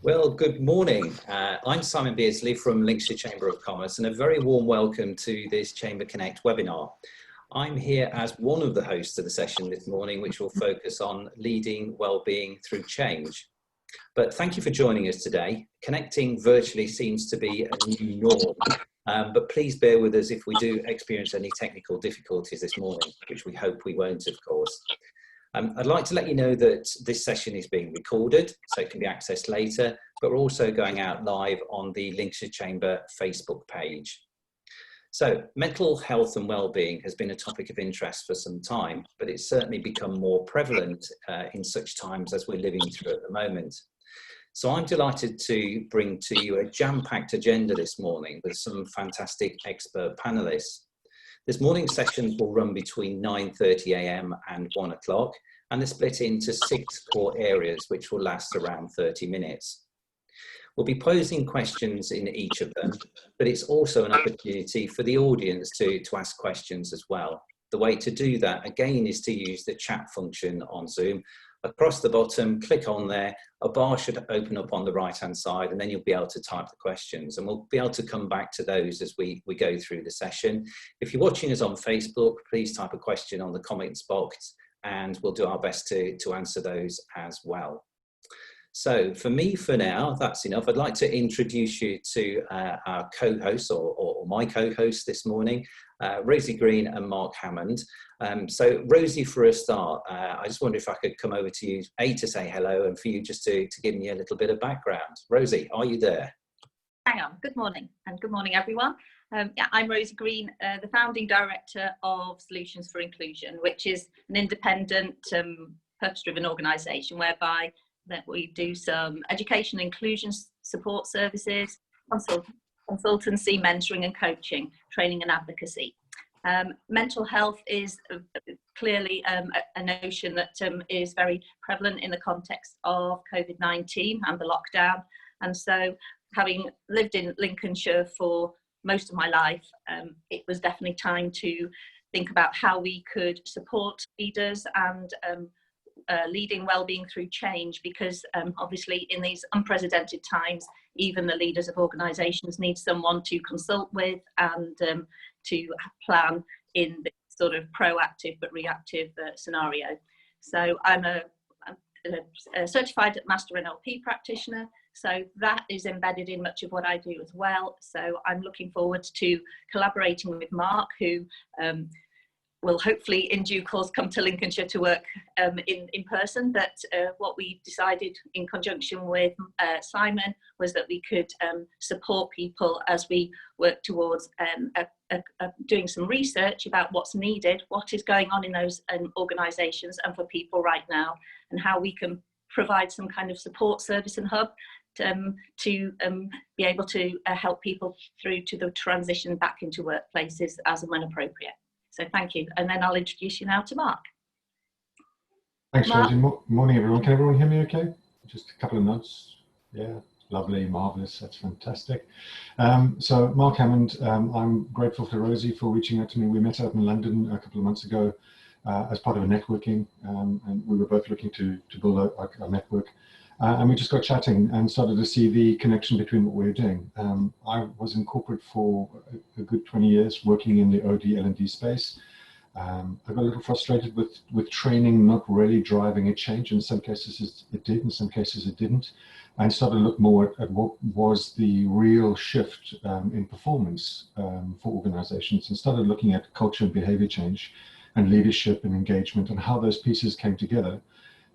Well, good morning. I'm Simon Beardsley from Lincolnshire Chamber of Commerce, and a very warm welcome to this ChamberConnect webinar. I'm here as one of the hosts of the session this morning, which will focus on leading well-being through change. But thank you for joining us today. Connecting virtually seems to be a new norm, but please bear with us if we do experience any technical difficulties this morning, which we hope we won't, of course. I'd like to let you know that this session is being recorded, so it can be accessed later, but we're also going out live on the Lincolnshire Chamber Facebook page. So, mental health and well-being has been a topic of interest for some time, but it's certainly become more prevalent in such times as we're living through at the moment. So I'm delighted to bring to you a jam-packed agenda this morning with some fantastic expert panelists. This morning's sessions will run between 9:30 a.m. and 1 o'clock, and they're split into 6 core areas, which will last around 30 minutes. We'll be posing questions in each of them, but it's also an opportunity for the audience to ask questions as well. The way to do that, again, is to use the chat function on Zoom. Across the bottom, click on there, a bar should open up on the right-hand side, and then you'll be able to type the questions, and we'll be able to come back to those as we go through the session. If you're watching us on Facebook, please type a question on the comments box, and we'll do our best to answer those as well. So for me, for now, that's enough. I'd like to introduce you to our co-hosts, or my co-hosts this morning, Rosie Green and Mark Hammond. So Rosie, for a start, I just wonder if I could come over to you, to say hello, and for you just to give me a little bit of background. Rosie, are you there? I am. Good morning, and good morning, everyone. Yeah, I'm Rosie Green, the founding director of Solutions for Inclusion, which is an independent, purpose-driven organisation whereby that we do some education inclusion support services, consultancy, mentoring and coaching, training and advocacy. Mental health is clearly a notion that is very prevalent in the context of COVID-19 and the lockdown. And so, having lived in Lincolnshire for most of my life, it was definitely time to think about how we could support leaders and leading well-being through change, because obviously in these unprecedented times, even the leaders of organisations need someone to consult with and to plan in this sort of proactive but reactive scenario. So I'm a certified master NLP practitioner, so that is embedded in much of what I do as well. So I'm looking forward to collaborating with Mark, who will hopefully in due course come to Lincolnshire to work in person. But what we decided in conjunction with Simon was that we could support people as we work towards doing some research about what's needed, what is going on in those organisations and for people right now, and how we can provide some kind of support service and hub to be able to help people through to the transition back into workplaces as and when appropriate. So thank you, and then I'll introduce you now to Mark. Thanks, Mark. Rosie. Morning, everyone. Can everyone hear me okay? Just a couple of notes. Yeah, lovely, marvellous, that's fantastic. So Mark Hammond, I'm grateful to Rosie for reaching out to me. We met up in London a couple of months ago as part of a networking, and we were both looking to build a network. And we just got chatting and started to see the connection between what we were doing. I was in corporate for a good 20 years, working in the OD L&D space. I got a little frustrated with training not really driving a change. In some cases it did, in some cases it didn't. And started to look more at what was the real shift in performance for organizations, and started looking at culture and behavior change and leadership and engagement and how those pieces came together.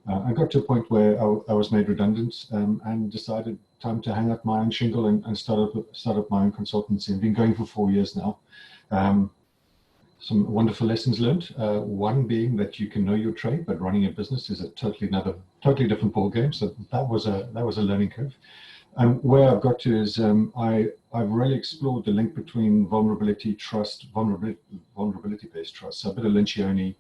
I got to a point where I was made redundant and decided time to hang up my own shingle and start up my own consultancy. I've been going for 4 years now. Some wonderful lessons learned. One being that you can know your trade, but running a business is a totally different ballgame. So that was a learning curve. And where I've got to is I've really explored the link between vulnerability, trust, vulnerability-based trust. So a bit of Lencioni,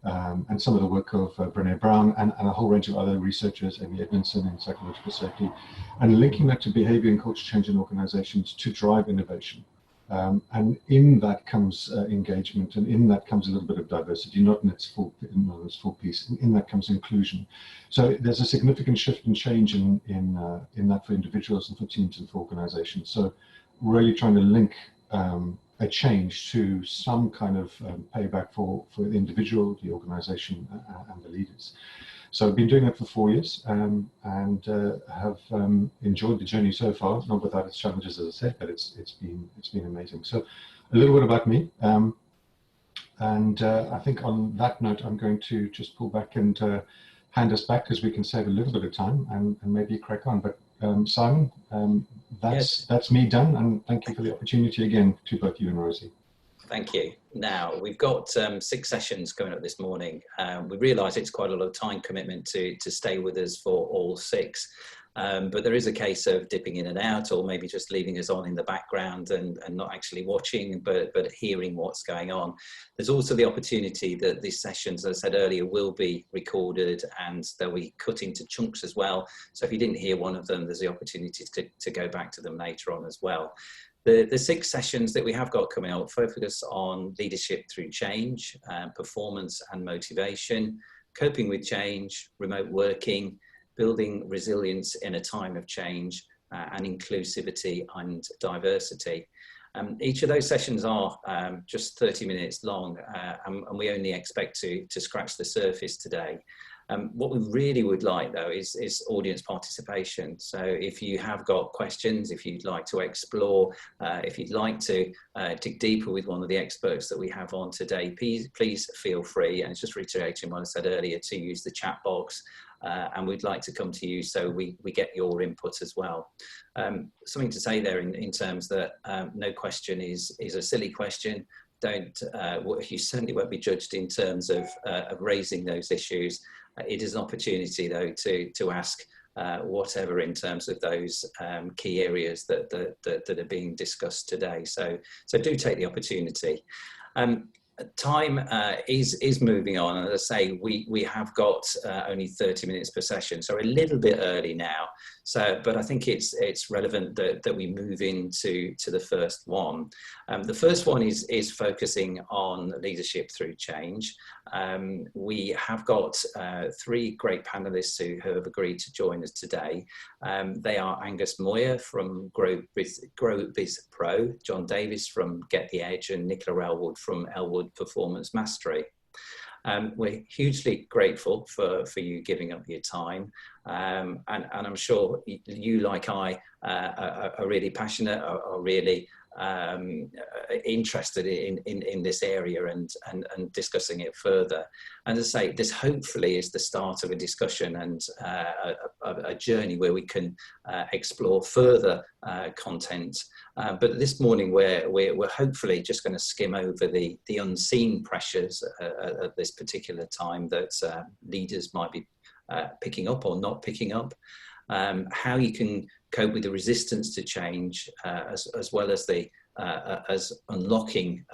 and some of the work of Brené Brown and a whole range of other researchers, Amy Edmondson in psychological safety, and linking that to behavior and culture change in organizations to drive innovation. And in that comes engagement, and in that comes a little bit of diversity, not in its full piece. In that comes inclusion. So there's a significant shift and change in that for individuals and for teams and for organizations. So really trying to link a change to some kind of payback for the individual, the organization, and the leaders. So I've been doing it for 4 years and have enjoyed the journey so far, not without its challenges, as I said, but it's been amazing. So a little bit about me. I think on that note, I'm going to just pull back and hand us back, because we can save a little bit of time and maybe crack on. But Simon, that's me done. And thank you for the opportunity again to both you and Rosie. Thank you. Now, we've got 6 sessions coming up this morning. We realise it's quite a lot of time commitment to stay with us for all 6. But there is a case of dipping in and out, or maybe just leaving us on in the background and not actually watching, but hearing what's going on. There's also the opportunity that these sessions, as I said earlier, will be recorded and they'll be cut into chunks as well. So if you didn't hear one of them, there's the opportunity to go back to them later on as well. The 6 sessions that we have got coming out focus on leadership through change, performance and motivation, coping with change, remote working, building resilience in a time of change, and inclusivity and diversity. Each of those sessions are just 30 minutes long, and we only expect to scratch the surface today. What we really would like, though, is audience participation. So if you have got questions, if you'd like to explore, if you'd like to dig deeper with one of the experts that we have on today, please feel free. And it's just reiterating what I said earlier, to use the chat box. And we'd like to come to you so we get your input as well. Something to say there in terms that no question is a silly question. You certainly won't be judged in terms of raising those issues. It is an opportunity, though, to ask whatever in terms of those key areas that are being discussed today. So do take the opportunity. Time is moving on, and as I say, we have got only 30 minutes per session, so a little bit early now. But I think it's relevant that we move into the first one. The first one is focusing on leadership through change. We have got 3 great panelists who have agreed to join us today. They are Angus Moyer from Grow Biz Pro, John Davis from Get the Edge, and Nicola Edwards from Elwood Performance Mastery. We're hugely grateful for you giving up your time, and I'm sure you, like I, are really passionate, are really interested in this area and discussing it further. And as I say, this hopefully is the start of a discussion and a journey where we can explore further content. But this morning we're hopefully just going to skim over the unseen pressures at this particular time that leaders might be picking up or not picking up. How you can cope with the resistance to change, as well as as unlocking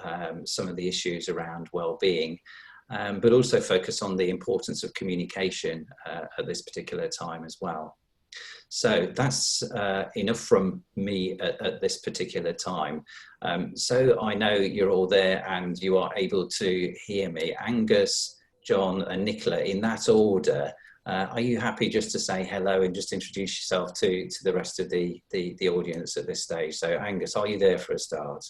some of the issues around well-being, but also focus on the importance of communication at this particular time as well. So that's enough from me at this particular time. So I know you're all there and you are able to hear me. Angus, John and Nicola, in that order. Are you happy just to say hello and just introduce yourself to the rest of the audience at this stage? So Angus, are you there for a start?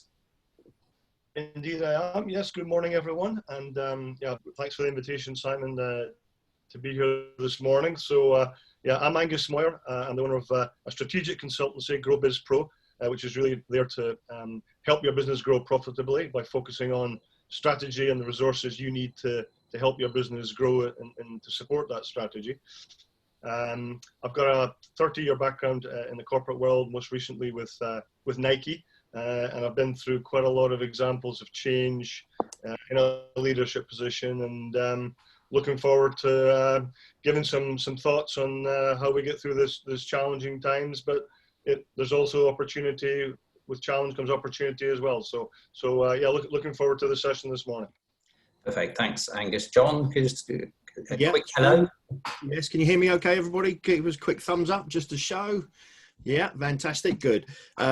Indeed I am, yes. Good morning everyone, and yeah, thanks for the invitation, Simon, to be here this morning. So yeah, I'm Angus Moyer. I'm the owner of a strategic consultancy, Grow Biz Pro, which is really there to help your business grow profitably by focusing on strategy and the resources you need to help your business grow and to support that strategy. I've got a 30-year background in the corporate world, most recently with Nike, and I've been through quite a lot of examples of change in a leadership position, and looking forward to giving some thoughts on how we get through this challenging times. But there's also opportunity. With challenge comes opportunity as well. So yeah, looking forward to the session this morning. Perfect, thanks Angus. John, just a yeah. quick hello. Yes, can you hear me okay, everybody? Give us a quick thumbs up just to show. Yeah, fantastic. Good.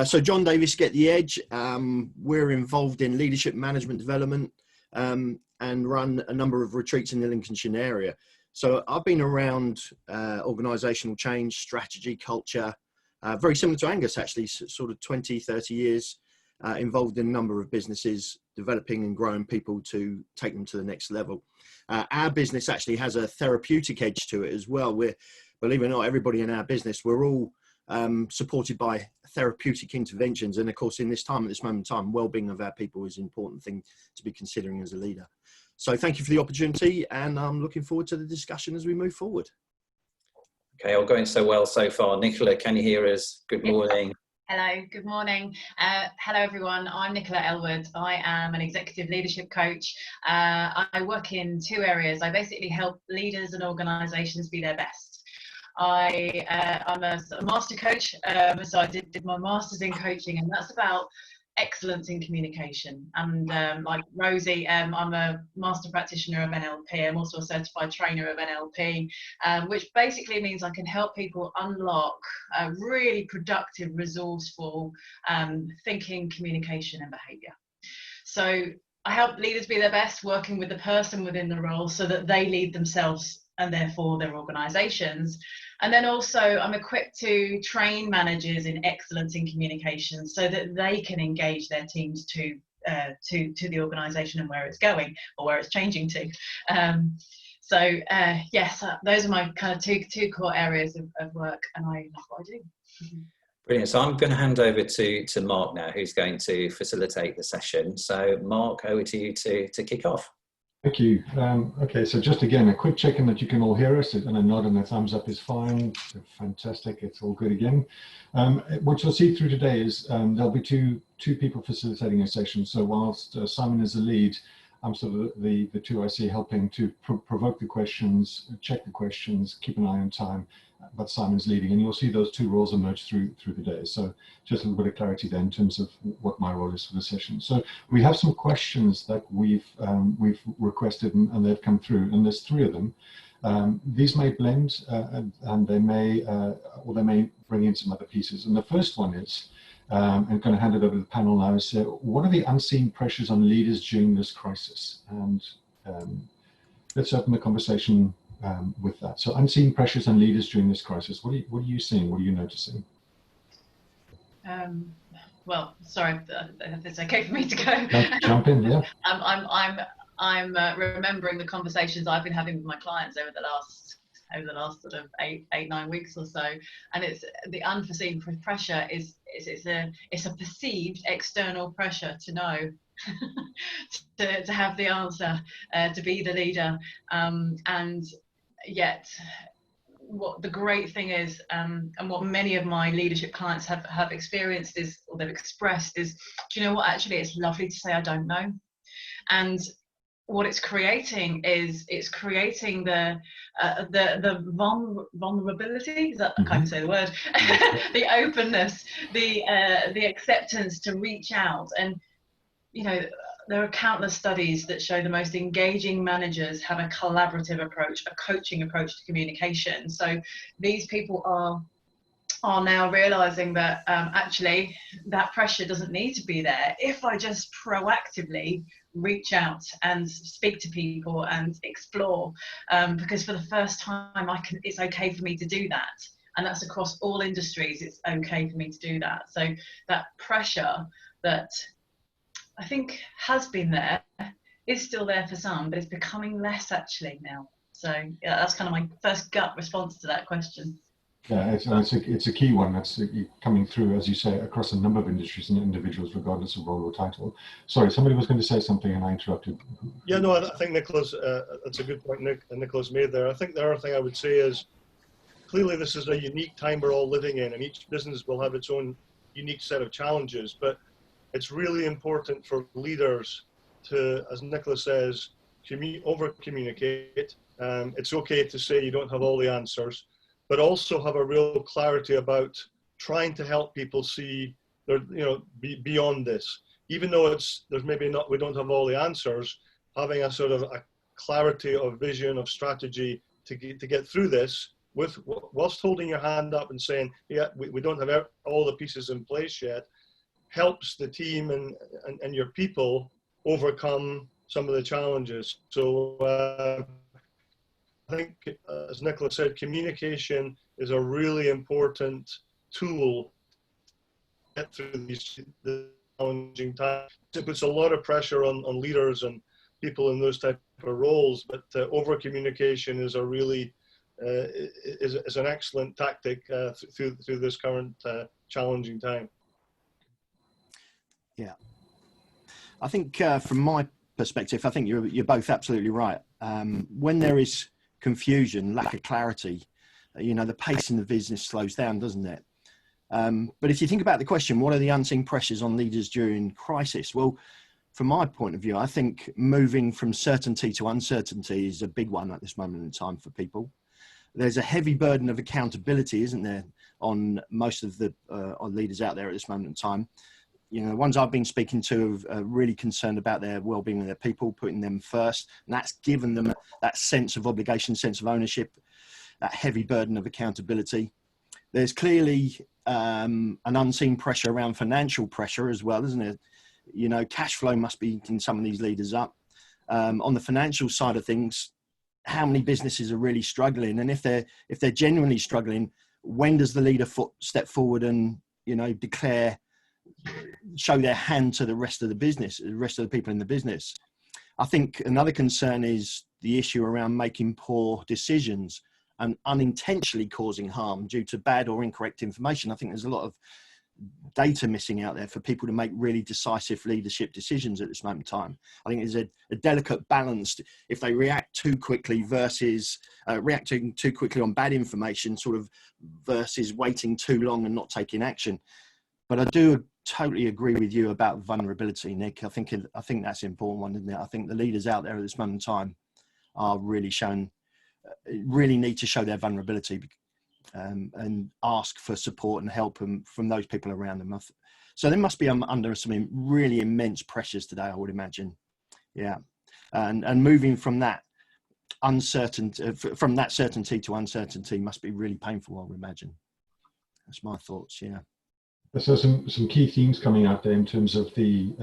So John Davis, Get the Edge. We're involved in leadership management development and run a number of retreats in the Lincolnshire area. So I've been around organisational change, strategy, culture, very similar to Angus, actually, sort of 20, 30 years involved in a number of businesses, developing and growing people to take them to the next level. Our business actually has a therapeutic edge to it as well. We're, believe it or not, everybody in our business, we're all supported by therapeutic interventions. And of course, in this time, at this moment in time, well-being of our people is an important thing to be considering as a leader. So thank you for the opportunity, and I'm looking forward to the discussion as we move forward. Okay, all going so well so far. Nicola, can you hear us? Good morning. Hello, good morning. Hello everyone, I'm Nicola Edwards. I am an executive leadership coach. I work in two areas. I basically help leaders and organisations be their best. I'm a master coach, so I did my master's in coaching, and that's about excellence in communication. And like Rosie, I'm a master practitioner of NLP. I'm also a certified trainer of NLP, which basically means I can help people unlock really productive, resourceful thinking, communication and behaviour. So I help leaders be their best, working with the person within the role so that they lead themselves and therefore their organisations. And then also I'm equipped to train managers in excellence in communication so that they can engage their teams to the organisation and where it's going or where it's changing to. Yes, those are my kind of two core areas of work, and I love what I do. Brilliant. So I'm going to hand over to Mark now, who's going to facilitate the session. So Mark, over to you to kick off. Thank you. Okay, so just again, a quick check-in that you can all hear us, and a nod and a thumbs up is fine. Fantastic, it's all good again. What you'll see through today is there'll be two people facilitating a session. So whilst Simon is the lead, I'm sort of the two I see helping to provoke the questions, check the questions, keep an eye on time, but Simon's leading, and you'll see those two roles emerge through the day. So just a little bit of clarity there in terms of what my role is for the session. So we have some questions that we've requested, and they've come through, and there's 3 of them. These may blend and they may bring in some other pieces. And the first one is, I'm going to hand it over to the panel now, is what are the unseen pressures on leaders during this crisis? And let's open the conversation with that. So unseen pressures on leaders during this crisis. What are you seeing? What are you noticing? Well, sorry, if it's okay for me to go. Jump in, yeah. I'm remembering the conversations I've been having with my clients over the last sort of 8-9 weeks or so, and it's the unforeseen pressure is it's a perceived external pressure to know to have the answer, to be the leader, and yet what the great thing is, and what many of my leadership clients have experienced is, or they've expressed is, do you know what, actually it's lovely to say I don't know. And what it's creating is it's creating the vulnerability, is that I can't say the word, the openness, the acceptance to reach out. And you know, there are countless studies that show the most engaging managers have a collaborative approach, a coaching approach to communication. So these people are now realizing that actually that pressure doesn't need to be there if I just proactively reach out and speak to people and explore, because for the first time it's okay for me to do that, and that's across all industries. It's okay for me to do that. So that pressure that I think has been there is still there for some, but it's becoming less actually now. So yeah, that's kind of my first gut response to that question. Yeah, it's a key one that's coming through, as you say, across a number of industries and individuals, regardless of role or title. Sorry, somebody was going to say something and I interrupted. Yeah, no, I think Nicola's, that's a good point Nicola's made there. I think the other thing I would say is, clearly this is a unique time we're all living in, and each business will have its own unique set of challenges, but it's really important for leaders to, as Nicola says, over-communicate. It's okay to say you don't have all the answers, but also have a real clarity about trying to help people see, beyond this. Even though there's maybe not, we don't have all the answers, having a sort of a clarity of vision, of strategy to get through this, whilst holding your hand up and saying, yeah, we don't have all the pieces in place yet, helps the team and your people overcome some of the challenges. So I think, as Nicola said, communication is a really important tool to get through these challenging times. It puts a lot of pressure on leaders and people in those type of roles, but over communication is a really is an excellent tactic through this current challenging time. Yeah, I think from my perspective, I think you're both absolutely right. When there is confusion, lack of clarity, you know, the pace in the business slows down, doesn't it? But if you think about the question, what are the unseen pressures on leaders during crisis? Well, from my point of view, I think moving from certainty to uncertainty is a big one at this moment in time for people. There's a heavy burden of accountability, isn't there, on most of the leaders out there at this moment in time. You know, the ones I've been speaking to are really concerned about their well-being of their people, putting them first, and that's given them that sense of obligation, sense of ownership, that heavy burden of accountability. There's clearly an unseen pressure around financial pressure as well, isn't it? You know, cash flow must be eating some of these leaders up. On the financial side of things, how many businesses are really struggling? And if they're genuinely struggling, when does the leader step forward and, you know, show their hand to the rest of the business, the rest of the people in the business? I think another concern is the issue around making poor decisions and unintentionally causing harm due to bad or incorrect information. I think there's a lot of data missing out there for people to make really decisive leadership decisions at this moment in time. I think there's a delicate balance if they react too quickly versus reacting too quickly on bad information, sort of versus waiting too long and not taking action. But I do totally agree with you about vulnerability, Nick. I think that's an important one, isn't it? I think the leaders out there at this moment in time are really need to show their vulnerability and ask for support and help from those people around them. So they must be under some really immense pressures today, I would imagine. Yeah, and moving from that from that certainty to uncertainty must be really painful, I would imagine. That's my thoughts. Yeah. So some key themes coming out there in terms of the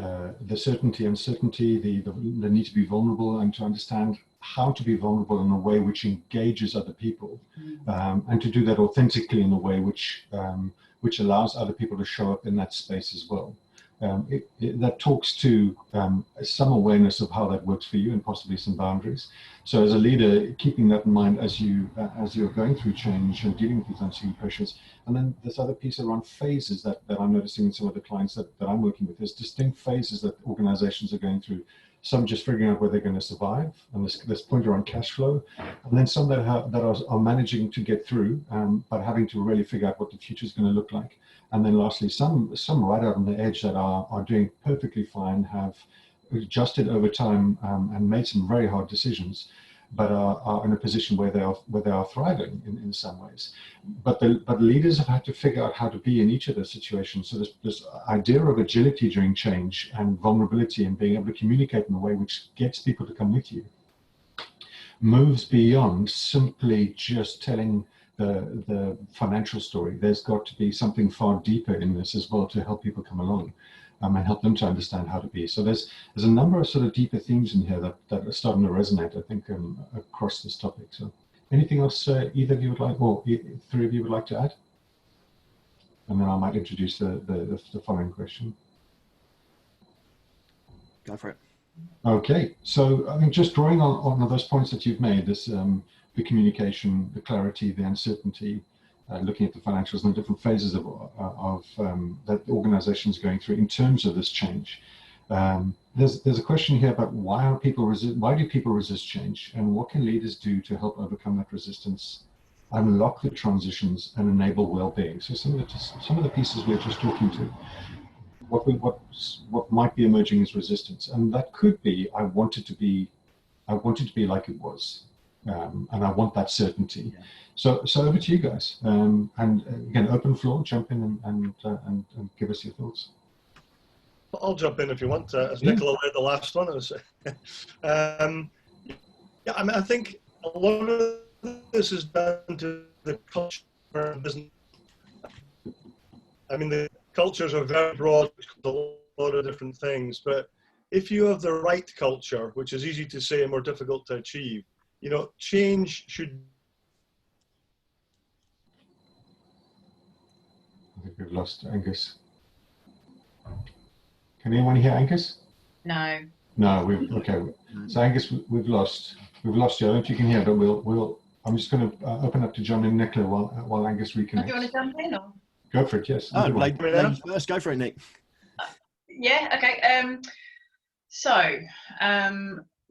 certainty, uncertainty, the need to be vulnerable and to understand how to be vulnerable in a way which engages other people, and to do that authentically in a way which allows other people to show up in that space as well. That talks to some awareness of how that works for you and possibly some boundaries. So as a leader, keeping that in mind as you're going through change and dealing with these unseen pressures. And then this other piece around phases that I'm noticing in some of the clients that I'm working with. There's distinct phases that organizations are going through. Some just figuring out where they're going to survive, and this point around cash flow, and then some that are managing to get through, but having to really figure out what the future is going to look like. And then lastly, some right out on the edge that are doing perfectly fine, have adjusted over time and made some very hard decisions, but are in a position where they are thriving in some ways. But leaders have had to figure out how to be in each of those situations. So this idea of agility during change and vulnerability and being able to communicate in a way which gets people to come with you moves beyond simply just telling the financial story. There's got to be something far deeper in this as well to help people come along. And help them to understand how to be. So there's a number of sort of deeper themes in here that are starting to resonate, I think, across this topic. So anything else either of you would like, or three of you would like to add? And then I might introduce the following question. Go for it. Okay, so I mean, just drawing on those points that you've made, this the communication, the clarity, the uncertainty, looking at the financials and the different phases of that the organization is going through in terms of this change. There's a question here about why do people resist change, and what can leaders do to help overcome that resistance, unlock the transitions, and enable well-being? So some of the pieces we're just talking to, what might be emerging as resistance, and that could be I want it to be like it was. And I want that certainty. Yeah. So over to you guys. And again, open floor, jump in and give us your thoughts. I'll jump in if you want. As Nicola led the last one, yeah, I mean, I think a lot of this is down to the culture of business. I mean, the cultures are very broad, a lot of different things, but if you have the right culture, which is easy to say and more difficult to achieve, you know, change should. I think we've lost Angus. Can anyone hear Angus? No. No, okay. So Angus, we've lost you. I don't know if you can hear, but I'm just going to open up to John and Nicola while Angus reconnects. Do you want to jump in or? Go for it. Yes. Oh, ladies first. Go for it, Nick. Yeah. Okay. So,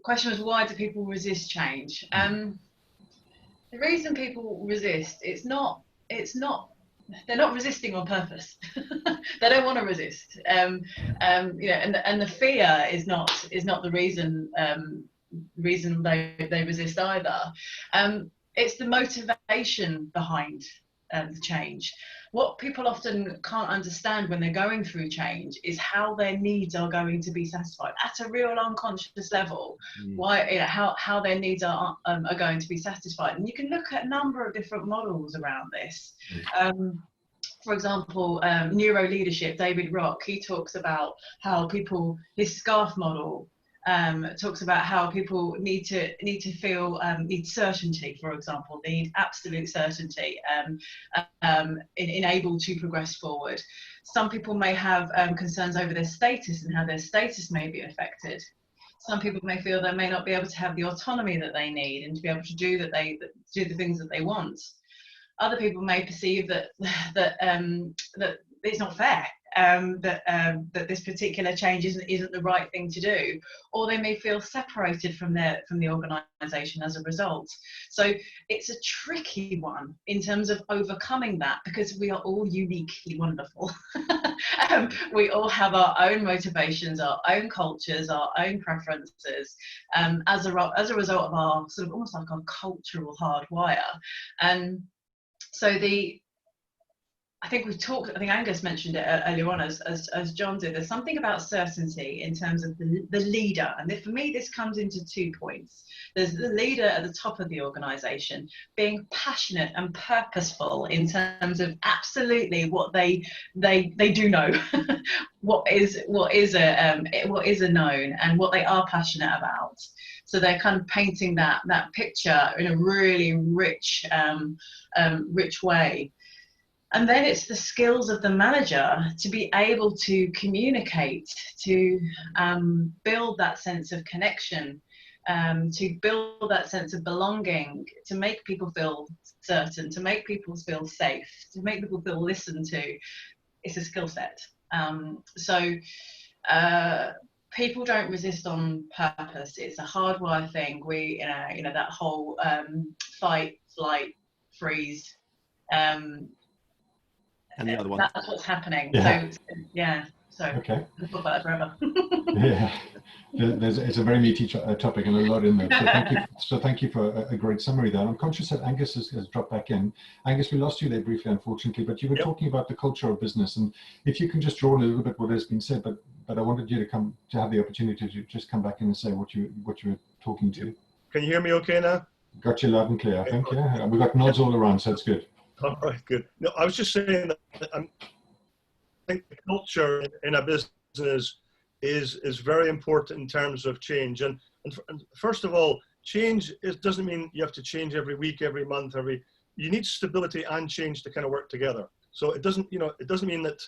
question was, why do people resist change? The reason people resist, they're not resisting on purpose. They don't want to resist. You know, and the fear is not the reason they resist either. It's the motivation behind the change. What people often can't understand when they're going through change is how their needs are going to be satisfied at a real unconscious level. Why, you know, how their needs are going to be satisfied. And you can look at a number of different models around this. For example, neuro leadership, David Rock, he talks about how his SCARF model talks about how people need to feel need certainty, for example, need absolute certainty in able to progress forward. Some people may have concerns over their status and how their status may be affected. Some people may feel they may not be able to have the autonomy that they need and to be able to do the things that they want. Other people may perceive that it's not fair, that this particular change isn't the right thing to do, or they may feel separated from the organisation as a result. So it's a tricky one in terms of overcoming that, because we are all uniquely wonderful. We all have our own motivations, our own cultures, our own preferences, as a result of our sort of almost like our cultural hardwire. And so I think Angus mentioned it earlier on, as John did. There's something about certainty in terms of the leader, and for me this comes into 2 points. There's the leader at the top of the organisation being passionate and purposeful in terms of absolutely what they do know, what is a known, and what they are passionate about. So they're kind of painting that picture in a really rich way. And then it's the skills of the manager to be able to communicate, to build that sense of connection, to build that sense of belonging, to make people feel certain, to make people feel safe, to make people feel listened to. It's a skill set. So people don't resist on purpose. It's a hardwire thing. We, you know, that whole fight, flight, freeze. And the other one. That's what's happening. Yeah. So yeah. So okay. We'll talk about that forever. Yeah. It's a very meaty topic and a lot in there. So thank you for a great summary there. I'm conscious that Angus has dropped back in. Angus, we lost you there briefly, unfortunately, but you were talking about the culture of business, and if you can just draw on a little bit what has been said, but I wanted you to have the opportunity to just come back in and say what you were talking to. Can you hear me okay now? Got you loud and clear, I think. Yeah, we've got nods all around, so it's good. All right, good. No, I was just saying that I think the culture in a business is very important in terms of change. And first of all, change doesn't mean you have to change every week, every month, you need stability and change to kind of work together. So it doesn't mean that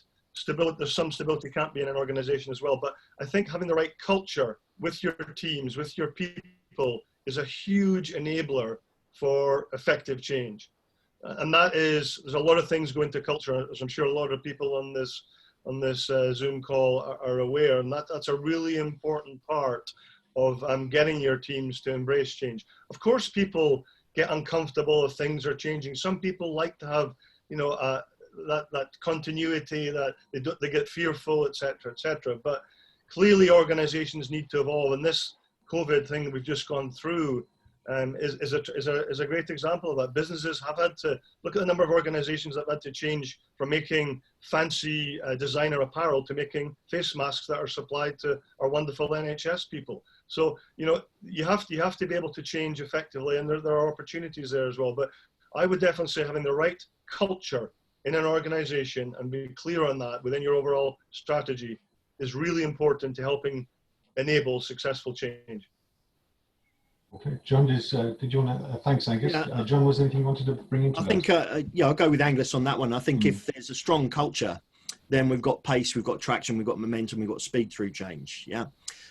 there's some stability can't be in an organization as well. But I think having the right culture with your teams, with your people, is a huge enabler for effective change. And there's a lot of things go into culture, as I'm sure a lot of people on this Zoom call are aware, and that's a really important part of getting your teams to embrace change. Of course, people get uncomfortable if things are changing. Some people like to have, you know, that continuity, that they get fearful, etc., etc. But clearly, organizations need to evolve, and this COVID thing that we've just gone through is a great example of that. Businesses have had to look at the number of organizations that have had to change from making fancy designer apparel to making face masks that are supplied to our wonderful NHS people. So, you know, you have to be able to change effectively, and there are opportunities there as well. But I would definitely say having the right culture in an organization and be clear on that within your overall strategy is really important to helping enable successful change. Okay, John, did you want to, thanks Angus. Yeah. John, was there anything you wanted to bring into I that? think, yeah, I'll go with Angus on that one. I think if there's a strong culture, then we've got pace, we've got traction, we've got momentum, we've got speed through change. Yeah.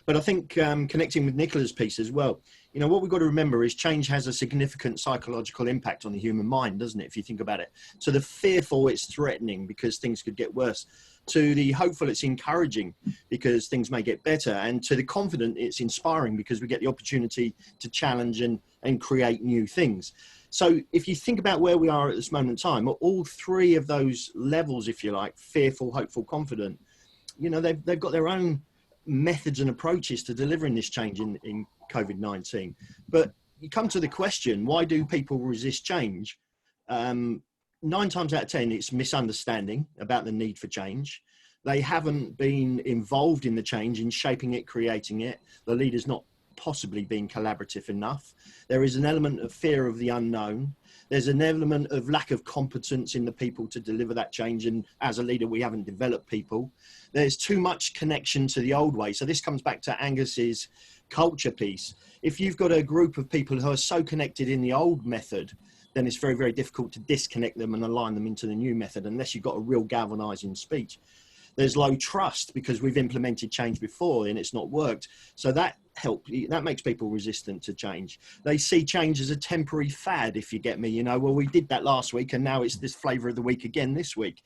But I think connecting with Nicola's piece as well, you know, what we've got to remember is change has a significant psychological impact on the human mind, doesn't it? If you think about it. So the fearful, it's threatening because things could get worse. To the hopeful, it's encouraging because things may get better. And to the confident, it's inspiring because we get the opportunity to challenge and create new things. So if you think about where we are at this moment in time, all three of those levels, if you like, fearful, hopeful, confident, you know, they've got their own methods and approaches to delivering this change in COVID-19. But you come to the question, why do people resist change? 9 times out of 10, it's misunderstanding about the need for change. They haven't been involved in the change, in shaping it, creating it. The leader's not possibly being collaborative enough. There is an element of fear of the unknown. There's an element of lack of competence in the people to deliver that change. And as a leader, we haven't developed people. There's too much connection to the old way. So this comes back to Angus's culture piece. If you've got a group of people who are so connected in the old method, then it's very, very difficult to disconnect them and align them into the new method unless you've got a real galvanizing speech. There's low trust because we've implemented change before and it's not worked. So that makes people resistant to change. They see change as a temporary fad, if you get me, you know, well, we did that last week and now it's this flavor of the week again this week.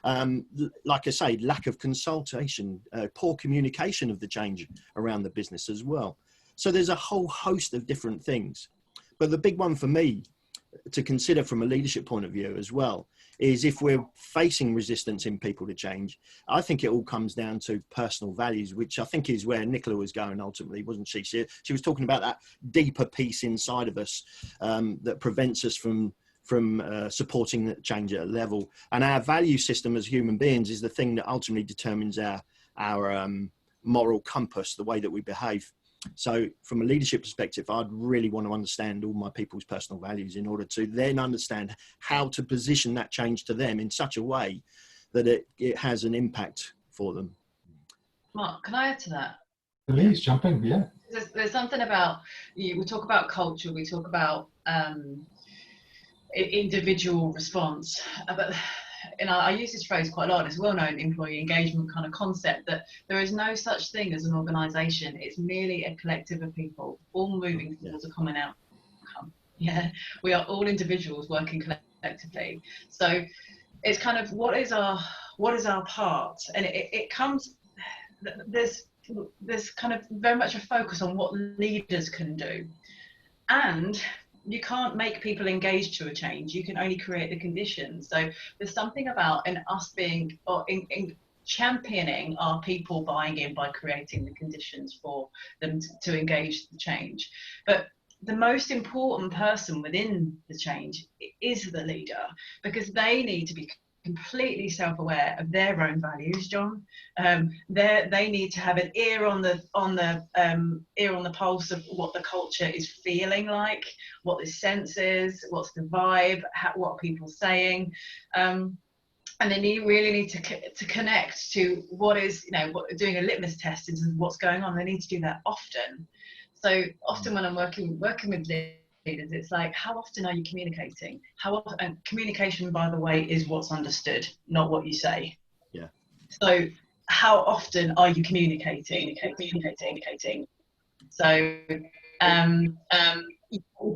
Like I say, lack of consultation, poor communication of the change around the business as well. So there's a whole host of different things. But the big one for me to consider from a leadership point of view as well is if we're facing resistance in people to change, I think it all comes down to personal values, which I think is where Nicola was going ultimately, wasn't she? She was talking about that deeper piece inside of us that prevents us from supporting that change at a level. And our value system as human beings is the thing that ultimately determines our moral compass, the way that we behave. So from a leadership perspective, I'd really want to understand all my people's personal values in order to then understand how to position that change to them in such a way that it has an impact for them. Mark, can I add to that? Please jump in, yeah. There's something about, we talk about culture, we talk about individual response, but I use this phrase quite a lot. It's a well-known employee engagement kind of concept that there is no such thing as an organisation. It's merely a collective of people all moving towards a common outcome. Yeah, we are all individuals working collectively. So it's kind of what is our part, and it comes. There's kind of very much a focus on what leaders can do, and you can't make people engage to a change. You can only create the conditions. So there's something about us being or in championing our people buying in by creating the conditions for them to engage the change. But the most important person within the change is the leader, because they need to be completely self-aware of their own values, John. They need to have an ear on the pulse of what the culture is feeling like, what the sense is, what's the vibe, what people are saying, and then you really need to connect to what is, doing a litmus test into what's going on. They need to do that often. So often when I'm working with leaders, it's like, how often are you communicating? How often? And communication, by the way, is what's understood, not what you say. Yeah. So how often are you communicating? So you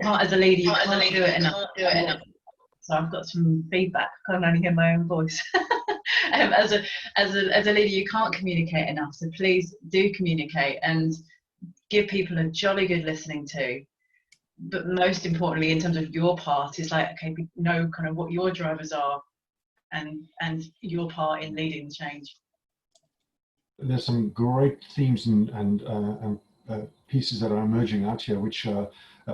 can't, as a leader, you can't do it enough. So I've got some feedback. I can only hear my own voice. As a leader, you can't communicate enough. So please do communicate and give people a jolly good listening to. But most importantly, in terms of your part, is like, okay, know kind of what your drivers are and your part in leading the change. There's some great themes and pieces that are emerging out here, which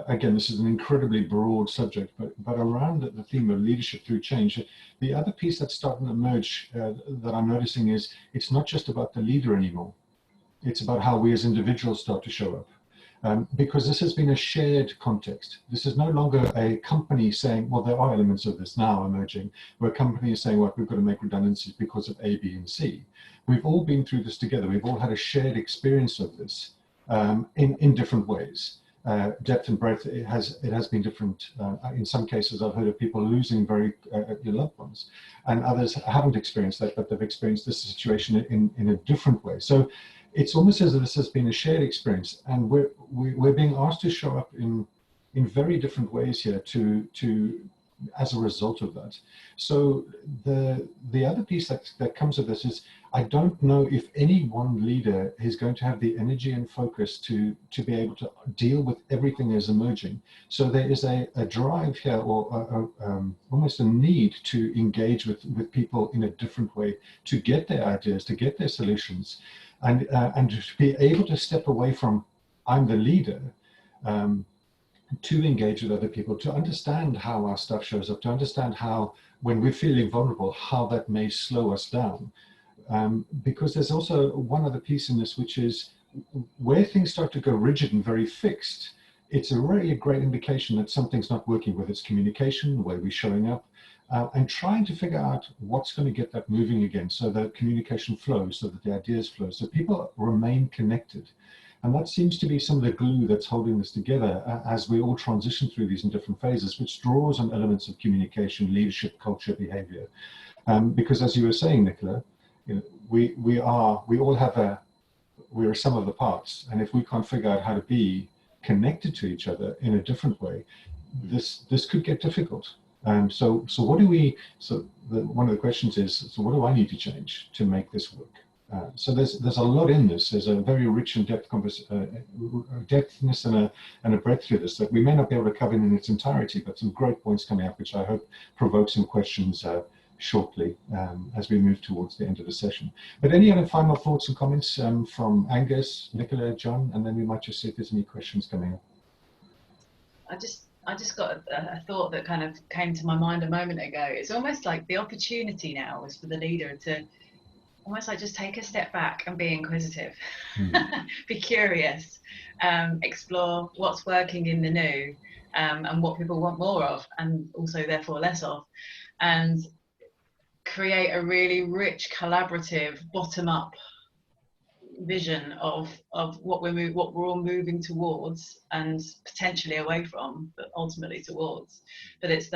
again, this is an incredibly broad subject, but around the theme of leadership through change, the other piece that's starting to emerge that I'm noticing is it's not just about the leader anymore. It's about how we as individuals start to show up. because this has been a shared context. This is no longer a company saying, well, there are elements of this now emerging, where companies are saying, well, we've got to make redundancies because of A, B, and C. We've all been through this together. We've all had a shared experience of this in different ways. Depth and breadth, it has been different. In some cases, I've heard of people losing very loved ones, and others haven't experienced that, but they've experienced this situation in a different way. So it's almost as if this has been a shared experience, and we're being asked to show up in very different ways here to as a result of that. So the other piece that comes of this is, I don't know if any one leader is going to have the energy and focus to be able to deal with everything that is emerging. So there is a drive here, or almost a need to engage with people in a different way, to get their ideas, to get their solutions, and to be able to step away from, I'm the leader, to engage with other people, to understand how our stuff shows up, to understand how, when we're feeling vulnerable, how that may slow us down. Because there's also one other piece in this, which is where things start to go rigid and very fixed, it's really a great indication that something's not working, with its communication, the way we're showing up, and trying to figure out what's going to get that moving again, so that communication flows, so that the ideas flow, so people remain connected. And that seems to be some of the glue that's holding this together as we all transition through these in different phases, which draws on elements of communication, leadership, culture, behavior. Because as you were saying, Nicola, you know, we all have we are some of the parts, and if we can't figure out how to be connected to each other in a different way, this could get difficult. So what do we? So one of the questions is, so what do I need to change to make this work? So there's a lot in this. There's a very rich and depthness and a breadth to this that we may not be able to cover in its entirety, but some great points coming up, which I hope provoke some questions shortly as we move towards the end of the session. But any other final thoughts and comments from Angus, Nicola, John, and then we might just see if there's any questions coming up. I just got a thought that kind of came to my mind a moment ago. It's almost like the opportunity now is for the leader to almost like just take a step back and be inquisitive, be curious, explore what's working in the new, and what people want more of, and also therefore less of, and create a really rich, collaborative, bottom-up vision of what we're all moving towards, and potentially away from, but ultimately towards. But it's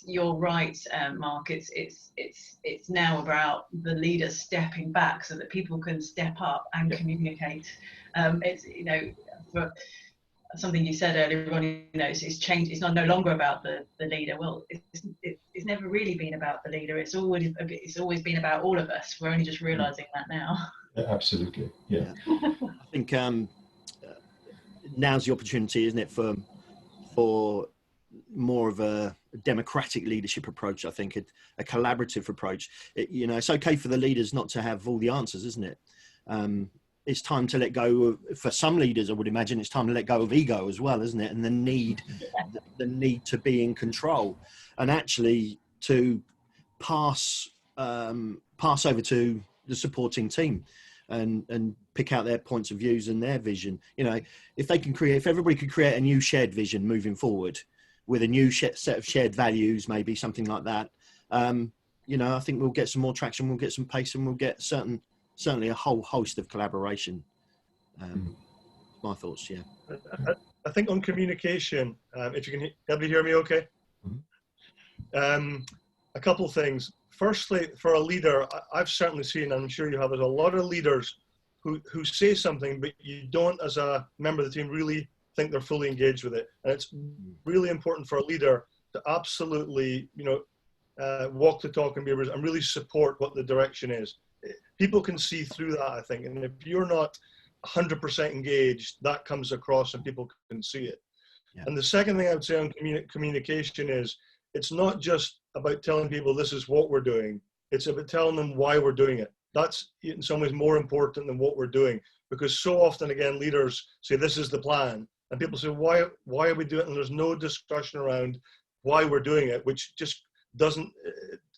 you're right, Mark. It's now about the leader stepping back so that people can step up and communicate. It's, you know, for something you said earlier on, you know, it's changed. It's no longer about the leader. Well, it's never really been about the leader. It's always been about all of us. We're only just realizing that now. Yeah, absolutely. Yeah. I think now's the opportunity, isn't it, for more of a democratic leadership approach. I think a collaborative approach. You know, it's okay for the leaders not to have all the answers, isn't it? It's time to let go of, for some leaders, I would imagine, it's time to let go of ego as well, isn't it? And the need to be in control, and actually to pass over to the supporting team and pick out their points of views and their vision. You know, if everybody could create a new shared vision moving forward with a new set of shared values, maybe something like that, you know, I think we'll get some more traction, we'll get some pace, and we'll get certainly a whole host of collaboration. My thoughts, yeah. I think on communication, if you can, everybody hear me okay? A couple of things. Firstly, for a leader, I've certainly seen, and I'm sure you have, there's a lot of leaders who say something, but you don't, as a member of the team, really think they're fully engaged with it. And it's really important for a leader to absolutely, you know, walk the talk and be able to, and really support what the direction is. People can see through that, I think. And if you're not 100% engaged, that comes across and people can see it. Yeah. And the second thing I would say on communication is, it's not just about telling people this is what we're doing. It's about telling them why we're doing it. That's in some ways more important than what we're doing, because so often, again, leaders say this is the plan, and people say, why are we doing it? And there's no discussion around why we're doing it, which just doesn't,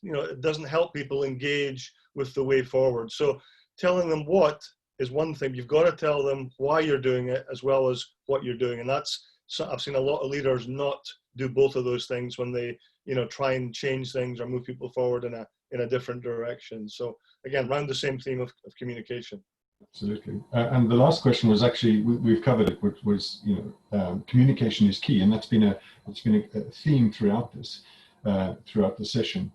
you know, it doesn't help people engage with the way forward. So telling them what is one thing. You've got to tell them why you're doing it as well as what you're doing. And that's, so I've seen a lot of leaders not do both of those things when they, you know, try and change things or move people forward in a different direction. So again, round the same theme of communication. Absolutely. And the last question was actually, we've covered it, which was, you know, communication is key, and that's been a theme throughout this, throughout the session.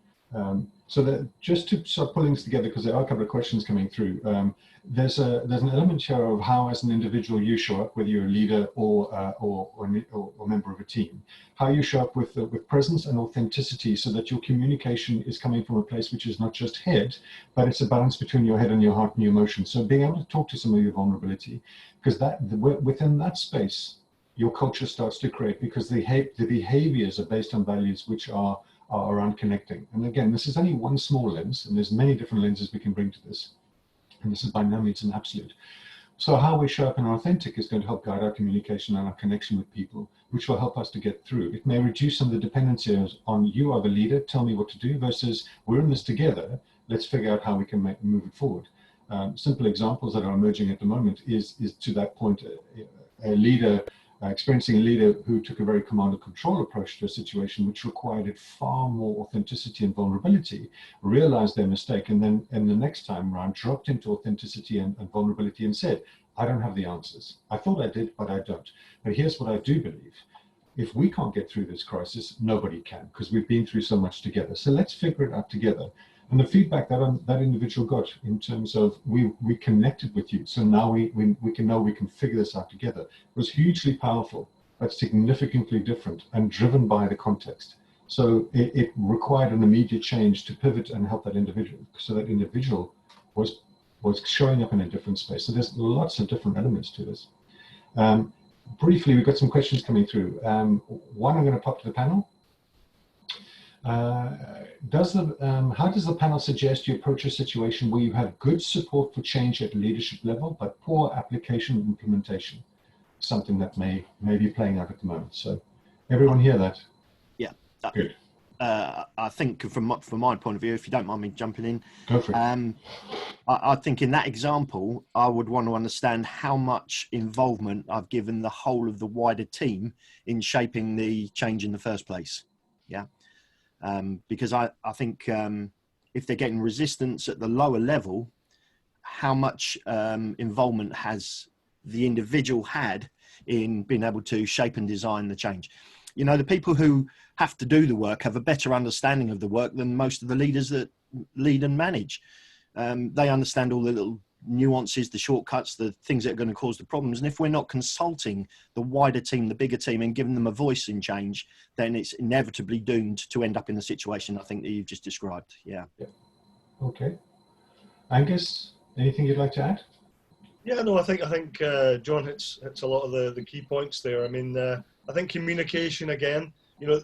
So that just to start pulling this together, because there are a couple of questions coming through. There's an element here of how, as an individual, you show up, whether you're a leader or a member of a team. How you show up with presence and authenticity, so that your communication is coming from a place which is not just head, but it's a balance between your head and your heart and your emotions. So being able to talk to some of your vulnerability, because within that space, your culture starts to create, because the behaviors are based on values which are around connecting. And again, this is only one small lens, and there's many different lenses we can bring to this. And this is by no means an absolute. So how we show up and are authentic is going to help guide our communication and our connection with people, which will help us to get through. It may reduce some of the dependencies on you are the leader, tell me what to do, versus we're in this together, let's figure out how we can move it forward. Simple examples that are emerging at the moment is to that point, a leader, experiencing a leader who took a very command and control approach to a situation which required far more authenticity and vulnerability, realized their mistake, and then the next time around dropped into authenticity and vulnerability and said, I don't have the answers. I thought I did, but I don't. But here's what I do believe. If we can't get through this crisis, nobody can, because we've been through so much together. So let's figure it out together. And the feedback that individual got in terms of we connected with you, so now we can know we can figure this out together, was hugely powerful, but significantly different and driven by the context. So it required an immediate change to pivot and help that individual, so that individual was showing up in a different space. So there's lots of different elements to this. Briefly, we've got some questions coming through. One I'm going to pop to the panel. How does the panel suggest you approach a situation where you have good support for change at leadership level, but poor application and implementation? Something that may be playing out at the moment. So everyone hear that? Yeah. Good. I think from my point of view, if you don't mind me jumping in, go for it. I think in that example, I would want to understand how much involvement I've given the whole of the wider team in shaping the change in the first place. Yeah. Because I think if they're getting resistance at the lower level, how much involvement has the individual had in being able to shape and design the change? You know, the people who have to do the work have a better understanding of the work than most of the leaders that lead and manage. They understand all the little nuances, the shortcuts, the things that are going to cause the problems. And if we're not consulting the wider team, the bigger team, and giving them a voice in change, then it's inevitably doomed to end up in the situation I think that you've just described. Yeah. Okay. Angus, anything you'd like to add? Yeah, no, I think John hits a lot of the key points there. I mean, I think communication, again, you know,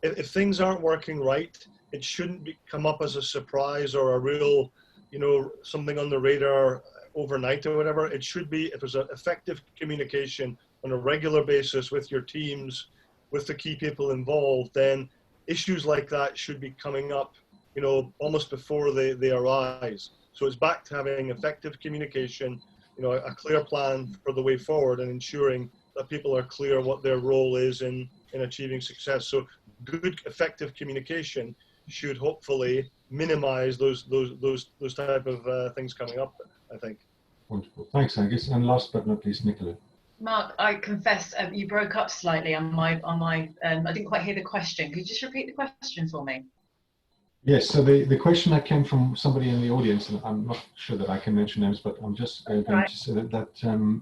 if things aren't working right, it shouldn't come up as a surprise or a real, you know, something on the radar overnight or whatever. It should be, if there's an effective communication on a regular basis with your teams, with the key people involved, then issues like that should be coming up, you know, almost before they arise. So it's back to having effective communication, you know, a clear plan for the way forward, and ensuring that people are clear what their role is in achieving success. So good, effective communication should hopefully minimize those type of things coming up, I think. Wonderful. Thanks, Angus. And last but not least, Nicola. Mark, I confess you broke up slightly on my I didn't quite hear the question. Could you just repeat the question for me? Yes, so the question that came from somebody in the audience, and I'm not sure that I can mention names, but I'm just going to say that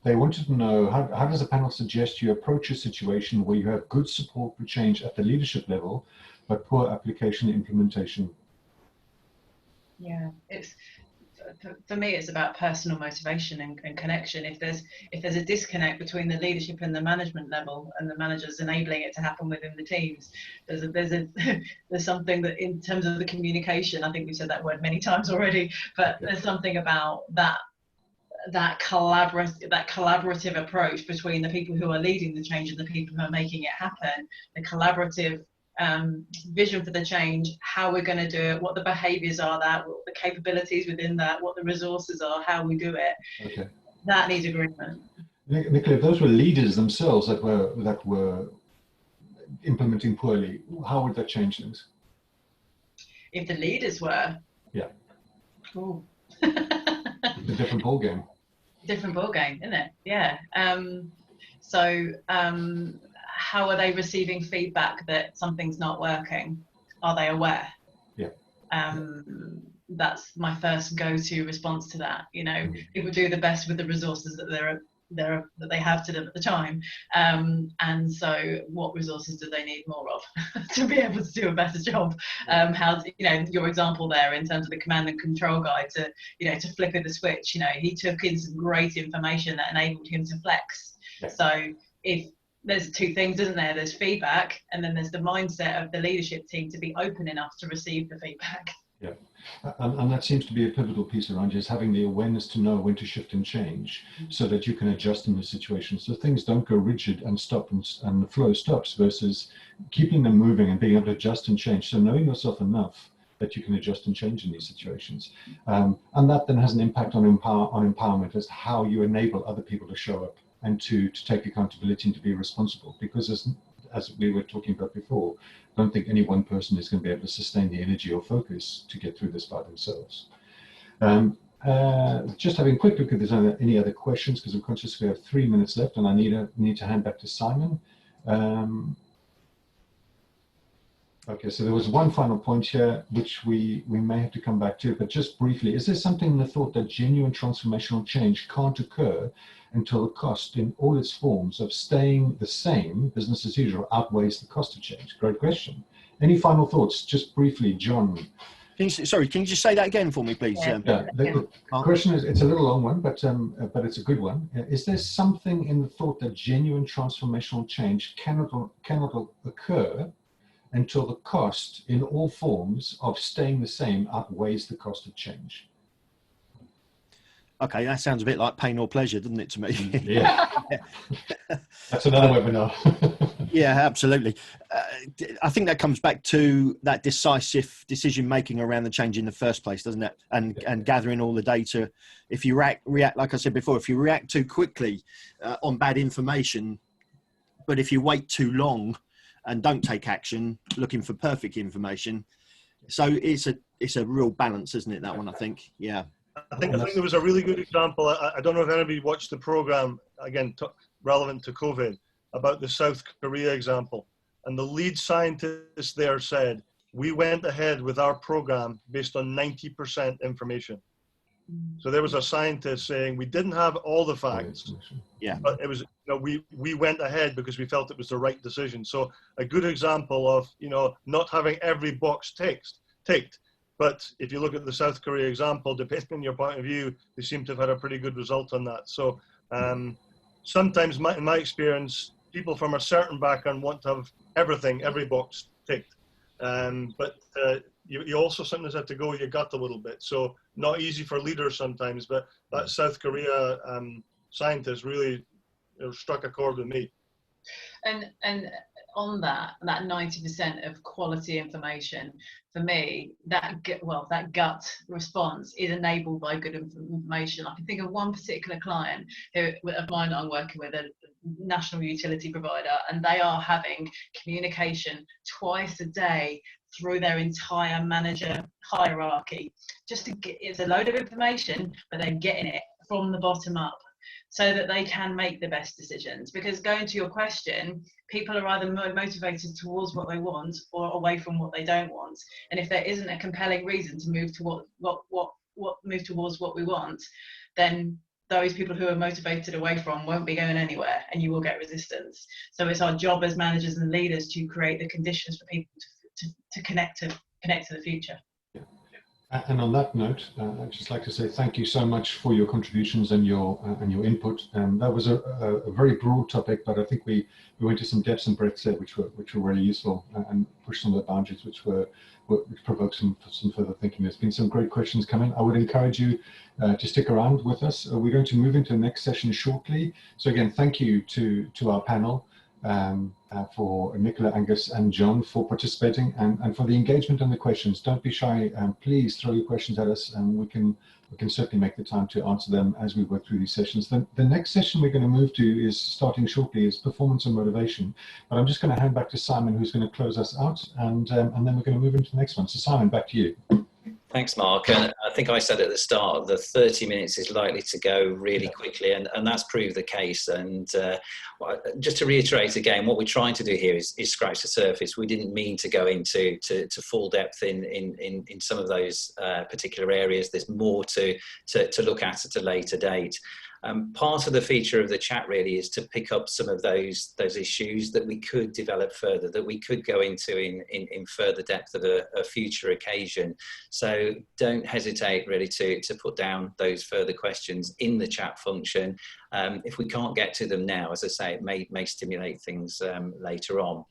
they wanted to know, how does the panel suggest you approach a situation where you have good support for change at the leadership level, but poor application and implementation? Yeah, it's for me, it's about personal motivation and connection. If there's a disconnect between the leadership and the management level, and the managers enabling it to happen within the teams, there's something that, in terms of the communication, I think we've said that word many times already, but there's something about that collaborative approach between the people who are leading the change and the people who are making it happen, the collaborative vision for the change, how we're going to do it, what the behaviours are, what the capabilities within that, what the resources are, how we do it. Okay. That needs agreement. Nicola, if those were leaders themselves that were implementing poorly, how would that change things? If the leaders were, yeah, ooh. It's a different ball game. Different ball game, isn't it? Yeah. How are they receiving feedback that something's not working? Are they aware? Yeah. That's my first go-to response to that. You know, people do the best with the resources that that they have to them at the time, and so what resources do they need more of to be able to do a better job? How, you know, your example there in terms of the command and control guide to, you know, to flicker the switch, you know, he took in some great information that enabled him to flex. Yeah. So if there's two things, isn't there? There's feedback, and then there's the mindset of the leadership team to be open enough to receive the feedback. Yeah, and that seems to be a pivotal piece around you, is having the awareness to know when to shift and change so that you can adjust in the situation. So things don't go rigid and stop and the flow stops, versus keeping them moving and being able to adjust and change. So knowing yourself enough that you can adjust and change in these situations. And that then has an impact on empowerment as to how you enable other people to show up and to take accountability and to be responsible. Because as we were talking about before, I don't think any one person is going to be able to sustain the energy or focus to get through this by themselves. Just having a quick look if there's any other questions, because I'm conscious we have 3 minutes left and I need to hand back to Simon. Okay, so there was one final point here, which we may have to come back to, but just briefly, is there something in the thought that genuine transformational change can't occur until the cost in all its forms of staying the same, business as usual, outweighs the cost of change? Great question. Any final thoughts, just briefly, John? Can you just say that again for me, please? Yeah, the question is, it's a little long one, but it's a good one. Is there something in the thought that genuine transformational change cannot occur until the cost in all forms of staying the same outweighs the cost of change? Okay, that sounds a bit like pain or pleasure, doesn't it, to me? Yeah. That's another webinar. Yeah, absolutely. I think that comes back to that decisive decision making around the change in the first place, doesn't it? And gathering all the data. If you react, like I said before, if you react too quickly on bad information, but if you wait too long and don't take action, looking for perfect information, so it's a real balance, isn't it? That one, I think. Yeah. I think there was a really good example. I don't know if anybody watched the program, again, relevant to COVID, about the South Korea example. And the lead scientist there said, we went ahead with our program based on 90% information. So there was a scientist saying we didn't have all the facts, yeah, but it was, we went ahead because we felt it was the right decision. So a good example of, not having every box ticked. But if you look at the South Korea example, depending on your point of view, they seem to have had a pretty good result on that. So sometimes, in my experience, people from a certain background want to have everything, every box ticked. But you also sometimes have to go with your gut a little bit. So not easy for leaders sometimes, but that South Korea scientist really struck a chord with me. And on that 90% of quality information, for me, that gut response is enabled by good information. I can think of one particular client of mine I'm working with, a national utility provider, and they are having communication twice a day through their entire manager hierarchy. It's a load of information, but they're getting it from the bottom up, so that they can make the best decisions. Because going to your question, people are either motivated towards what they want or away from what they don't want. And if there isn't a compelling reason to move to move towards what we want, then those people who are motivated away from won't be going anywhere, and you will get resistance. So it's our job as managers and leaders to create the conditions for people to connect to the future. And on that note, I'd just like to say thank you so much for your contributions and your input. That was a very broad topic, but I think we went to some depths and breadths there, which were really useful, and pushed some of the boundaries, which provoked some further thinking. There's been some great questions coming. I would encourage you to stick around with us. We're going to move into the next session shortly. So again, thank you to our panel. for Nicola, Angus and John for participating and for the engagement and the questions. Don't be shy, please throw your questions at us and we can certainly make the time to answer them as we work through these sessions. The next session we're going to move to is starting shortly is performance and motivation, but I'm just going to hand back to Simon, who's going to close us out, and then we're going to move into the next one. So Simon, back to you. Thanks, Mark. And I think I said at the start, the 30 minutes is likely to go really quickly, and that's proved the case. And just to reiterate again, what we're trying to do here is scratch the surface. We didn't mean to go into full depth in some of those particular areas. There's more to look at a later date. Part of the feature of the chat really is to pick up some of those issues that we could develop further, that we could go into in further depth at a future occasion. So don't hesitate really to put down those further questions in the chat function. If we can't get to them now, as I say, it may stimulate things later on.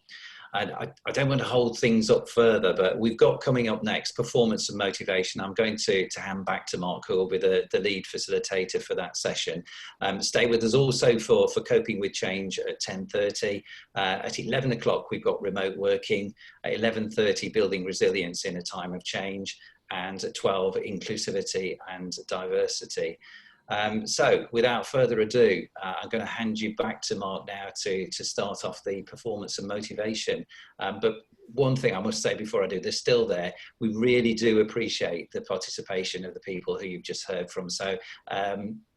And I don't want to hold things up further, but we've got coming up next performance and motivation. I'm going to hand back to Mark, who will be the lead facilitator for that session. Stay with us also for coping with change at 10:30. At 11 o'clock, we've got remote working. At 11:30, building resilience in a time of change. And at 12, inclusivity and diversity. So without further ado, I'm going to hand you back to Mark now to start off the performance and motivation. But one thing I must say before I do, they're still there. We really do appreciate the participation of the people who you've just heard from. So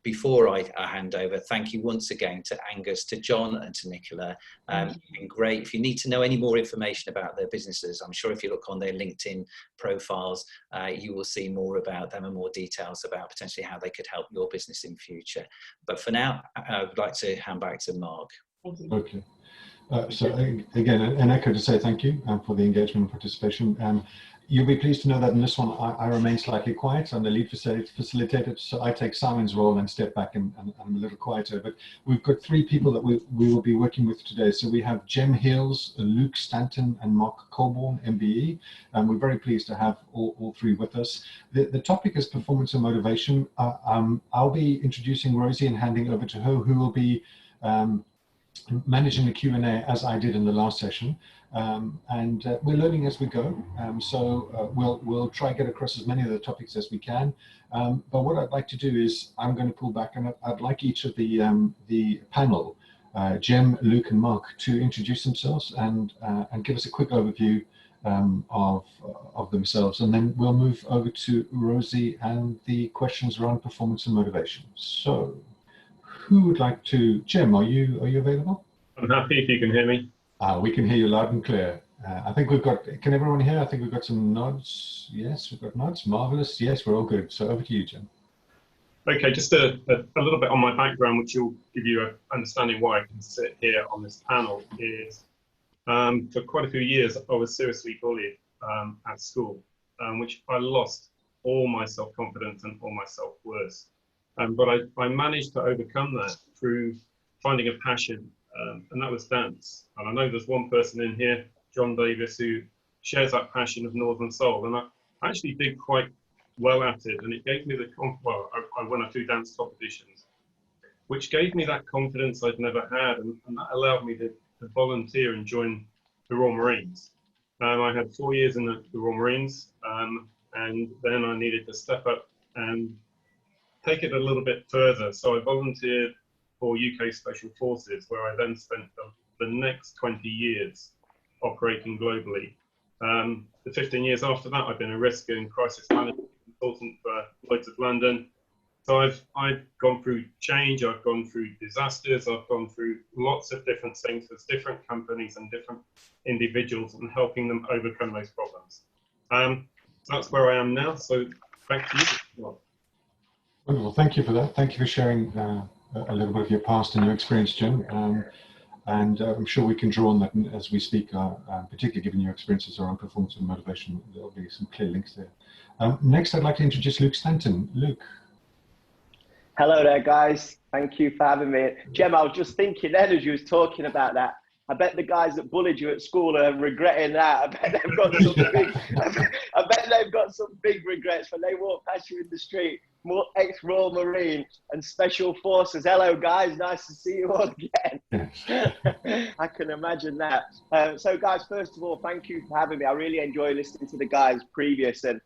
before I hand over, thank you once again to Angus, to John and to Nicola. It's been great. If you need to know any more information about their businesses, I'm sure if you look on their LinkedIn profiles, you will see more about them and more details about potentially how they could help your business in future. But for now, I would like to hand back to Mark. Thank you. Okay. So again, an echo to say thank you for the engagement and participation. You'll be pleased to know that in this one, I remain slightly quiet. I'm the lead facilitator, so I take Simon's role and step back and I'm a little quieter. But we've got three people that we will be working with today. So we have Jem Hills, Luke Stanton and Mark Colborne, MBE. We're very pleased to have all three with us. The topic is performance and motivation. I'll be introducing Rosie and handing over to her, who will be managing the Q&A as I did in the last session, and we're learning as we go, so we'll try to get across as many of the topics as we can, but what I'd like to do is I'm going to pull back and I'd like each of the panel, Jem, Luke and Mark, to introduce themselves and give us a quick overview of themselves, and then we'll move over to Rosie and the questions around performance and motivation. So who would like to? Jem, are you available? I'm happy if you can hear me. We can hear you loud and clear. I think we've got, can everyone hear? I think we've got some nods. Yes, we've got nods. Marvellous. Yes, we're all good. So over to you, Jem. Okay, just a little bit on my background, which will give you an understanding why I can sit here on this panel, is for quite a few years, I was seriously bullied at school, which I lost all my self-confidence and all my self-worth. But I managed to overcome that through finding a passion, and that was dance. And I know there's one person in here, John Davis, who shares that passion of Northern Soul, and I actually did quite well at it, and it gave me the I won a few dance competitions, which gave me that confidence I'd never had, and that allowed me to volunteer and join the Royal Marines. I had 4 years in the Royal Marines, and then I needed to step up and take it a little bit further. So I volunteered for UK Special Forces, where I then spent the next 20 years operating globally. The 15 years after that, I've been a risk and crisis management consultant for Lloyd's of London. So I've gone through change, I've gone through disasters, I've gone through lots of different things with different companies and different individuals and helping them overcome those problems. So that's where I am now. So back to you. Wonderful. Thank you for that. Thank you for sharing a little bit of your past and your experience, Jim. And I'm sure we can draw on that as we speak, particularly given your experiences around performance and motivation. There'll be some clear links there. Next, I'd like to introduce Luke Stanton. Luke. Hello there, guys. Thank you for having me. Jem, I was just thinking then as you was talking about that, I bet the guys that bullied you at school are regretting that. I bet they've got some big, I bet they've got some big regrets when they walk past you in the street. More ex-Royal Marine and Special Forces. Hello, guys. Nice to see you all again. I can imagine that. So, guys, first of all, thank you for having me. I really enjoy listening to the guys previous. And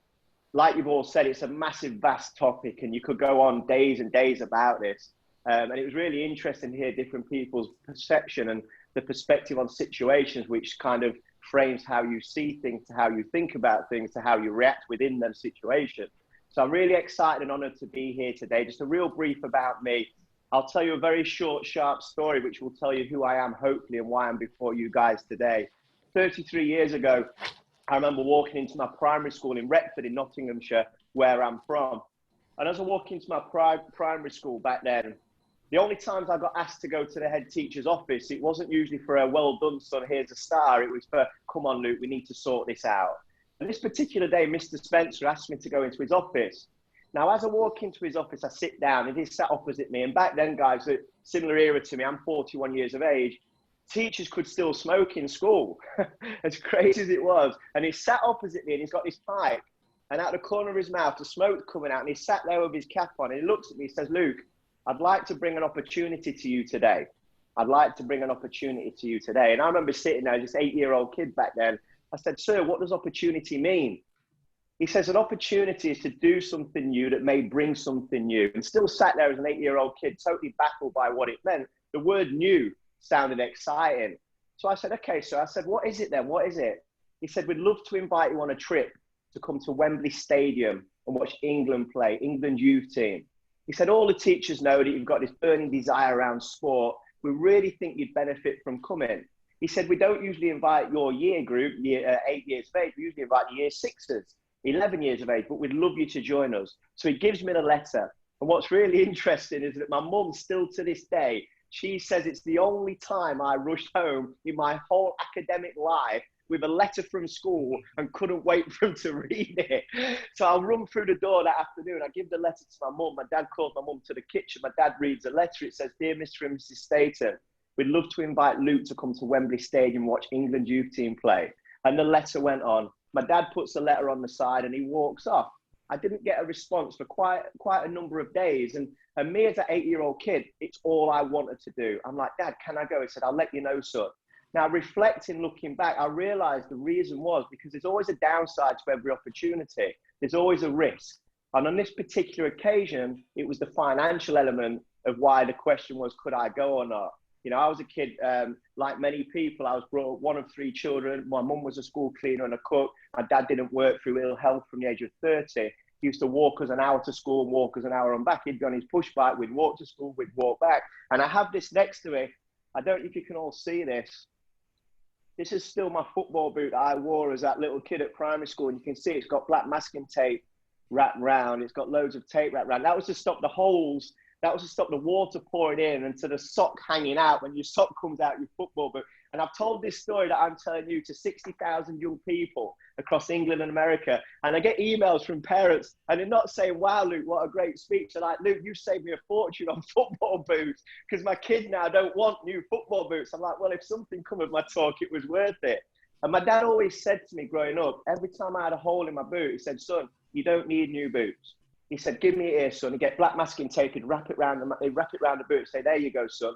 like you've all said, it's a massive, vast topic, and you could go on days and days about this. And it was really interesting to hear different people's perception and the perspective on situations, which kind of frames how you see things, to how you think about things, to how you react within those situations. So I'm really excited and honored to be here today. Just a real brief about me. I'll tell you a very short, sharp story, which will tell you who I am, hopefully, and why I'm before you guys today. 33 years ago, I remember walking into my primary school in Retford in Nottinghamshire, where I'm from. And as I walked into my primary school back then, the only times I got asked to go to the head teacher's office, it wasn't usually for a well done, son, here's a star. It was for, come on, Luke, we need to sort this out. And this particular day, Mr. Spencer asked me to go into his office. Now, as I walk into his office, I sit down and he's sat opposite me. And back then, guys, a similar era to me, I'm 41 years of age, teachers could still smoke in school, as crazy as it was. And he sat opposite me and he's got this pipe. And out the corner of his mouth, the smoke's coming out. And he sat there with his cap on and he looks at me, he says, Luke, I'd like to bring an opportunity to you today. I'd like to bring an opportunity to you today. And I remember sitting there, this 8-year-old kid back then. I said, sir, what does opportunity mean? He says, an opportunity is to do something new that may bring something new. And still sat there as an 8-year-old kid, totally baffled by what it meant. The word new sounded exciting. So I said, okay, sir. I said, what is it then? What is it? He said, we'd love to invite you on a trip to come to Wembley Stadium and watch England play, England youth team. He said, all the teachers know that you've got this burning desire around sport. We really think you'd benefit from coming. He said, we don't usually invite your year group, 8 years of age. We usually invite year sixers, 11 years of age, but we'd love you to join us. So he gives me the letter. And what's really interesting is that my mum, still to this day, she says it's the only time I rushed home in my whole academic life with a letter from school and couldn't wait for him to read it. So I'll run through the door that afternoon. I give the letter to my mum. My dad calls my mum to the kitchen. My dad reads the letter. It says, dear Mr. and Mrs. Staten, we'd love to invite Luke to come to Wembley Stadium and watch England youth team play. And the letter went on. My dad puts the letter on the side and he walks off. I didn't get a response for quite a number of days. And me as an 8-year-old kid, it's all I wanted to do. I'm like, Dad, can I go? He said, I'll let you know, son. Now, reflecting, looking back, I realized the reason was because there's always a downside to every opportunity. There's always a risk. And on this particular occasion, it was the financial element of why the question was, could I go or not? You know, I was a kid, like many people, I was brought up one of 3 children. My mum was a school cleaner and a cook. My dad didn't work through ill health from the age of 30. He used to walk us an hour to school and walk us an hour and back. He'd be on his push bike. We'd walk to school, we'd walk back. And I have this next to me. I don't know if you can all see this. This is still my football boot that I wore as that little kid at primary school. And you can see it's got black masking tape wrapped round. It's got loads of tape wrapped round. That was to stop the holes. That was to stop the water pouring in and to the sock hanging out when your sock comes out your football boot. And I've told this story that I'm telling you to 60,000 young people across England and America. And I get emails from parents and they're not saying, wow, Luke, what a great speech. They're like, Luke, you saved me a fortune on football boots because my kids now don't want new football boots. I'm like, well, if something come of my talk, it was worth it. And my dad always said to me growing up, every time I had a hole in my boot, he said, son, you don't need new boots. He said, give me your ear, son. He'd get black masking tape, he'd wrap it around the boot, say, there you go, son.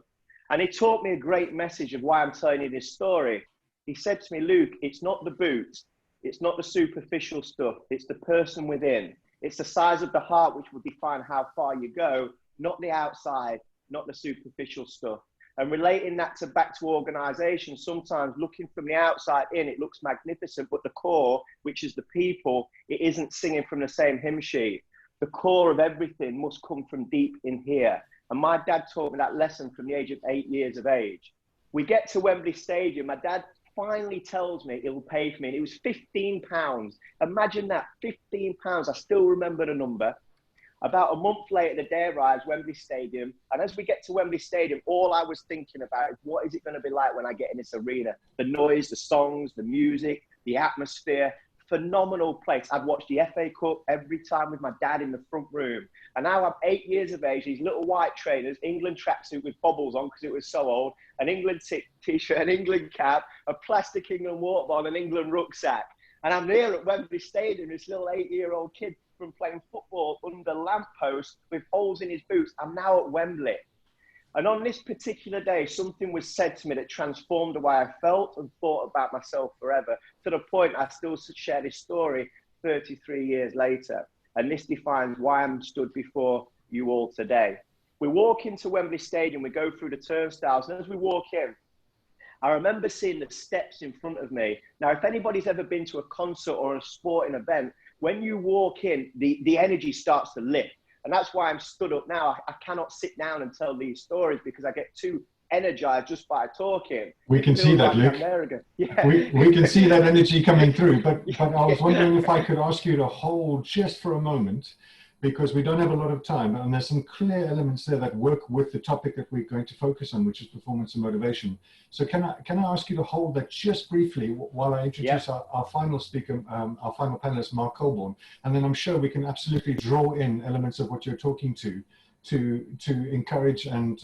And he taught me a great message of why I'm telling you this story. He said to me, Luke, it's not the boots. It's not the superficial stuff. It's the person within. It's the size of the heart which will define how far you go, not the outside, not the superficial stuff. And relating that back to organization, sometimes looking from the outside in, it looks magnificent, but the core, which is the people, it isn't singing from the same hymn sheet. The core of everything must come from deep in here. And my dad taught me that lesson from the age of 8 years of age. We get to Wembley Stadium. My dad finally tells me he'll pay for me. And it was £15. Imagine that, £15. I still remember the number. About a month later, the day arrives, Wembley Stadium. And as we get to Wembley Stadium, all I was thinking about is what is it going to be like when I get in this arena? The noise, the songs, the music, the atmosphere, phenomenal place. I'd watch the FA Cup every time with my dad in the front room. And now I'm 8 years of age, these little white trainers, England tracksuit with bobbles on because it was so old, an England t-shirt, an England cap, a plastic England water bottle, an England rucksack. And I'm there at Wembley Stadium, this little 8-year-old kid from playing football under lampposts with holes in his boots. I'm now at Wembley. And on this particular day, something was said to me that transformed the way I felt and thought about myself forever, to the point I still share this story 33 years later. And this defines why I'm stood before you all today. We walk into Wembley Stadium, we go through the turnstiles, and as we walk in, I remember seeing the steps in front of me. Now, if anybody's ever been to a concert or a sporting event, when you walk in, the energy starts to lift. And that's why I'm stood up now. I cannot sit down and tell these stories because I get too energized just by talking. We can see that, Luke. Yeah. We can see that energy coming through. But I was wondering if I could ask you to hold just for a moment, because we don't have a lot of time. And there's some clear elements there that work with the topic that we're going to focus on, which is performance and motivation. So can I ask you to hold that just briefly while I introduce our final speaker, our final panelist, Mark Colborne, and then I'm sure we can absolutely draw in elements of what you're talking to encourage and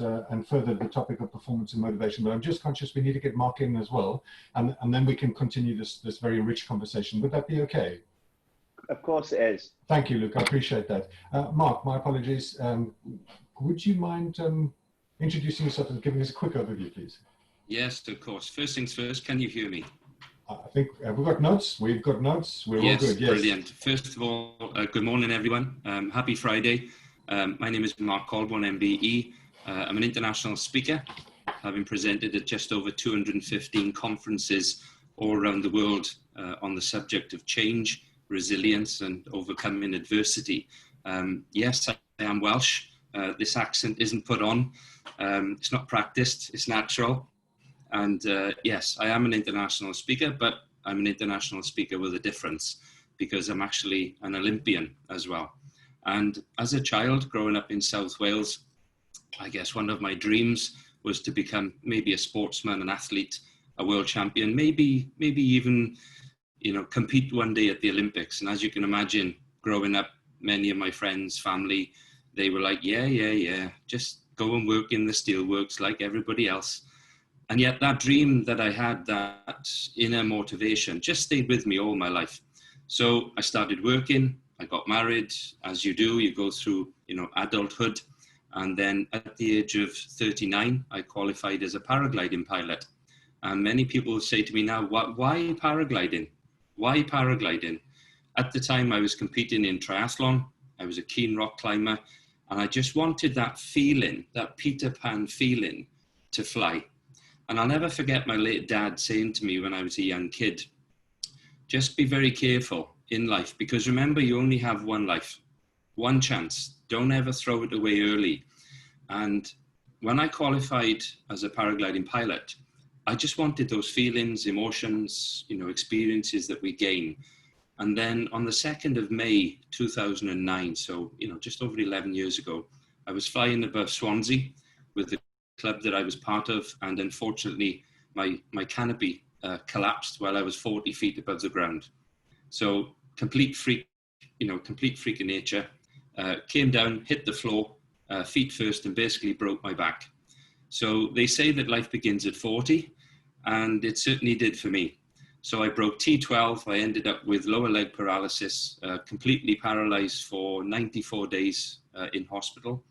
further the topic of performance and motivation. But I'm just conscious we need to get Mark in as well, and then we can continue this very rich conversation. Would that be okay? Of course it is. Thank you, Luke. I appreciate that. Mark, my apologies. Would you mind introducing yourself and giving us a quick overview, please? Yes, of course. First things first, can you hear me? I think we've got notes. We've got notes. We're all good. Yes, brilliant. First of all, good morning, everyone. Happy Friday. My name is Mark Colborne, MBE. I'm an international speaker, having presented at just over 215 conferences all around the world on the subject of change, resilience and overcoming adversity. Yes, I am Welsh. This accent isn't put on. It's not practiced, it's natural. And yes, I am an international speaker, but I'm an international speaker with a difference because I'm actually an Olympian as well. And as a child growing up in South Wales, I guess one of my dreams was to become maybe a sportsman, an athlete, a world champion, maybe even, compete one day at the Olympics. And as you can imagine, growing up, many of my friends, family, they were like, yeah, just go and work in the steelworks like everybody else. And yet that dream that I had, that inner motivation, just stayed with me all my life. So I started working, I got married. As you do, you go through, adulthood. And then at the age of 39, I qualified as a paragliding pilot. And many people say to me now, why paragliding? Why paragliding? At the time I was competing in triathlon. I was a keen rock climber. And I just wanted that feeling, that Peter Pan feeling, to fly. And I'll never forget my late dad saying to me when I was a young kid, just be very careful in life, because remember, you only have one life, one chance. Don't ever throw it away early. And when I qualified as a paragliding pilot, I just wanted those feelings, emotions, experiences that we gain. And then on the 2nd of May, 2009, so, just over 11 years ago, I was flying above Swansea with the club that I was part of. And unfortunately, my canopy collapsed while I was 40 feet above the ground. So complete freak of nature, came down, hit the floor, feet first, and basically broke my back. So they say that life begins at 40, and it certainly did for me. So I broke T12, I ended up with lower leg paralysis, completely paralyzed for 94 days in hospital.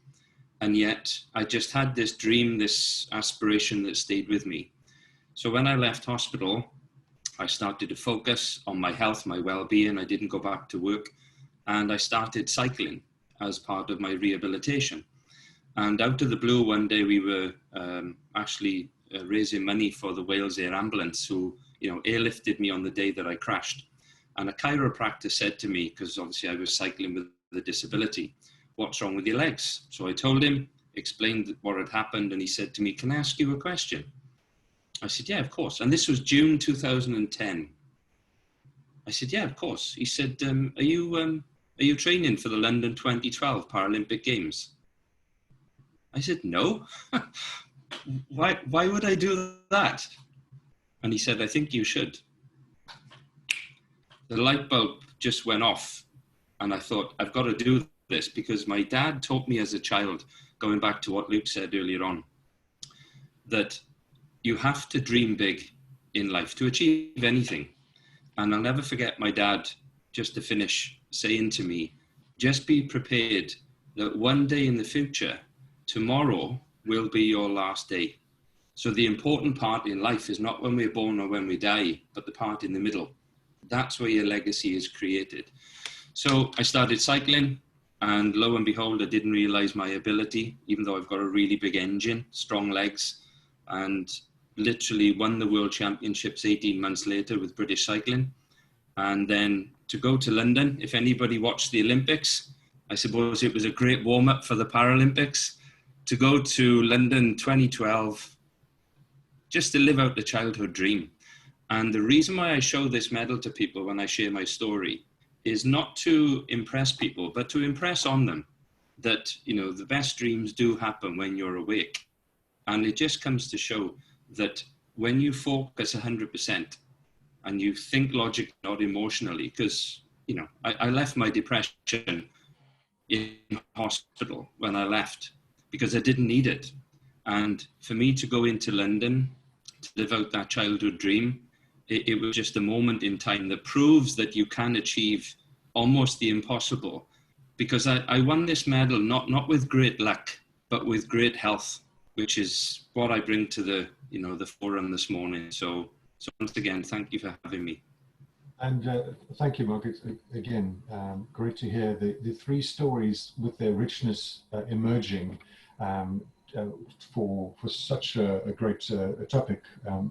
And yet I just had this dream, this aspiration that stayed with me. So when I left hospital, I started to focus on my health, my well-being. I didn't go back to work, and I started cycling as part of my rehabilitation. And out of the blue, one day we were actually raising money for the Wales Air Ambulance, who airlifted me on the day that I crashed. And a chiropractor said to me, because obviously I was cycling with a disability, what's wrong with your legs? So I told him, explained what had happened, and he said to me, can I ask you a question? I said, yeah, of course. And this was June 2010. I said, yeah, of course. He said, are you training for the London 2012 Paralympic Games? I said, no. Why would I do that? And he said, I think you should. the light bulb just went off, and I thought, I've got to do this, because my dad taught me as a child, going back to what Luke said earlier on, that you have to dream big in life to achieve anything. And I'll never forget my dad, just to finish, saying to me, just be prepared that one day in the future, tomorrow will be your last day. So the important part in life is not when we're born or when we die, but the part in the middle. That's where your legacy is created. So I started cycling, and lo and behold, I didn't realize my ability, even though I've got a really big engine, strong legs, and literally won the World Championships 18 months later with British cycling. And then to go to London, if anybody watched the Olympics, I suppose it was a great warm-up for the Paralympics. To go to London 2012, just to live out the childhood dream. And the reason why I show this medal to people when I share my story is not to impress people, but to impress on them that, you know, the best dreams do happen when you're awake. And it just comes to show that when you focus 100% and you think logically, not emotionally, because, you know, I left my depression in hospital when I left because I didn't need it. And for me to go into London to live out that childhood dream, it was just a moment in time that proves that you can achieve almost the impossible. Because I won this medal not with great luck, but with great health, which is what I bring to the, you know, the forum this morning. So once again, thank you for having me. And thank you, Mark. It's, again, great to hear the three stories with their richness emerging for such a great topic.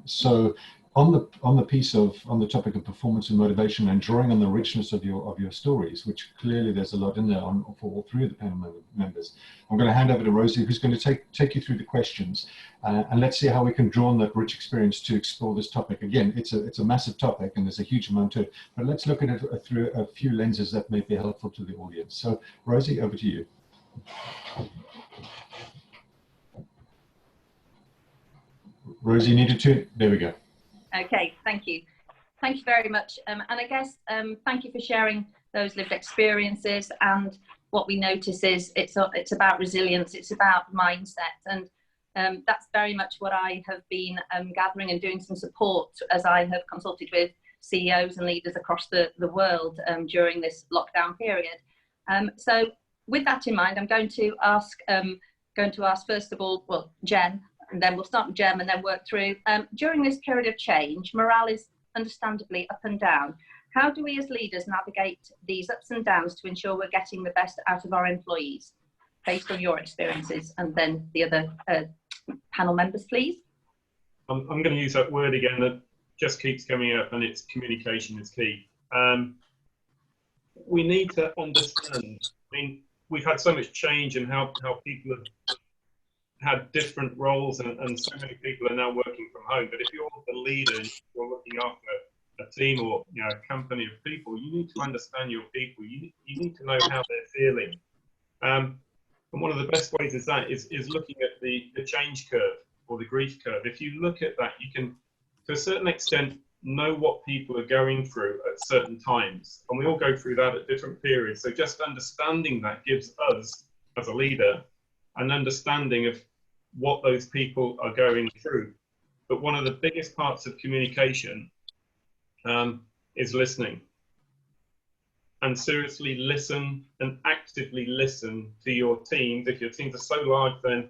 So on the topic of performance and motivation, and drawing on the richness of your stories, which clearly there's a lot in there for all three of the panel members, I'm going to hand over to Rosie, who's going to take you through the questions, and let's see how we can draw on that rich experience to explore this topic. Again, it's a massive topic and there's a huge amount to it, but let's look at it through a few lenses that may be helpful to the audience. So Rosie, over to you. Rosie, you needed to, there we go. Okay, thank you. Thank you very much. And I guess thank you for sharing those lived experiences. And what we notice is it's about resilience, it's about mindset. And that's very much what I have been gathering and doing some support as I have consulted with CEOs and leaders across the world during this lockdown period. So with that in mind, I'm going to ask first of all, well, Jen, and then we'll start with Jem and then work through. During this period of change, morale is understandably up and down. How do we as leaders navigate these ups and downs to ensure we're getting the best out of our employees, based on your experiences? And then the other panel members, please. I'm going to use that word again that just keeps coming up, and it's communication is key. We need to understand, I mean, we've had so much change in how people have had different roles, and so many people are now working from home. But if you're the leader, you're looking after a team or, you know, a company of people, you need to understand your people. You need to know how they're feeling. And one of the best ways is looking at the change curve or the grief curve. If you look at that, you can, to a certain extent, know what people are going through at certain times. And we all go through that at different periods. So just understanding that gives us, as a leader, an understanding of what those people are going through. But one of the biggest parts of communication is listening. And seriously listen and actively listen to your teams. If your teams are so large, then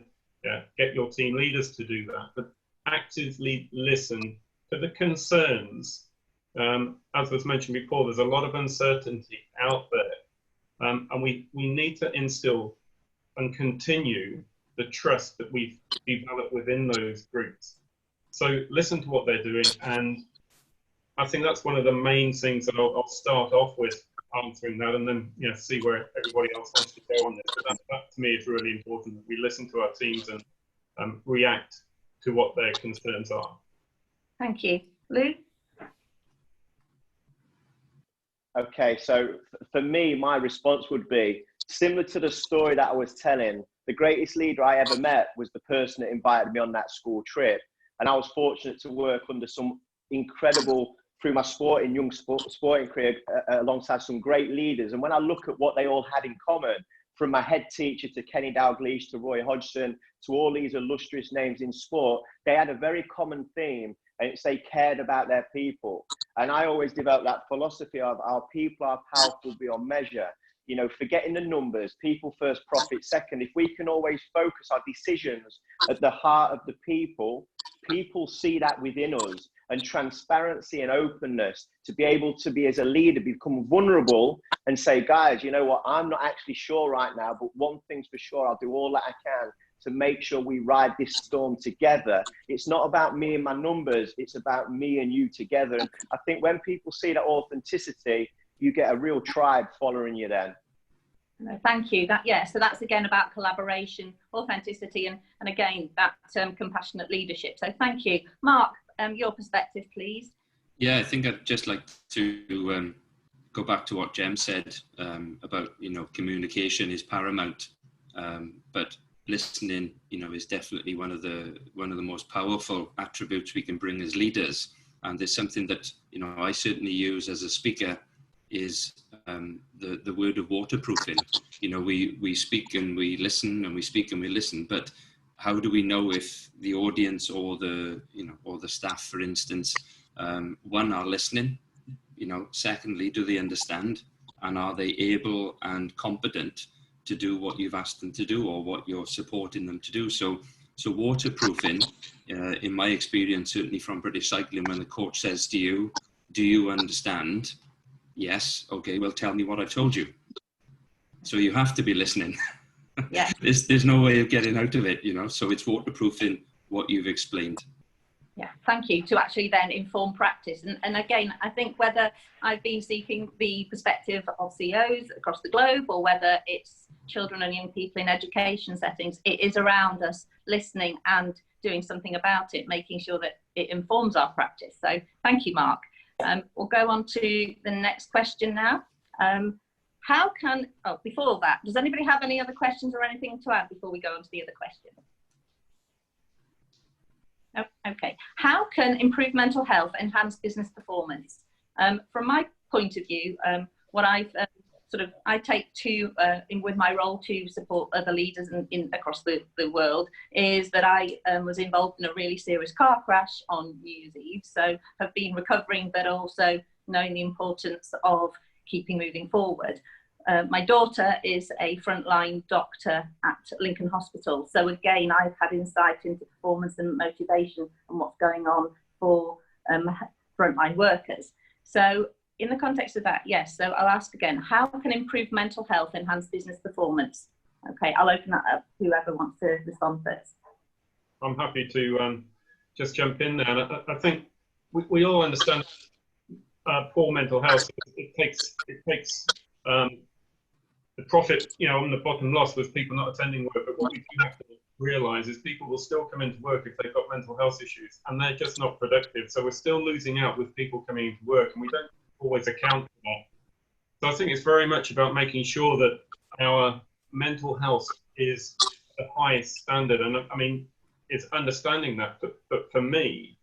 get your team leaders to do that. But actively listen to the concerns. As was mentioned before, there's a lot of uncertainty out there. And we need to instill and continue the trust that we've developed within those groups. So listen to what they're doing, and I think that's one of the main things that I'll start off with, answering that, and then see where everybody else wants to go on this. But that to me is really important, that we listen to our teams and react to what their concerns are. Thank you. Lou? Okay, so for me, my response would be similar to the story that I was telling. The greatest leader I ever met was the person that invited me on that school trip. And I was fortunate to work under some incredible through my sporting career alongside some great leaders. And when I look at what they all had in common, from my head teacher to Kenny Dalglish to Roy Hodgson to all these illustrious names in sport, they had a very common theme, and it's they cared about their people. And I always developed that philosophy of our people are powerful beyond measure. You know, forgetting the numbers, people first, profit second. If we can always focus our decisions at the heart of the people, people see that within us, and transparency and openness to be able to be, as a leader, become vulnerable and say, guys, you know what, I'm not actually sure right now, but one thing's for sure, I'll do all that I can to make sure we ride this storm together. It's not about me and my numbers, it's about me and you together. And I think when people see that authenticity, you get a real tribe following you then. No, thank you. So that's again about collaboration, authenticity, and again, that compassionate leadership. So thank you. Mark, your perspective, please. Yeah, I think I'd just like to go back to what Jem said about, you know, communication is paramount, but listening, you know, is definitely one of the most powerful attributes we can bring as leaders. And there's something that, you know, I certainly use as a speaker is the word of waterproofing. You know, we speak and we listen, and we speak and we listen, but how do we know if the audience or the, you know, or the staff, for instance, one, are listening, you know, secondly, do they understand, and are they able and competent to do what you've asked them to do or what you're supporting them to do? So waterproofing, in my experience, certainly from British cycling, when the coach says to you, do you understand? Yes. Okay, well, tell me what I've told you. So you have to be listening. Yeah. There's no way of getting out of it, you know, so it's waterproofing what you've explained. Yeah, thank you, to actually then inform practice. And again, I think whether I've been seeking the perspective of CEOs across the globe, or whether it's children and young people in education settings, it is around us listening and doing something about it, making sure that it informs our practice. So thank you, Mark. We'll go on to the next question now. Before that, does anybody have any other questions or anything to add before we go on to the other question? Oh, okay. How can improved mental health enhance business performance? From my point of view, what I've I take to with my role to support other leaders across the world is that I was involved in a really serious car crash on New Year's Eve, so have been recovering, but also knowing the importance of keeping moving forward. My daughter is a frontline doctor at Lincoln Hospital, so again I've had insight into performance and motivation and what's going on for frontline workers. So in the context of that, yes, so I'll ask again, how can improved mental health enhance business performance? Okay, I'll open that up, whoever wants to respond first. I'm happy to just jump in there. And I think we all understand poor mental health. It takes the profit, you know, on the bottom loss with people not attending work. But what we do have to realise is people will still come into work if they've got mental health issues, and they're just not productive. So we're still losing out with people coming into work, and we don't always account for that. So I think it's very much about making sure that our mental health is the highest standard. And I mean, it's understanding that. But for me,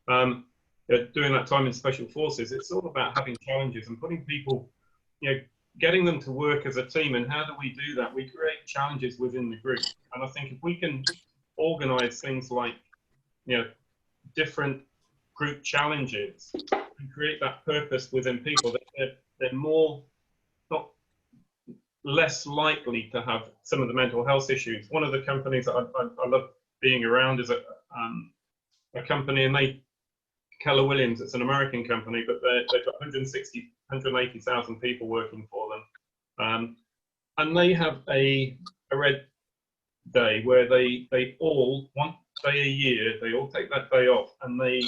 doing that time in special forces, it's all about having challenges and putting people, you know, getting them to work as a team. And how do we do that? We create challenges within the group. And I think if we can organize things like, you know, different group challenges and create that purpose within people, that they're less likely to have some of the mental health issues. One of the companies that I love being around is a company, and Keller Williams, it's an American company, but they've got 180,000 people working for them. And they have a red day where they all, one day a year, they all take that day off, and they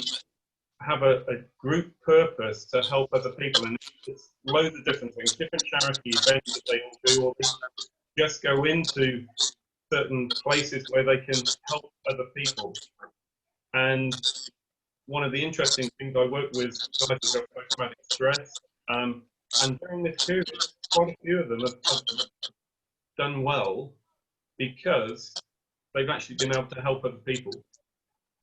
have a group purpose to help other people. And it's loads of different things, different charity events that they all do, or they just go into certain places where they can help other people. And one of the interesting things, I work with guys who've got post-traumatic stress, and during this period, quite a few of them have done well because they've actually been able to help other people.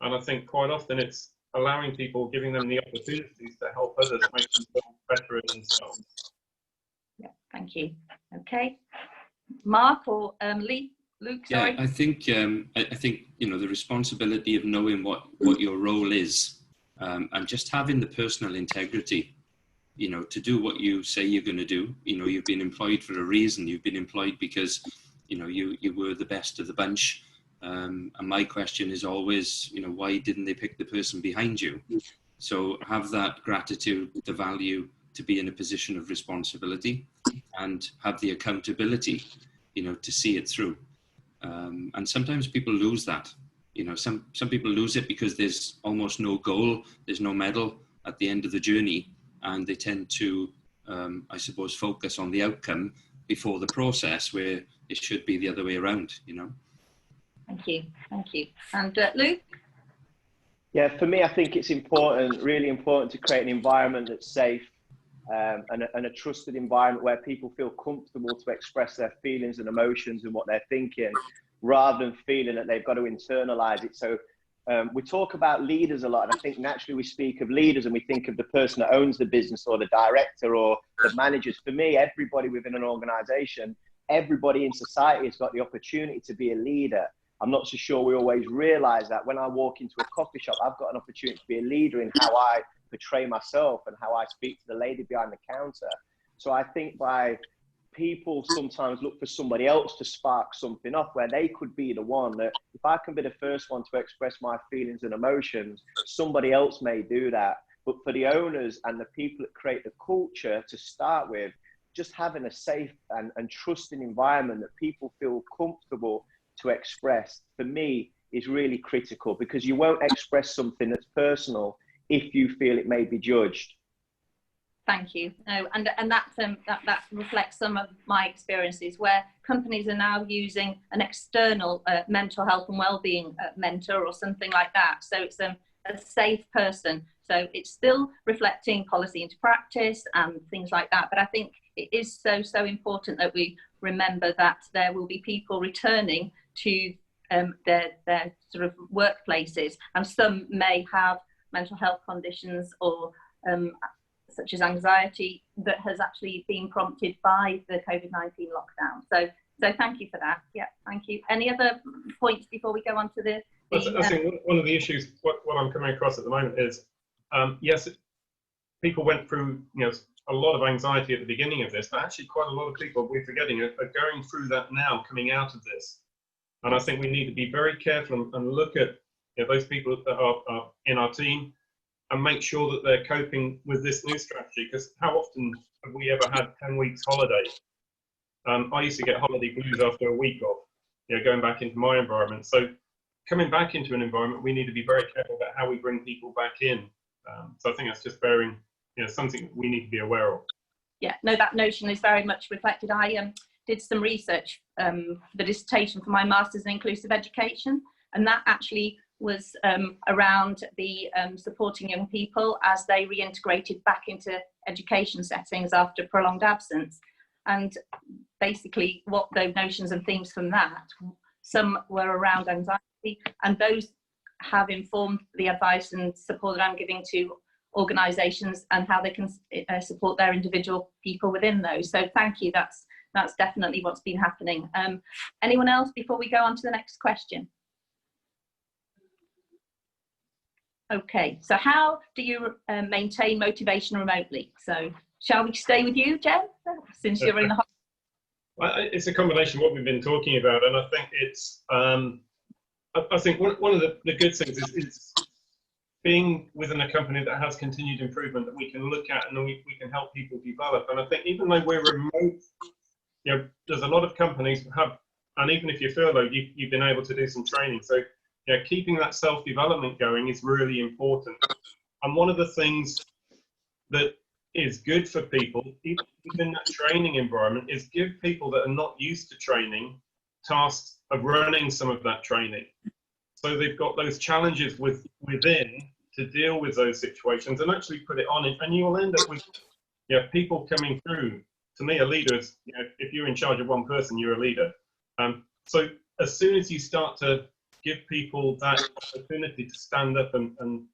And I think quite often it's allowing people, giving them the opportunities to help others make them feel better in themselves. Yeah, thank you. Okay, Mark or Luke, sorry. Yeah, I think you know, the responsibility of knowing what your role is, and just having the personal integrity, you know, to do what you say you're going to do. You know, you've been employed for a reason. You've been employed because, you know, you were the best of the bunch. And my question is always, you know, why didn't they pick the person behind you? So have that gratitude, the value to be in a position of responsibility, and have the accountability, you know, to see it through. And sometimes people lose that. You know, some people lose it because there's almost no goal, there's no medal at the end of the journey, and they tend to, I suppose, focus on the outcome before the process, where it should be the other way around, you know. Thank you, thank you. And Luke? Yeah, for me, I think it's important, really important, to create an environment that's safe, and a trusted environment where people feel comfortable to express their feelings and emotions and what they're thinking, rather than feeling that they've got to internalize it. So we talk about leaders a lot, and I think naturally we speak of leaders and we think of the person that owns the business, or the director, or the managers. For me, everybody within an organization, everybody in society has got the opportunity to be a leader. I'm not so sure we always realize that. When I walk into a coffee shop, I've got an opportunity to be a leader in how I portray myself and how I speak to the lady behind the counter. So I think by people sometimes look for somebody else to spark something off, where they could be the one that, if I can be the first one to express my feelings and emotions, somebody else may do that. But for the owners and the people that create the culture to start with, just having a safe and trusting environment that people feel comfortable to express, for me, is really critical, because you won't express something that's personal if you feel it may be judged. Thank you. No, and that reflects some of my experiences, where companies are now using an external mental health and wellbeing mentor or something like that. So it's a safe person. So it's still reflecting policy into practice and things like that. But I think it is so important that we remember that there will be people returning to their sort of workplaces, and some may have mental health conditions or such as anxiety that has actually been prompted by the COVID-19 lockdown. So thank you for that. Yeah, thank you. Any other points before we go on to the I think one of the issues, what I'm coming across at the moment is, yes, people went through, you know, a lot of anxiety at the beginning of this, but actually quite a lot of people, we're forgetting, are going through that now, coming out of this. And I think we need to be very careful and look at, you know, those people that are in our team, and make sure that they're coping with this new strategy. Because how often have we ever had 10 weeks holiday? I used to get holiday blues after a week off, you know, going back into my environment. So coming back into an environment, we need to be very careful about how we bring people back in. So I think that's just bearing, you know, something we need to be aware of. Yeah, no, that notion is very much reflected. I did some research, the dissertation for my Master's in Inclusive Education, and that actually was around the supporting young people as they reintegrated back into education settings after prolonged absence. And basically what those notions and themes from that, some were around anxiety, and those have informed the advice and support that I'm giving to organisations and how they can support their individual people within those. So thank you, that's definitely what's been happening. Anyone else before we go on to the next question? Okay, so how do you maintain motivation remotely? So shall we stay with you, Jen, since you're in the hospital? Well, it's a combination of what we've been talking about, and I think it's, I think one of the good things is being within a company that has continued improvement that we can look at and we can help people develop. And I think even though we're remote, you know, there's a lot of companies that have, and even if you're furloughed, you've been able to do some training. So, you know, keeping that self-development going is really important. And one of the things that is good for people, even in that training environment, is give people that are not used to training tasks of running some of that training. So they've got those challenges within to deal with those situations and actually put it on. And you will end up with, you know, people coming through. To me, a leader is, you know, if you're in charge of one person, you're a leader. So as soon as you start to give people that opportunity to stand up and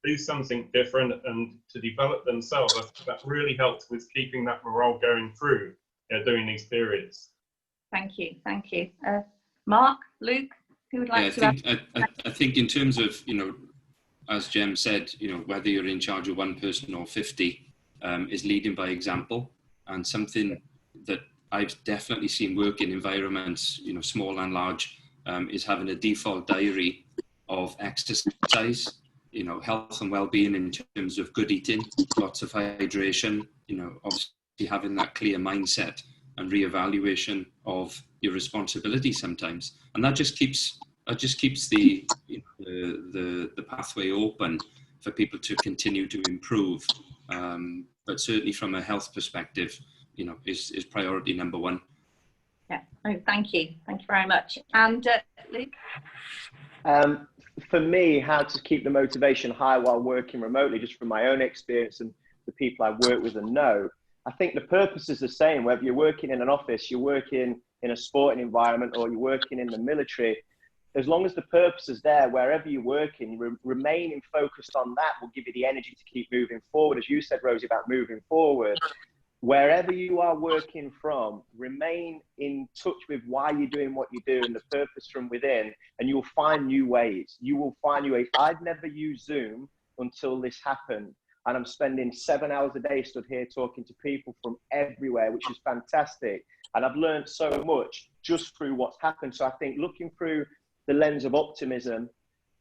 do something different and to develop themselves. I think that really helps with keeping that morale going through during these periods. Thank you, thank you. Mark, Luke, who would like to add? I think in terms of, as Jem said, whether you're in charge of one person or 50, is leading by example, and something that I've definitely seen work in environments, small and large, is having a default diary of exercise, health and well-being in terms of good eating, lots of hydration, obviously having that clear mindset and reevaluation of your responsibility sometimes, and that just keeps the pathway open for people to continue to improve. But certainly from a health perspective, is priority number one. Yeah. Oh, thank you very much. And Luke? For me, how to keep the motivation high while working remotely, just from my own experience and the people I work with and know, I think the purpose is the same, whether you're working in an office, you're working in a sporting environment, or you're working in the military. As long as the purpose is there, wherever you're working, remaining focused on that will give you the energy to keep moving forward. As you said, Rosie, about moving forward, wherever you are working from, remain in touch with why you're doing what you do and the purpose from within, and you'll find new ways. You will find new ways. I'd never used Zoom until this happened, and I'm spending 7 hours a day stood here talking to people from everywhere, which is fantastic. And I've learned so much just through what's happened. So I think looking through the lens of optimism,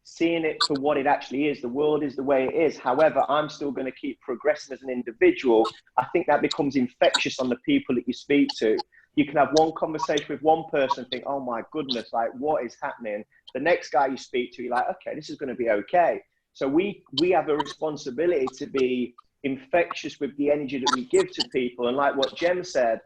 seeing it for what it actually is, the world is the way it is. However, I'm still going to keep progressing as an individual. I think that becomes infectious on the people that you speak to. You can have one conversation with one person and think, oh my goodness, like what is happening? The next guy you speak to, you're like, okay, this is going to be okay. So we have a responsibility to be infectious with the energy that we give to people. And like what Jem said,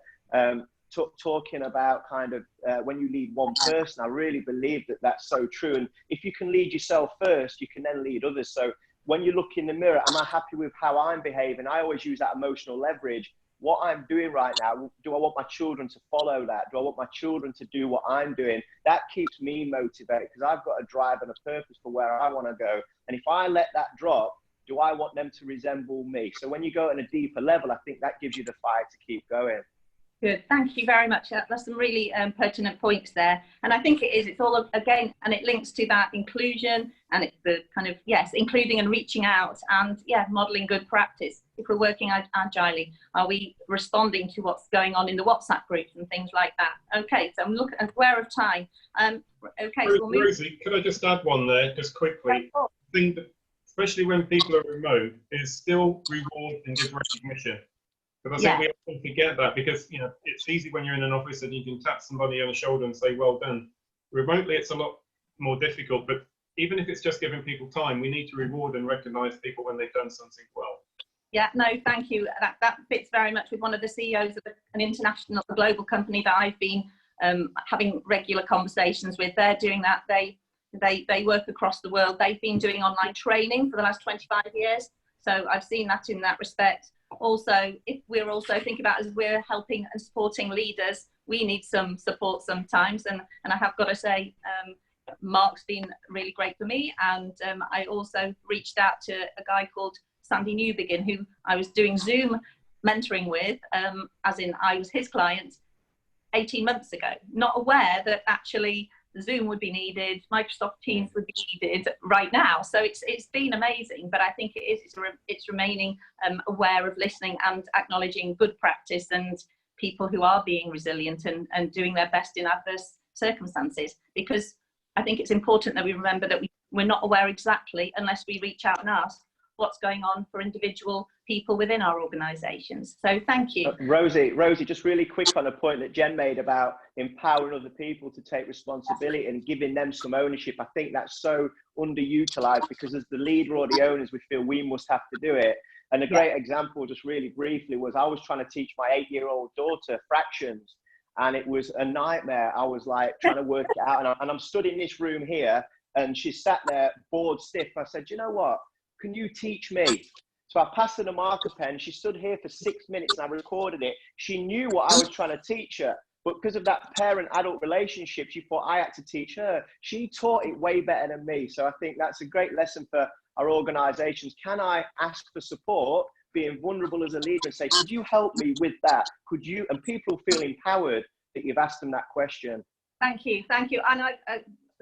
talking about kind of when you lead one person, I really believe that that's so true. And if you can lead yourself first, you can then lead others. So when you look in the mirror, am I happy with how I'm behaving? I always use that emotional leverage. What I'm doing right now, do I want my children to follow that? Do I want my children to do what I'm doing? That keeps me motivated because I've got a drive and a purpose for where I want to go. And if I let that drop, do I want them to resemble me? So when you go on a deeper level, I think that gives you the fire to keep going. Good, thank you very much. That's some really pertinent points there. And I think it's all, again, and it links to that inclusion and it's the kind of, yes, including and reaching out and, yeah, modelling good practice. If we're working agilely, are we responding to what's going on in the WhatsApp groups and things like that? Okay, so I'm aware of time. Okay, so we'll move. Rosie, could I just add one there, just quickly? I think that, especially when people are remote, is still reward and give recognition. Because I think we often forget that because, it's easy when you're in an office and you can tap somebody on the shoulder and say, well done. Remotely, it's a lot more difficult, but even if it's just giving people time, we need to reward and recognise people when they've done something well. Yeah, no, thank you. That fits very much with one of the CEOs of an international, a global company that I've been having regular conversations with. They're doing that. They work across the world. They've been doing online training for the last 25 years. So I've seen that in that respect. Also, if we're also thinking about as we're helping and supporting leaders, we need some support sometimes. And I have got to say, Mark's been really great for me. And I also reached out to a guy called Sandy Newbegin, who I was doing Zoom mentoring with, as in I was his client 18 months ago, not aware that actually Zoom would be needed, Microsoft Teams would be needed right now. So it's been amazing, but I think it's remaining aware of listening and acknowledging good practice and people who are being resilient and doing their best in adverse circumstances. Because I think it's important that we remember that we're not aware exactly unless we reach out and ask what's going on for individual people within our organisations. So thank you. Rosie, just really quick on a point that Jen made about empowering other people to take responsibility and giving them some ownership. I think that's so underutilised because as the leader or the owners, we feel we must have to do it. And a great example, just really briefly, was I was trying to teach my 8-year-old daughter fractions, and it was a nightmare. I was like trying to work it out, and I'm stood in this room here, and she sat there bored stiff. I said, you know what? Can you teach me? So I passed her the marker pen. She stood here for 6 minutes and I recorded it. She knew what I was trying to teach her. but because of that parent-adult relationship, she thought I had to teach her. She taught it way better than me. So I think that's a great lesson for our organisations. Can I ask for support, being vulnerable as a leader, and say, could you help me with that? Could you? And people feel empowered that you've asked them that question. Thank you, thank you. And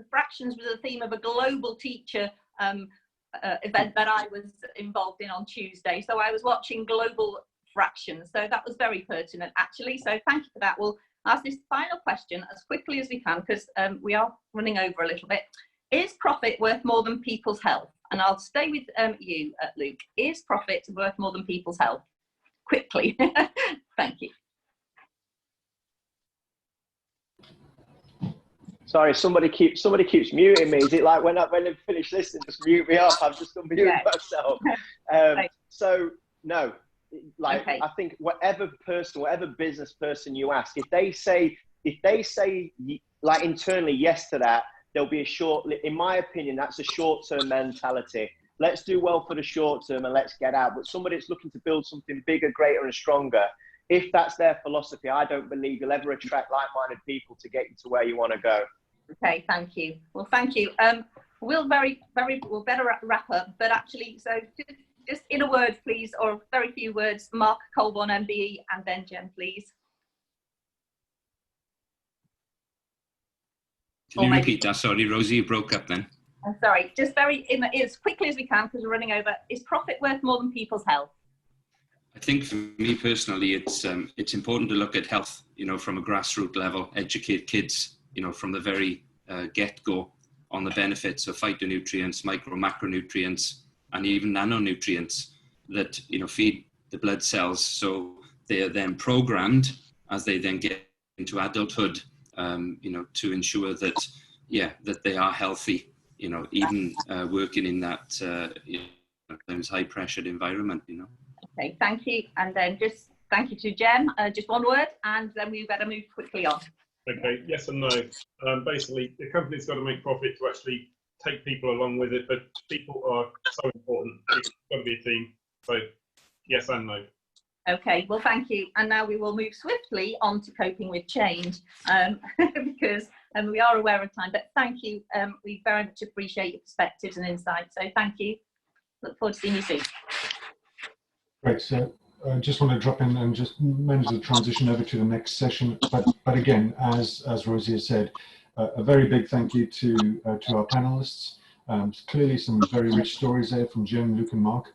fractions was the theme of a global teacher event that I was involved in on Tuesday. So I was watching global fractions. So that was very pertinent, actually. So thank you for that. We'll ask this final question as quickly as we can, because we are running over a little bit. Is profit worth more than people's health? And I'll stay with you, Luke. Is profit worth more than people's health? Quickly. Thank you. Sorry, somebody keeps muting me. Is it like when I finish listening, just mute me off? I've just unmuted myself. Right. So no, like Okay. I think whatever business person you ask, if they say like internally yes to that, there'll be in my opinion, that's a short-term mentality. Let's do well for the short term and let's get out. But somebody that's looking to build something bigger, greater, and stronger, if that's their philosophy, I don't believe you'll ever attract like-minded people to get you to where you want to go. Okay, thank you. Well, thank you. We'll better wrap up, but actually, so just in a word, please, or very few words, Mark Colborne, MBE, and then Jen, please. Can you repeat that? Sorry, Rosie, you broke up then. I'm sorry, just as quickly as we can, because we're running over. Is profit worth more than people's health? I think for me personally, it's important to look at health, from a grassroots level, educate kids, from the very get-go on the benefits of phytonutrients, micro, macronutrients, and even nanonutrients that, feed the blood cells. So they are then programmed as they then get into adulthood, to ensure that, that they are healthy, even working in that high-pressured environment, Okay, thank you. And then just thank you to Jem. Just one word, and then we better move quickly on. Okay, yes and no. Basically, the company's got to make profit to actually take people along with it, but people are so important. It's got to be a team. So, yes and no. Okay, well, thank you. And now we will move swiftly on to coping with change, because we are aware of time. But thank you. We very much appreciate your perspectives and insights. So thank you. Look forward to seeing you soon. Great. So I just want to drop in and just manage the transition over to the next session. But again, as Rosie has said, a very big thank you to our panelists. Clearly some very rich stories there from Jim, Luke and Mark,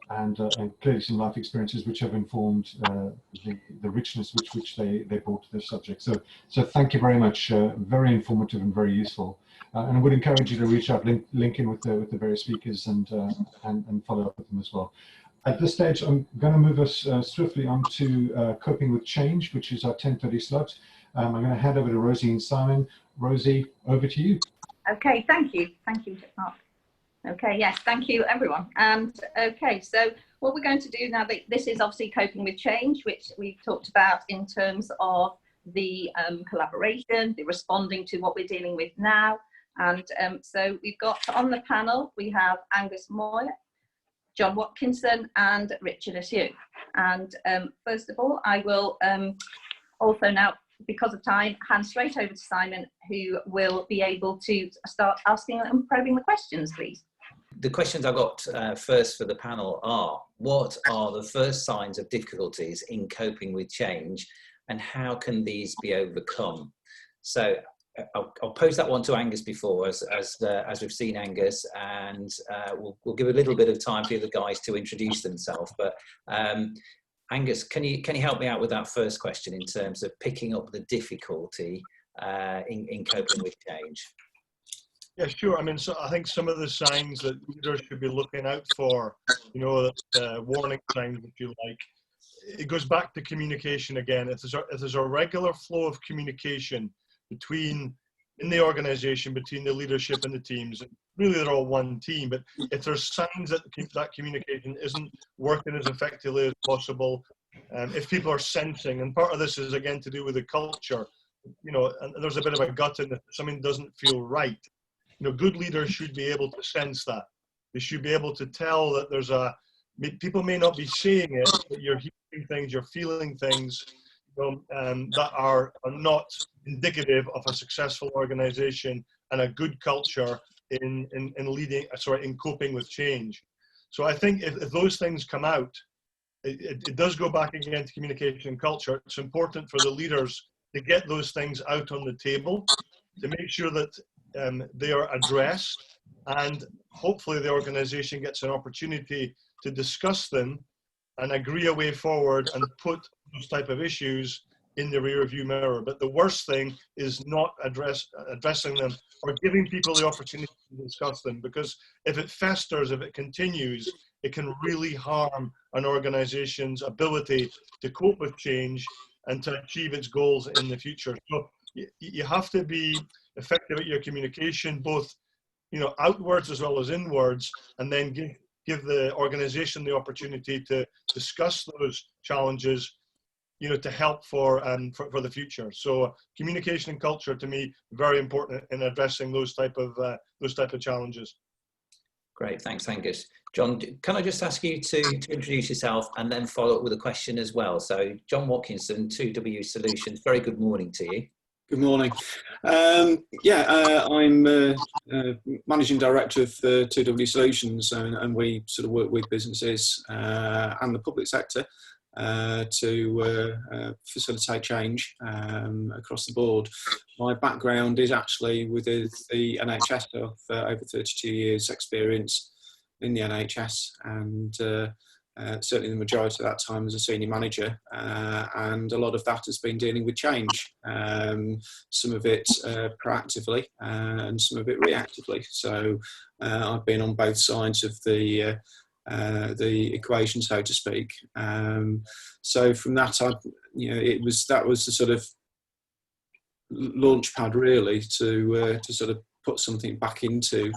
and clearly some life experiences which have informed the richness which they brought to this subject. So thank you very much. Very informative and very useful. And I would encourage you to reach out, link in with the various speakers and follow up with them as well. At this stage, I'm going to move us swiftly on to Coping with Change, which is our 10:30 slot. I'm going to hand over to Rosie and Simon. Rosie, over to you. Okay, thank you. Thank you, Mark. Okay, yes, thank you, everyone. And okay, so what we're going to do now, this is obviously Coping with Change, which we've talked about in terms of the collaboration, the responding to what we're dealing with now. And so we've got on the panel, we have Angus Moyle, John Watkinson and Richard Ashew. And first of all, I will also now, because of time, hand straight over to Simon, who will be able to start asking and probing the questions, please. The questions I've got first for the panel are, what are the first signs of difficulties in coping with change and how can these be overcome? So I'll pose that one to Angus before, as we've seen Angus, and we'll give a little bit of time for the guys to introduce themselves. But Angus, can you help me out with that first question in terms of picking up the difficulty in coping with change? Yeah, sure. I mean, so I think some of the signs that leaders should be looking out for, warning signs, if you like, it goes back to communication again. If there's a regular flow of communication in the organization, between the leadership and the teams, really they're all one team, but if there's signs that that communication isn't working as effectively as possible, if people are sensing, and part of this is again to do with the culture, and there's a bit of a gut in it, something doesn't feel right. Good leaders should be able to sense that. They should be able to tell that people may not be seeing it, but you're hearing things, you're feeling things. that are not indicative of a successful organisation and a good culture in coping with change. So I think if those things come out, it does go back again to communication and culture. It's important for the leaders to get those things out on the table, to make sure that they are addressed, and hopefully the organisation gets an opportunity to discuss them and agree a way forward and put those type of issues in the rear view mirror. But the worst thing is not addressing them or giving people the opportunity to discuss them, because if it festers, if it continues, it can really harm an organization's ability to cope with change and to achieve its goals in the future. So you have to be effective at your communication, both outwards as well as inwards, and then give the organization the opportunity to discuss those challenges, to help for the future. So communication and culture, to me, very important in addressing those type of challenges. Great, thanks, Angus. John, can I just ask you to introduce yourself and then follow up with a question as well? So John Watkinson, 2W Solutions, very good morning to you. Good morning. I'm Managing Director of 2W Solutions, and we sort of work with businesses and the public sector to facilitate change across the board. My background is actually within the NHS. I've over 32 years experience in the NHS, and certainly the majority of that time as a senior manager, and a lot of that has been dealing with change, some of it proactively and some of it reactively. So I've been on both sides of the equation, so to speak. So from that, that was the sort of launch pad really to sort of put something back into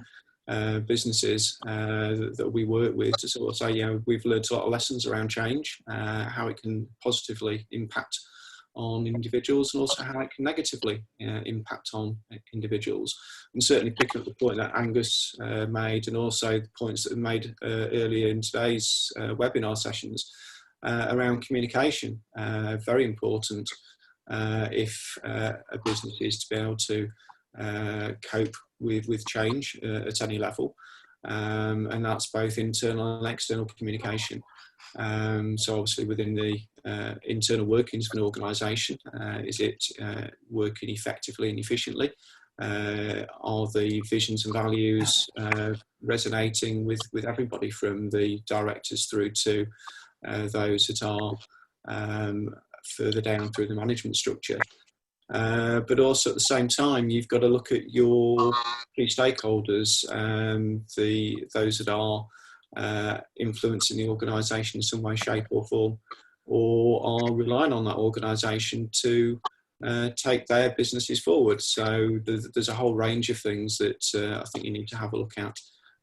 businesses that we work with, to sort of say, we've learned a lot of lessons around change, how it can positively impact on individuals, and also how it can negatively impact on individuals. And certainly picking up the point that Angus made, and also the points that were made earlier in today's webinar sessions around communication, very important if a business is to be able to cope with change at any level, and that's both internal and external communication. So obviously within the internal workings of an organisation, is it working effectively and efficiently? Are the visions and values resonating with everybody, from the directors through to those that are further down through the management structure? But also at the same time, you've got to look at your key stakeholders, those that are influencing the organisation in some way, shape or form, or are relying on that organisation to take their businesses forward. So there's a whole range of things that I think you need to have a look at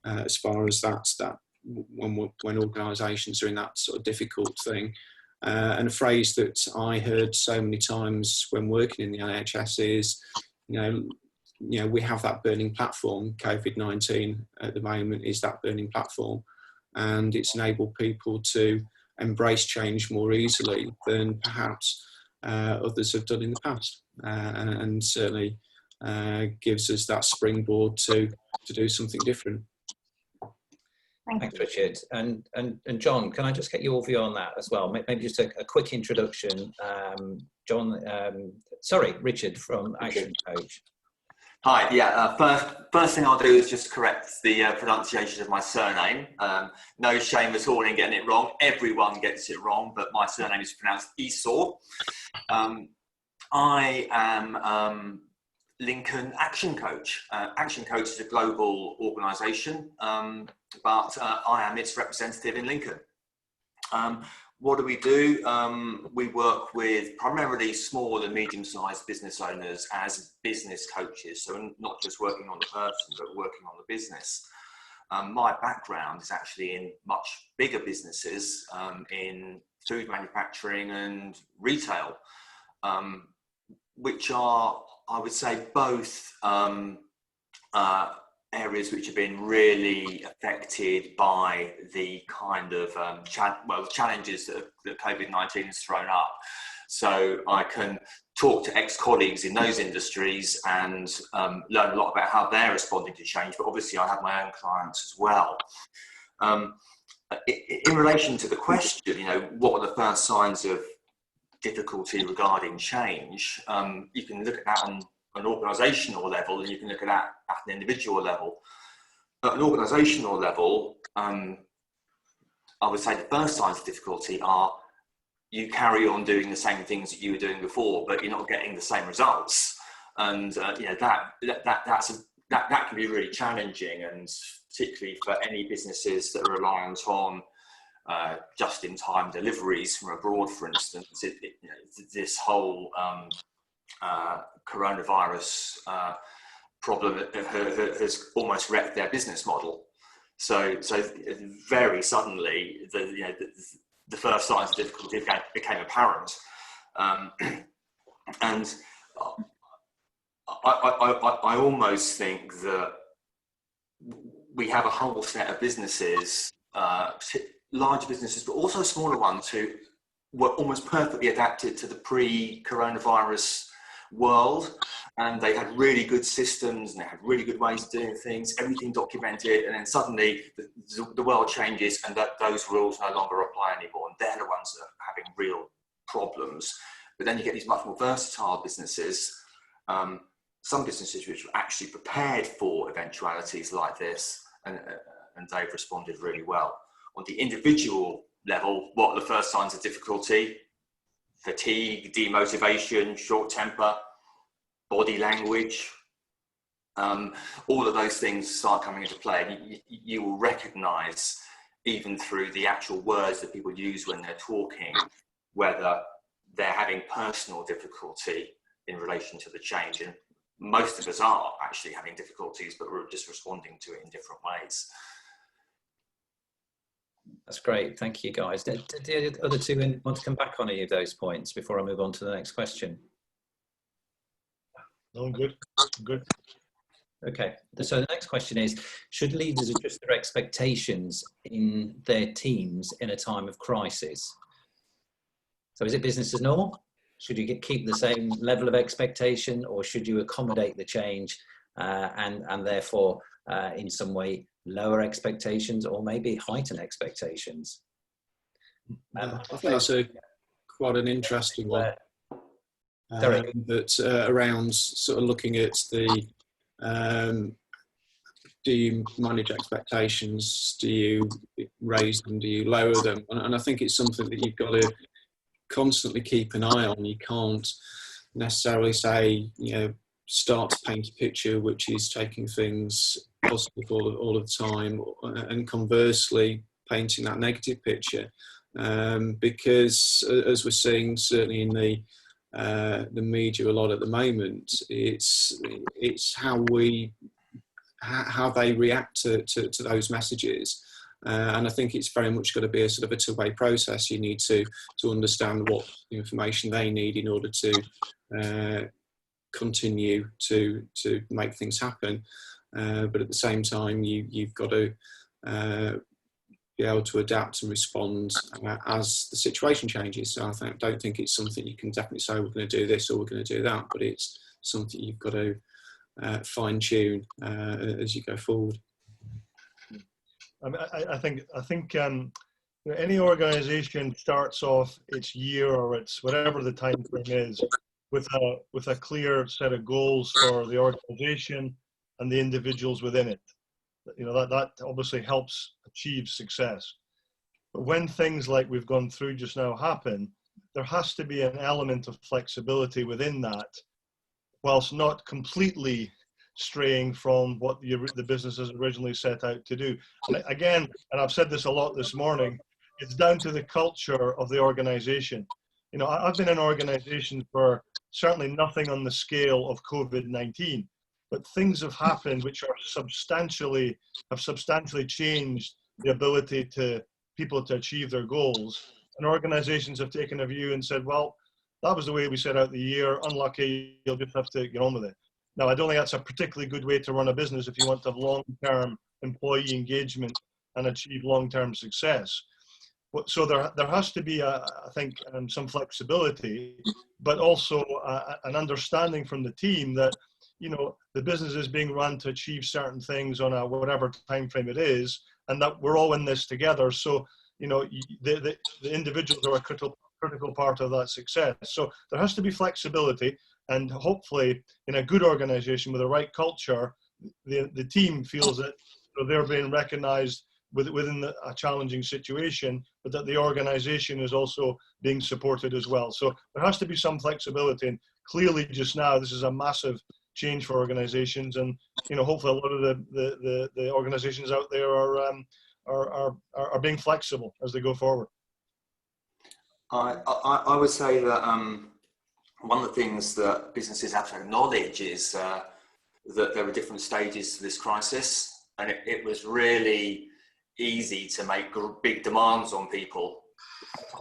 as far as that when organisations are in that sort of difficult thing. And a phrase that I heard so many times when working in the NHS is, we have that burning platform. COVID-19 at the moment is that burning platform, and it's enabled people to embrace change more easily than perhaps others have done in the past, and certainly gives us that springboard to do something different. Thanks, Richard. And John, can I just get your view on that as well? Maybe just a quick introduction. Richard from Action Coach. Hi, yeah, first thing I'll do is just correct the pronunciation of my surname. No shame at all in getting it wrong. Everyone gets it wrong, but my surname is pronounced Esau. I am Lincoln Action Coach. Action Coach is a global organisation, but I am its representative in Lincoln. What do? We work with primarily small and medium-sized business owners as business coaches, so not just working on the person, but working on the business. My background is actually in much bigger businesses, in food manufacturing and retail, which are, I would say, both areas which have been really affected by the kind of challenges that COVID-19 has thrown up. So I can talk to ex-colleagues in those industries and learn a lot about how they're responding to change, but obviously I have my own clients as well. In relation to the question, you know, what are the first signs of difficulty regarding change? You can look at that on an organisational level, and you can look at that at an individual level. At an organisational level, I would say the first signs of difficulty are you carry on doing the same things that you were doing before, but you're not getting the same results, and you know, that can be really challenging, and particularly for any businesses that are reliant on just-in-time deliveries from abroad, for instance. You know, this whole coronavirus problem has almost wrecked their business model. So very suddenly, the first signs of difficulty became apparent, and I almost think that we have a whole set of businesses, large businesses, but also smaller ones, who were almost perfectly adapted to the pre-coronavirus world, and they had really good systems and they had really good ways of doing things, everything documented, and then suddenly the world changes and those rules no longer apply anymore, and they're the ones that are having real problems. But then you get these much more versatile businesses, some businesses which are actually prepared for eventualities like this, and they've responded really well. On the individual level, what are the first signs of difficulty? Fatigue, demotivation, short temper, body language. All of those things start coming into play. You will recognise, even through the actual words that people use when they're talking, whether they're having personal difficulty in relation to the change. And most of us are actually having difficulties, but we're just responding to it in different ways. That's great. Thank you, guys. Did the other two want to come back on any of those points before I move on to the next question? No, good. Okay. So the next question is, should leaders adjust their expectations in their teams in a time of crisis? So is it business as normal? Should you keep the same level of expectation, or should you accommodate the change and therefore in some way lower expectations, or maybe heighten expectations? I think that's quite an interesting one. That around sort of looking at the do you manage expectations, do you raise them, do you lower them? And I think it's something that you've got to constantly keep an eye on. You can't necessarily say, you know, start to paint a picture which is taking things positive all of the time, and conversely painting that negative picture, because as we're seeing certainly in the media a lot at the moment, it's how they react to those messages. And I think it's very much got to be a sort of a two-way process. You need to understand what information they need in order to continue to make things happen. But at the same time, you've got to be able to adapt and respond as the situation changes. So I don't think it's something you can definitely say we're going to do this or we're going to do that, but it's something you've got to fine tune as you go forward. I think any organisation starts off its year or its whatever the time frame is with a clear set of goals for the organisation and the individuals within it. You know, that obviously helps achieve success. But when things like we've gone through just now happen, there has to be an element of flexibility within that, whilst not completely straying from what the business has originally set out to do. And again, and I've said this a lot this morning, it's down to the culture of the organization. You know, I've been in organizations for certainly nothing on the scale of COVID-19, but things have happened which are substantially changed the ability to people to achieve their goals. And organizations have taken a view and said, well, that was the way we set out the year, unlucky, you'll just have to get on with it. Now, I don't think that's a particularly good way to run a business if you want to have long-term employee engagement and achieve long-term success. So there has to be, I think, some flexibility, but also an understanding from the team that, you know, the business is being run to achieve certain things on a whatever time frame it is, and that we're all in this together. So, you know, the individuals are a critical part of that success. So there has to be flexibility, and hopefully in a good organization with the right culture, the team feels that they're being recognized within a challenging situation, but that the organization is also being supported as well. So there has to be some flexibility, and clearly just now this is a massive change for organizations, and you know, hopefully a lot of the organizations out there are being flexible as they go forward. I would say that one of the things that businesses have to acknowledge is that there are different stages to this crisis, and it was really easy to make big demands on people.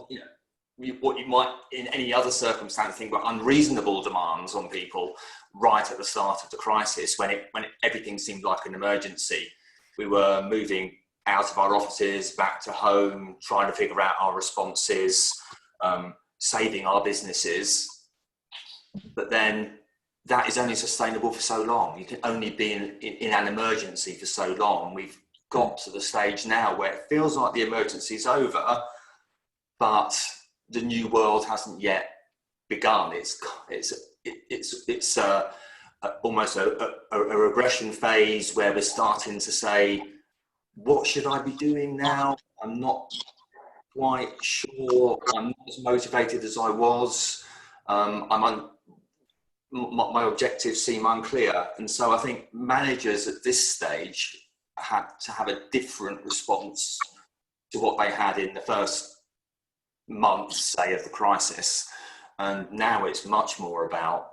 You know, what you might in any other circumstance think were unreasonable demands on people right at the start of the crisis, when everything seemed like an emergency. We were moving out of our offices back to home, trying to figure out our responses, saving our businesses. But then that is only sustainable for so long. You can only be in an emergency for so long. We've got to the stage now where it feels like the emergency's over, but the new world hasn't yet begun. It's almost a regression phase where we're starting to say, what should I be doing now? I'm not quite sure. I'm not as motivated as I was. My objectives seem unclear. And so I think managers at this stage had to have a different response to what they had in the first months, say, of the crisis. And now it's much more about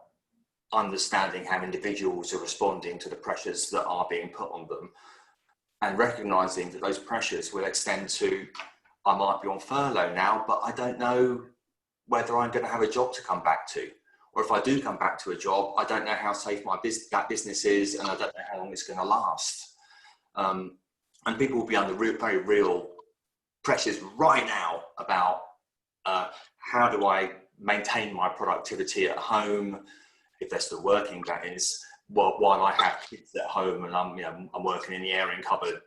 understanding how individuals are responding to the pressures that are being put on them, and recognizing that those pressures will extend to, I might be on furlough now, but I don't know whether I'm going to have a job to come back to. Or if I do come back to a job, I don't know how safe that business is, and I don't know how long it's going to last. And people will be under very real pressures right now about how do I maintain my productivity at home, if they're still working, that is, while I have kids at home and I'm working in the airing cupboard,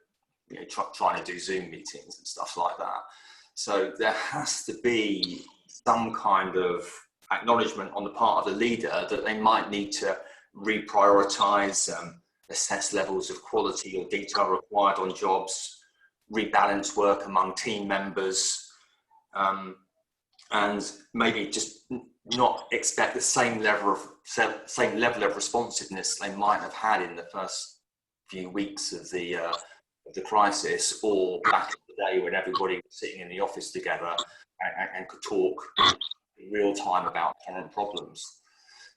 you know, trying to do Zoom meetings and stuff like that. So there has to be some kind of acknowledgement on the part of the leader that they might need to reprioritize, assess levels of quality or detail required on jobs, rebalance work among team members, and maybe just not expect the same level of responsiveness they might have had in the first few weeks of the crisis, or back in the day when everybody was sitting in the office together and could talk in real time about current problems.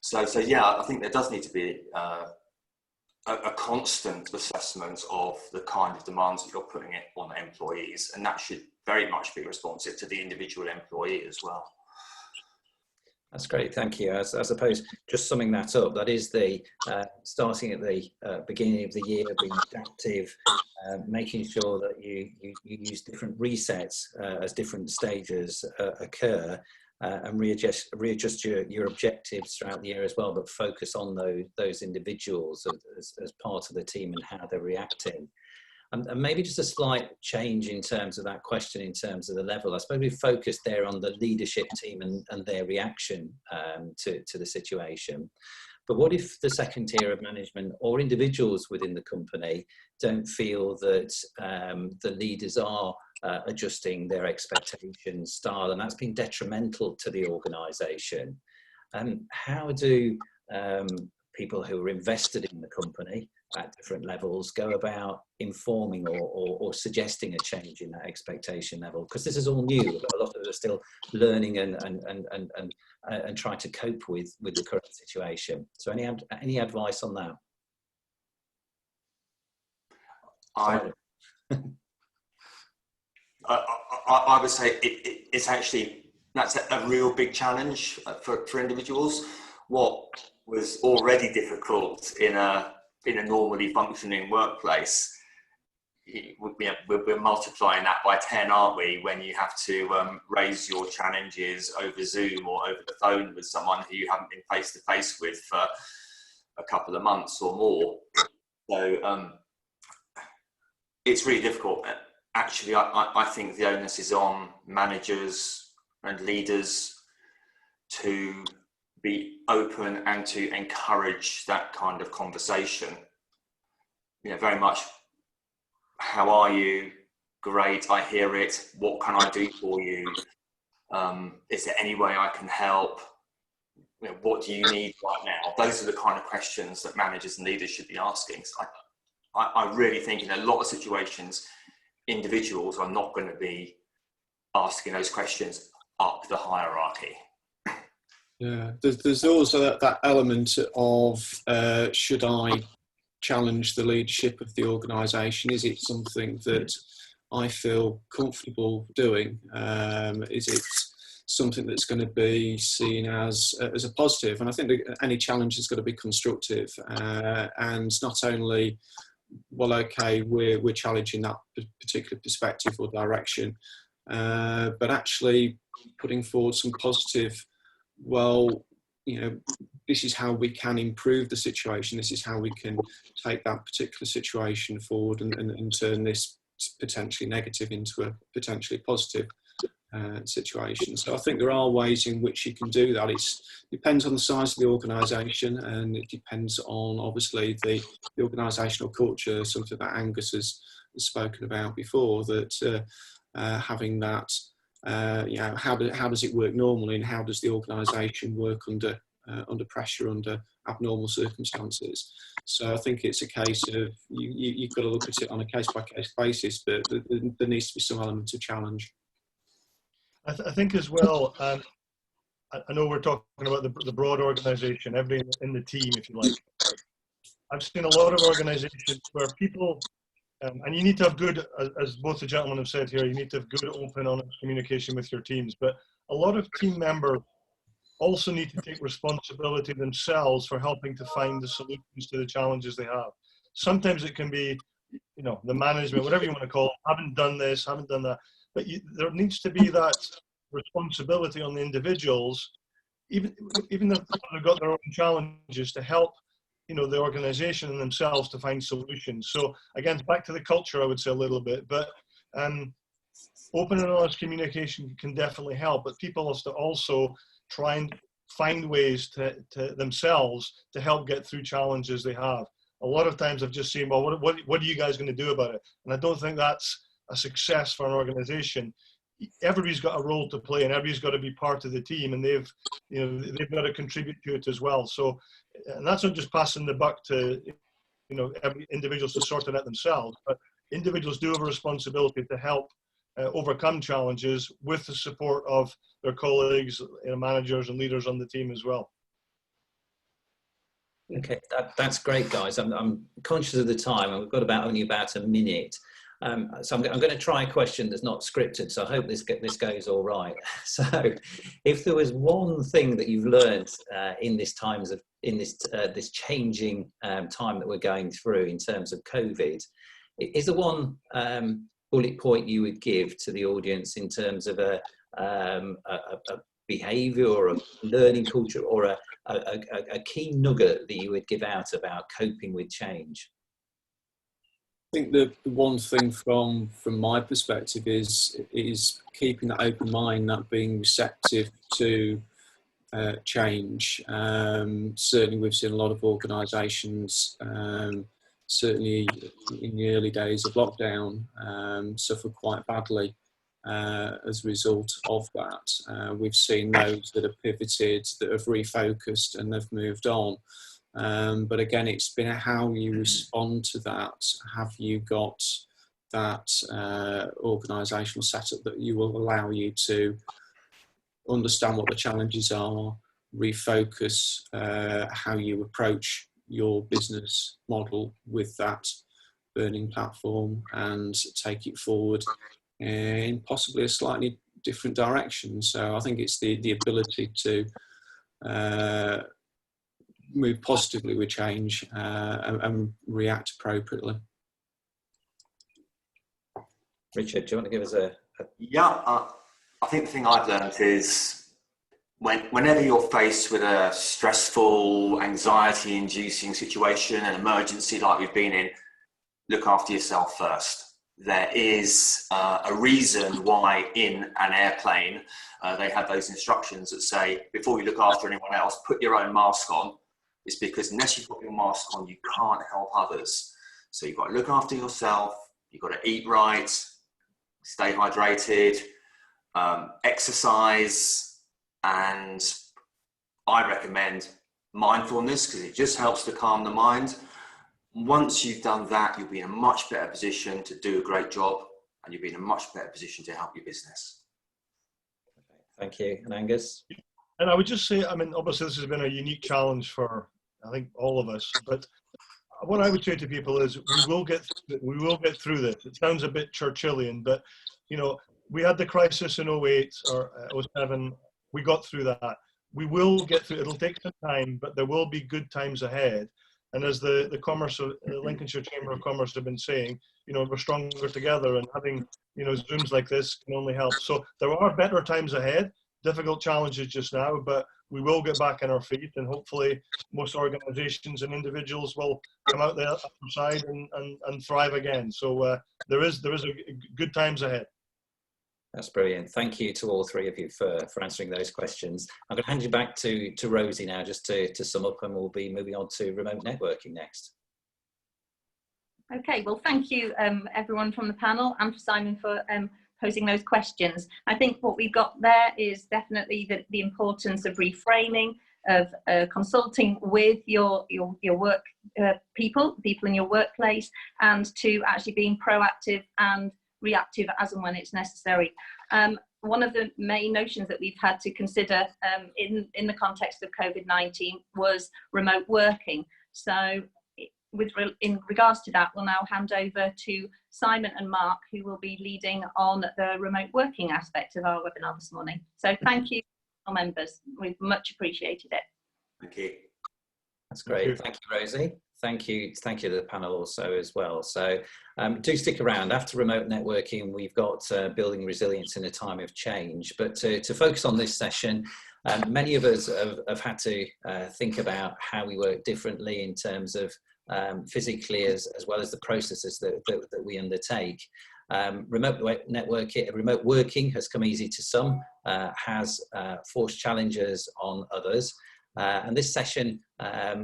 So yeah, I think there does need to be a constant assessment of the kind of demands that you're putting on employees, and that should very much be responsive to the individual employee as well. That's great, thank you. I suppose just summing that up, that is the starting at the beginning of the year, being adaptive, making sure that you use different resets as different stages occur, and readjust your objectives throughout the year as well, but focus on those individuals as part of the team and how they're reacting. And maybe just a slight change in terms of that question, in terms of the level. I suppose we focused there on the leadership team and their reaction to the situation. But what if the second tier of management or individuals within the company don't feel that the leaders are adjusting their expectation style, and that's been detrimental to the organisation? How do people who are invested in the company at different levels go about informing or suggesting a change in that expectation level? Because this is all new. A lot of us are still learning and trying to cope with the current situation. So any advice on that? I would say it's actually, that's a real big challenge for individuals. What was already difficult in a normally functioning workplace we're multiplying that by 10, aren't we, when you have to raise your challenges over Zoom or over the phone with someone who you haven't been face to face with for a couple of months or more. So it's really difficult. Actually, I think the onus is on managers and leaders to be open and to encourage that kind of conversation. Very much, how are you? Great, I hear it. What can I do for you? Is there any way I can help? What do you need right now? Those are the kind of questions that managers and leaders should be asking. So I really think in a lot of situations, individuals are not going to be asking those questions up the hierarchy. Yeah, there's also that element of should I challenge the leadership of the organisation? Is it something that I feel comfortable doing? Is it something that's going to be seen as a positive? And I think that any challenge is going to be constructive, and not only, well, okay, we're challenging that particular perspective or direction, but actually putting forward some positive, well, this is how we can improve the situation. This is how we can take that particular situation forward and turn this potentially negative into a potentially positive situation. So I think there are ways in which you can do that. It depends on the size of the organisation, and it depends on, obviously, the organisational culture, something that Angus has spoken about before, that having that, how does it work normally, and how does the organisation work under pressure, under abnormal circumstances. So I think it's a case of you've got to look at it on a case-by-case basis, but there needs to be some element of challenge. I think as well, I know we're talking about the broad organisation, everybody in the team, if you like. I've seen a lot of organisations where people, and you need to have good, as both the gentlemen have said here, you need to have good, open, honest communication with your teams. But a lot of team members also need to take responsibility themselves for helping to find the solutions to the challenges they have. Sometimes it can be, the management, whatever you want to call it, haven't done this, haven't done that. But there needs to be that responsibility on the individuals, even if they've got their own challenges, to help, the organisation and themselves to find solutions. So again, back to the culture, I would say a little bit, but open and honest communication can definitely help. But people have to also try and find ways to themselves to help get through challenges they have. A lot of times I've just seen, well, what are you guys going to do about it? And I don't think that's a success for an organization. Everybody's got a role to play, and everybody's got to be part of the team, and they've got to contribute to it as well. So, and that's not just passing the buck to every individuals to sort it out themselves, but individuals do have a responsibility to help overcome challenges with the support of their colleagues, managers and leaders on the team as well. Okay, that's great, guys. I'm conscious of the time, and we've got only about a minute. So I'm going to try a question that's not scripted, so I hope this goes all right. So if there was one thing that you've learned in this this changing time that we're going through in terms of COVID, is there one bullet point you would give to the audience in terms of a behaviour or a learning culture, or a key nugget that you would give out about coping with change? I think the one thing from my perspective is keeping that open mind, that being receptive to change. Certainly we've seen a lot of organisations, certainly in the early days of lockdown, suffer quite badly as a result of that. We've seen those that have pivoted, that have refocused, and they've moved on. But again, it's been how you respond to that. Have you got that organisational setup that you will allow you to understand what the challenges are, refocus how you approach your business model with that burning platform, and take it forward in possibly a slightly different direction. So I think it's the ability to move positively with change and react appropriately. Richard, do you want to give us a... Yeah, I think the thing I've learned is whenever you're faced with a stressful, anxiety-inducing situation, an emergency like we've been in, look after yourself first. There is a reason why in an airplane they have those instructions that say, before you look after anyone else, put your own mask on. It's because unless you've got your mask on, you can't help others. So you've got to look after yourself, you've got to eat right, stay hydrated, exercise, and I recommend mindfulness because it just helps to calm the mind. Once you've done that, you'll be in a much better position to do a great job, and you'll be in a much better position to help your business. Thank you. And Angus? And I would just say, I mean, obviously this has been a unique challenge for, I think, all of us, but what I would say to people is we will get through this. It sounds a bit Churchillian, but, you know, we had the crisis in 08 or 07. We got through that. We will get through. It'll take some time, but there will be good times ahead. And as the Lincolnshire Chamber of Commerce have been saying, you know, we're stronger together, and having, you know, Zooms like this can only help. So there are better times ahead, difficult challenges just now, but we will get back on our feet, and hopefully most organisations and individuals will come out the other side and thrive again. So there is a good times ahead. That's brilliant. Thank you to all three of you for answering those questions. I'm going to hand you back to Rosie now, just to sum up, and we'll be moving on to remote networking next. Okay, well, thank you everyone from the panel and for Simon for posing those questions. I think what we've got there is definitely the importance of reframing, of consulting with your work people in your workplace, and to actually being proactive and reactive as and when it's necessary. One of the main notions that we've had to consider in the context of COVID-19 was remote working. So in regards to that, we'll now hand over to Simon and Mark, who will be leading on the remote working aspect of our webinar this morning. So thank you, members. We've much appreciated it. Thank you. That's great. Thank you, Rosie. Thank you to the panel also as well. So do stick around. After remote networking, we've got building resilience in a time of change. But to focus on this session, many of us have had to think about how we work differently in terms of physically as well as the processes that we undertake. Remote working has come easy to some, has forced challenges on others. And this session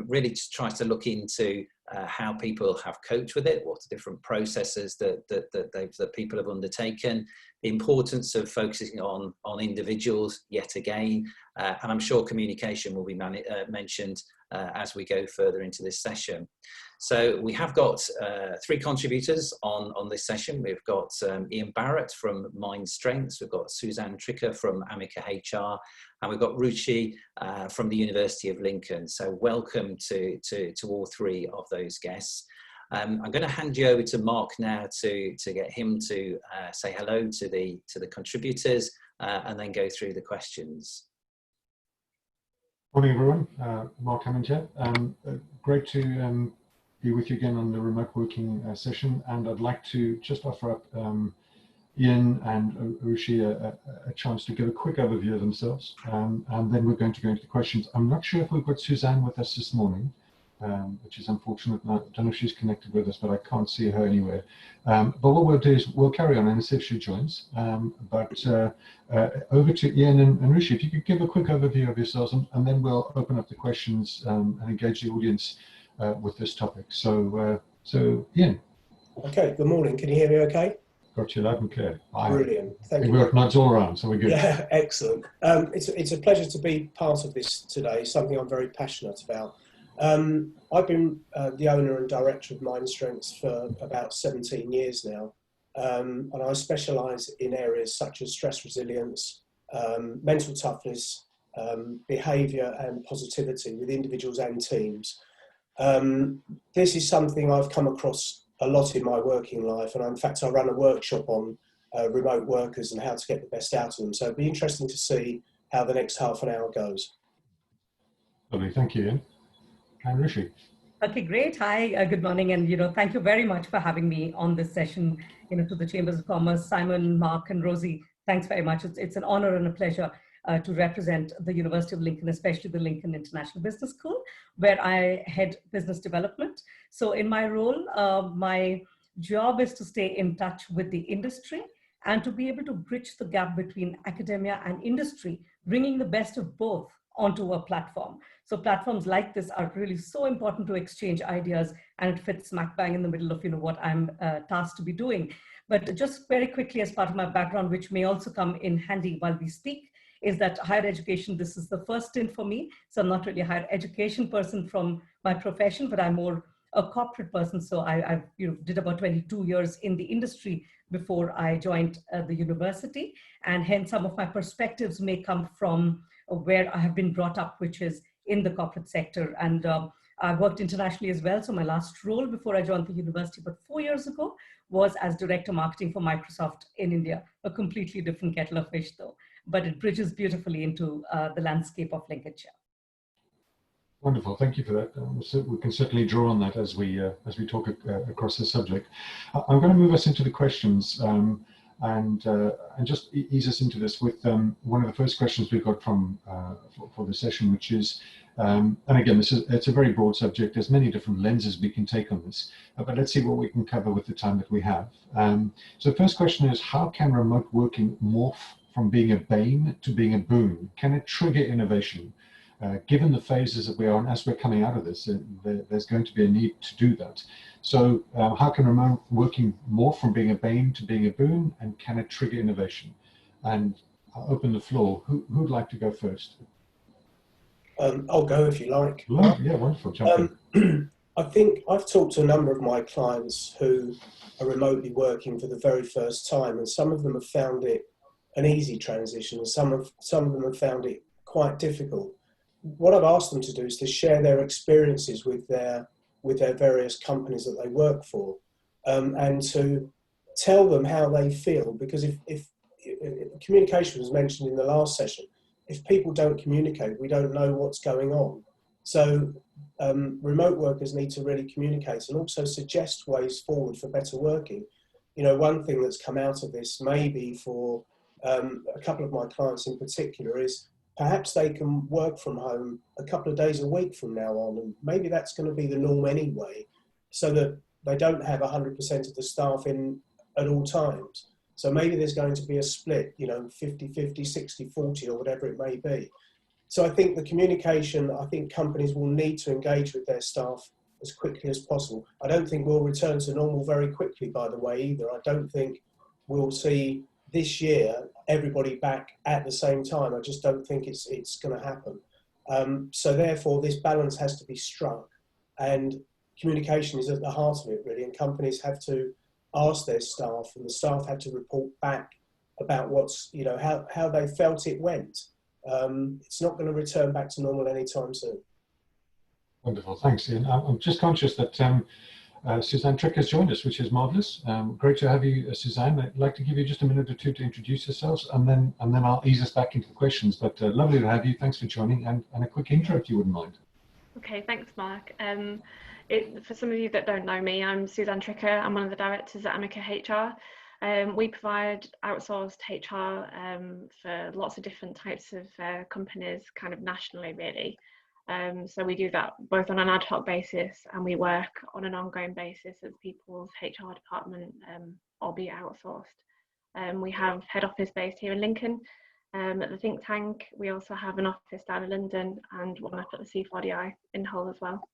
really just tries to look into how people have coped with it, what are different processes that people have undertaken, the importance of focusing on individuals yet again, and I'm sure communication will be mentioned as we go further into this session. So we have got three contributors on this session. We've got Ian Barrett from Mind Strengths, we've got Suzanne Tricker from Amica HR, and we've got Rosie from the University of Lincoln. So welcome to all three of those guests. I'm going to hand you over to Mark now to get him to say hello to the contributors and then go through the questions. Morning, everyone. Mark Hammond here. Great to be with you again on the remote working session, and I'd like to just offer up Ian and Rosie a chance to give a quick overview of themselves, and then we're going to go into the questions. I'm not sure if we've got Suzanne with us this morning, which is unfortunate. I don't know if she's connected with us, but I can't see her anywhere. But what we'll do is we'll carry on and see if she joins. Over to Ian and Rosie, if you could give a quick overview of yourselves, and then we'll open up the questions and engage the audience with this topic. So Ian. Okay, good morning. Can you hear me okay? Got you loud and clear. Brilliant. Thank you. We've got nods all around, so we're good. Yeah, excellent. It's a pleasure to be part of this today, something I'm very passionate about. I've been the owner and director of Mind Strengths for about 17 years now, and I specialise in areas such as stress resilience, mental toughness, behaviour and positivity with individuals and teams. This is something I've come across a lot in my working life, and in fact I run a workshop on remote workers and how to get the best out of them, so it'd be interesting to see how the next half an hour goes. Lovely, thank you, Ian. And Rosie. Okay, great. Hi, good morning. And, thank you very much for having me on this session, to the Chambers of Commerce, Simon, Mark, and Rosie. Thanks very much. It's an honor and a pleasure to represent the University of Lincoln, especially the Lincoln International Business School, where I head business development. So in my role, my job is to stay in touch with the industry and to be able to bridge the gap between academia and industry, bringing the best of both onto a platform. So platforms like this are really so important to exchange ideas, and it fits smack bang in the middle of what I'm tasked to be doing. But just very quickly, as part of my background, which may also come in handy while we speak, is that higher education, this is the first stint for me. So I'm not really a higher education person from my profession, but I'm more a corporate person. So I did about 22 years in the industry before I joined the university. And hence some of my perspectives may come from where I have been brought up, which is in the corporate sector. And I worked internationally as well. So my last role before I joined the university, but 4 years ago, was as Director Marketing for Microsoft in India, a completely different kettle of fish though, but it bridges beautifully into the landscape of Lincolnshire. Wonderful, thank you for that. We can certainly draw on that as we talk across the subject. I'm going to move us into the questions and just ease us into this with one of the first questions we got from for the session, which is, and again, it's a very broad subject. There's many different lenses we can take on this, but let's see what we can cover with the time that we have. So the first question is, how can remote working morph from being a bane to being a boon? Can it trigger innovation? Given the phases that we are on, as we're coming out of this, there's going to be a need to do that. So how can remote working morph from being a bane to being a boon, and can it trigger innovation? And I'll open the floor. Who'd like to go first? I'll go if you like. Yeah, wonderful. Jump in. I think I've talked to a number of my clients who are remotely working for the very first time, and some of them have found it an easy transition, and some of them have found it quite difficult. What I've asked them to do is to share their experiences with their various companies that they work for, and to tell them how they feel. Because if communication was mentioned in the last session, if people don't communicate, we don't know what's going on. So remote workers need to really communicate and also suggest ways forward for better working. One thing that's come out of this, maybe for a couple of my clients in particular, is perhaps they can work from home a couple of days a week from now on, and maybe that's going to be the norm anyway, so that they don't have 100% of the staff in at all times. So maybe there's going to be a split, 50-50, 60-40, or whatever it may be. So I think the communication, I think companies will need to engage with their staff as quickly as possible. I don't think we'll return to normal very quickly, by the way, either. I don't think we'll see this year everybody back at the same time. I just don't think it's going to happen. So therefore, this balance has to be struck, and communication is at the heart of it, really. And companies have to ask their staff, and the staff have to report back about what's, how they felt it went. It's not going to return back to normal anytime soon. Wonderful, thanks, Ian. I'm just conscious that Suzanne Trick has joined us, which is marvellous. Great to have you, Suzanne. I'd like to give you just a minute or two to introduce yourselves, and then I'll ease us back into the questions. But lovely to have you. Thanks for joining, and a quick intro, if you wouldn't mind. Okay, thanks, Mark. For some of you that don't know me, I'm Suzanne Tricker. I'm one of the directors at Amica HR. We provide outsourced HR for lots of different types of companies, kind of nationally, really. So we do that both on an ad hoc basis, and we work on an ongoing basis as people's HR department, albeit outsourced. We have head office based here in Lincoln at the think tank. We also have an office down in London and one up at the C4DI in Hull as well.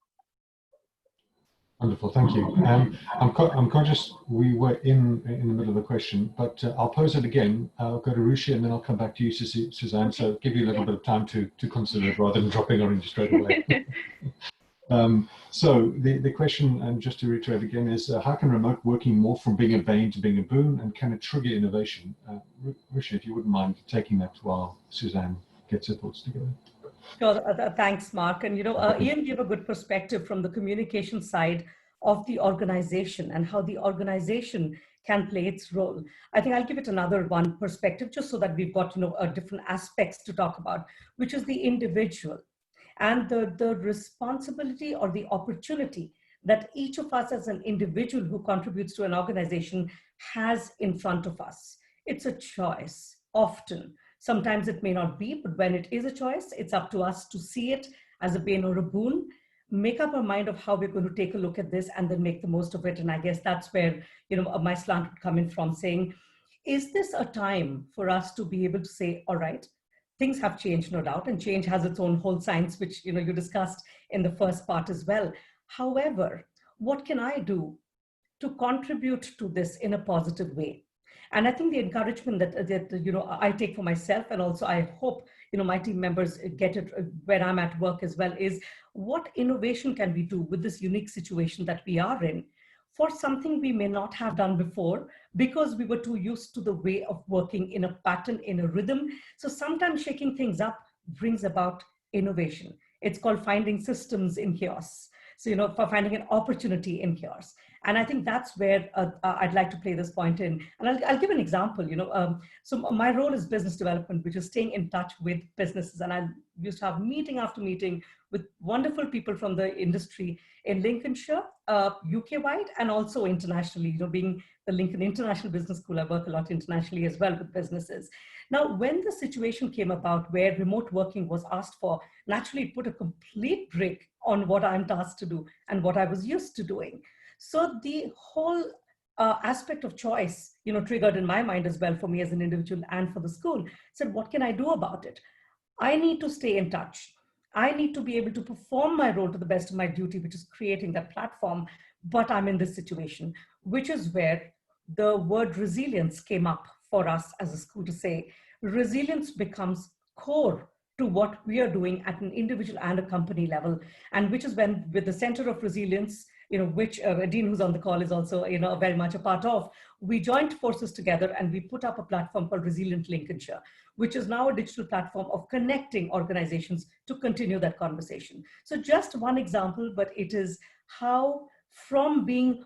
Wonderful, thank you. I'm conscious we were in the middle of a question, but I'll pose it again. I'll go to Rosie and then I'll come back to you, Suzanne, so give you a little bit of time to consider it rather than dropping on you straight away. So the question, and just to reiterate again, is how can remote working morph from being a bane to being a boon, and can it trigger innovation? Rosie, if you wouldn't mind taking that while Suzanne gets her thoughts together. Sure, thanks, Mark. And Ian gave a good perspective from the communication side of the organization and how the organization can play its role. I think I'll give it another one perspective, just so that we've got different aspects to talk about, which is the individual. and the responsibility or the opportunity that each of us as an individual who contributes to an organization has in front of us. It's a choice, often. Sometimes it may not be, but when it is a choice, it's up to us to see it as a bane or a boon, make up our mind of how we're going to take a look at this and then make the most of it. And I guess that's where, my slant would come in from, saying, is this a time for us to be able to say, all right, things have changed, no doubt, and change has its own whole science, which you discussed in the first part as well. However, what can I do to contribute to this in a positive way? And I think the encouragement that I take for myself, and also I hope my team members get it where I'm at work as well, is what innovation can we do with this unique situation that we are in for something we may not have done before because we were too used to the way of working in a pattern, in a rhythm. So sometimes shaking things up brings about innovation. It's called finding systems in chaos. So, for finding an opportunity in chaos. And I think that's where I'd like to play this point in. And I'll give an example, so my role is business development, which is staying in touch with businesses. And I used to have meeting after meeting with wonderful people from the industry in Lincolnshire, UK-wide, and also internationally, being the Lincoln International Business School, I work a lot internationally as well with businesses. Now, when the situation came about where remote working was asked for, naturally it put a complete break on what I'm tasked to do and what I was used to doing. So the whole aspect of choice, triggered in my mind as well for me as an individual and for the school. Said, what can I do about it? I need to stay in touch. I need to be able to perform my role to the best of my duty, which is creating that platform. But I'm in this situation, which is where the word resilience came up for us as a school to say, resilience becomes core to what we are doing at an individual and a company level. And which is when, with the Center of Resilience, which Dean, who's on the call, is also, very much a part of, we joined forces together and we put up a platform called Resilient Lincolnshire, which is now a digital platform of connecting organizations to continue that conversation. So just one example, but it is how from being,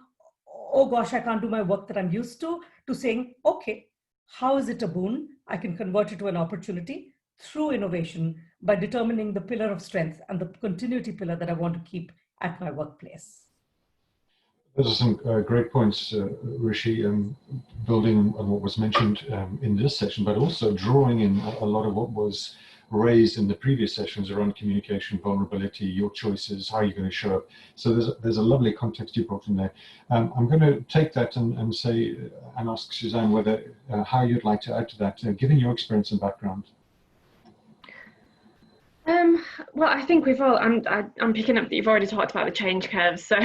oh gosh, I can't do my work that I'm used to saying, okay, how is it a boon? I can convert it to an opportunity through innovation by determining the pillar of strength and the continuity pillar that I want to keep at my workplace. Those are some great points, Rishi, building on what was mentioned in this session, but also drawing in a lot of what was raised in the previous sessions around communication, vulnerability, your choices, how you're going to show up. So there's a lovely context you brought in there. I'm going to take that and say, and ask Suzanne whether how you'd like to add to that, given your experience and background. Well, I think we've all, I'm picking up that you've already talked about the change curves. So,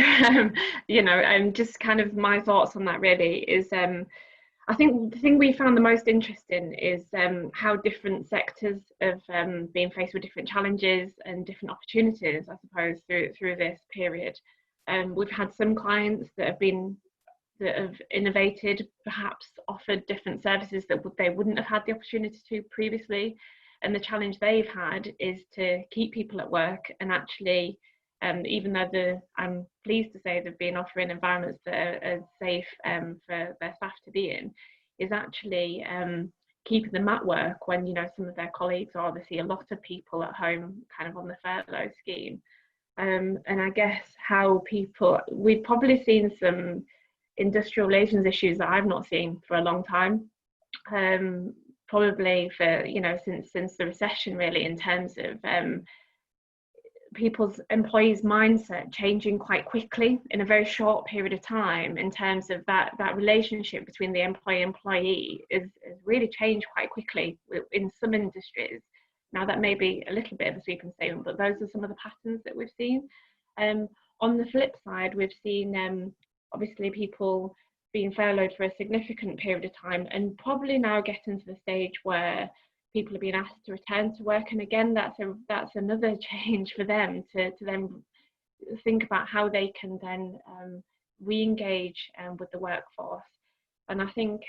just kind of my thoughts on that really is, I think the thing we found the most interesting is how different sectors have been faced with different challenges and different opportunities, I suppose, through this period. We've had some clients that have innovated, perhaps offered different services that they wouldn't have had the opportunity to previously. And the challenge they've had is to keep people at work and actually, even though I'm pleased to say they've been offering environments that are safe for their staff to be in, is actually keeping them at work when, some of their colleagues, or they see a lot of people at home kind of on the furlough scheme. And I guess how we've probably seen some industrial relations issues that I've not seen for a long time. Probably for, since the recession really, in terms of employees' mindset changing quite quickly in a very short period of time, in terms of that relationship between the employee is really changed quite quickly in some industries. Now that may be a little bit of a sweeping statement, but those are some of the patterns that we've seen. On the flip side, we've seen obviously people being furloughed for a significant period of time, and probably now getting to the stage where people are being asked to return to work. And again, that's another change for them to then think about how they can then re-engage with the workforce. And I think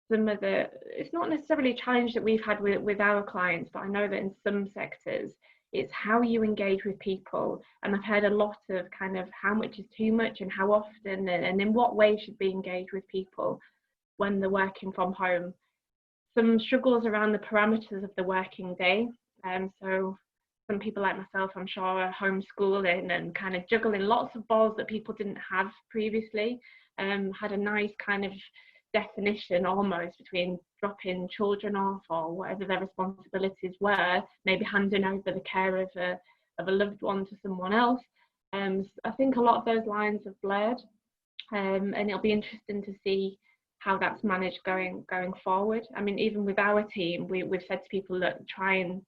it's not necessarily a challenge that we've had with our clients, but I know that in some sectors it's how you engage with people. And I've heard a lot of kind of how much is too much and how often and in what way should we engage with people when they're working from home. Some struggles around the parameters of the working day. So some people like myself, I'm sure, are homeschooling and kind of juggling lots of balls that people didn't have previously. Had a nice kind of definition almost between dropping children off or whatever their responsibilities were, maybe handing over the care of a loved one to someone else. I think a lot of those lines have blurred, and it'll be interesting to see how that's managed going forward. I mean, even with our team, we've said to people, look, try and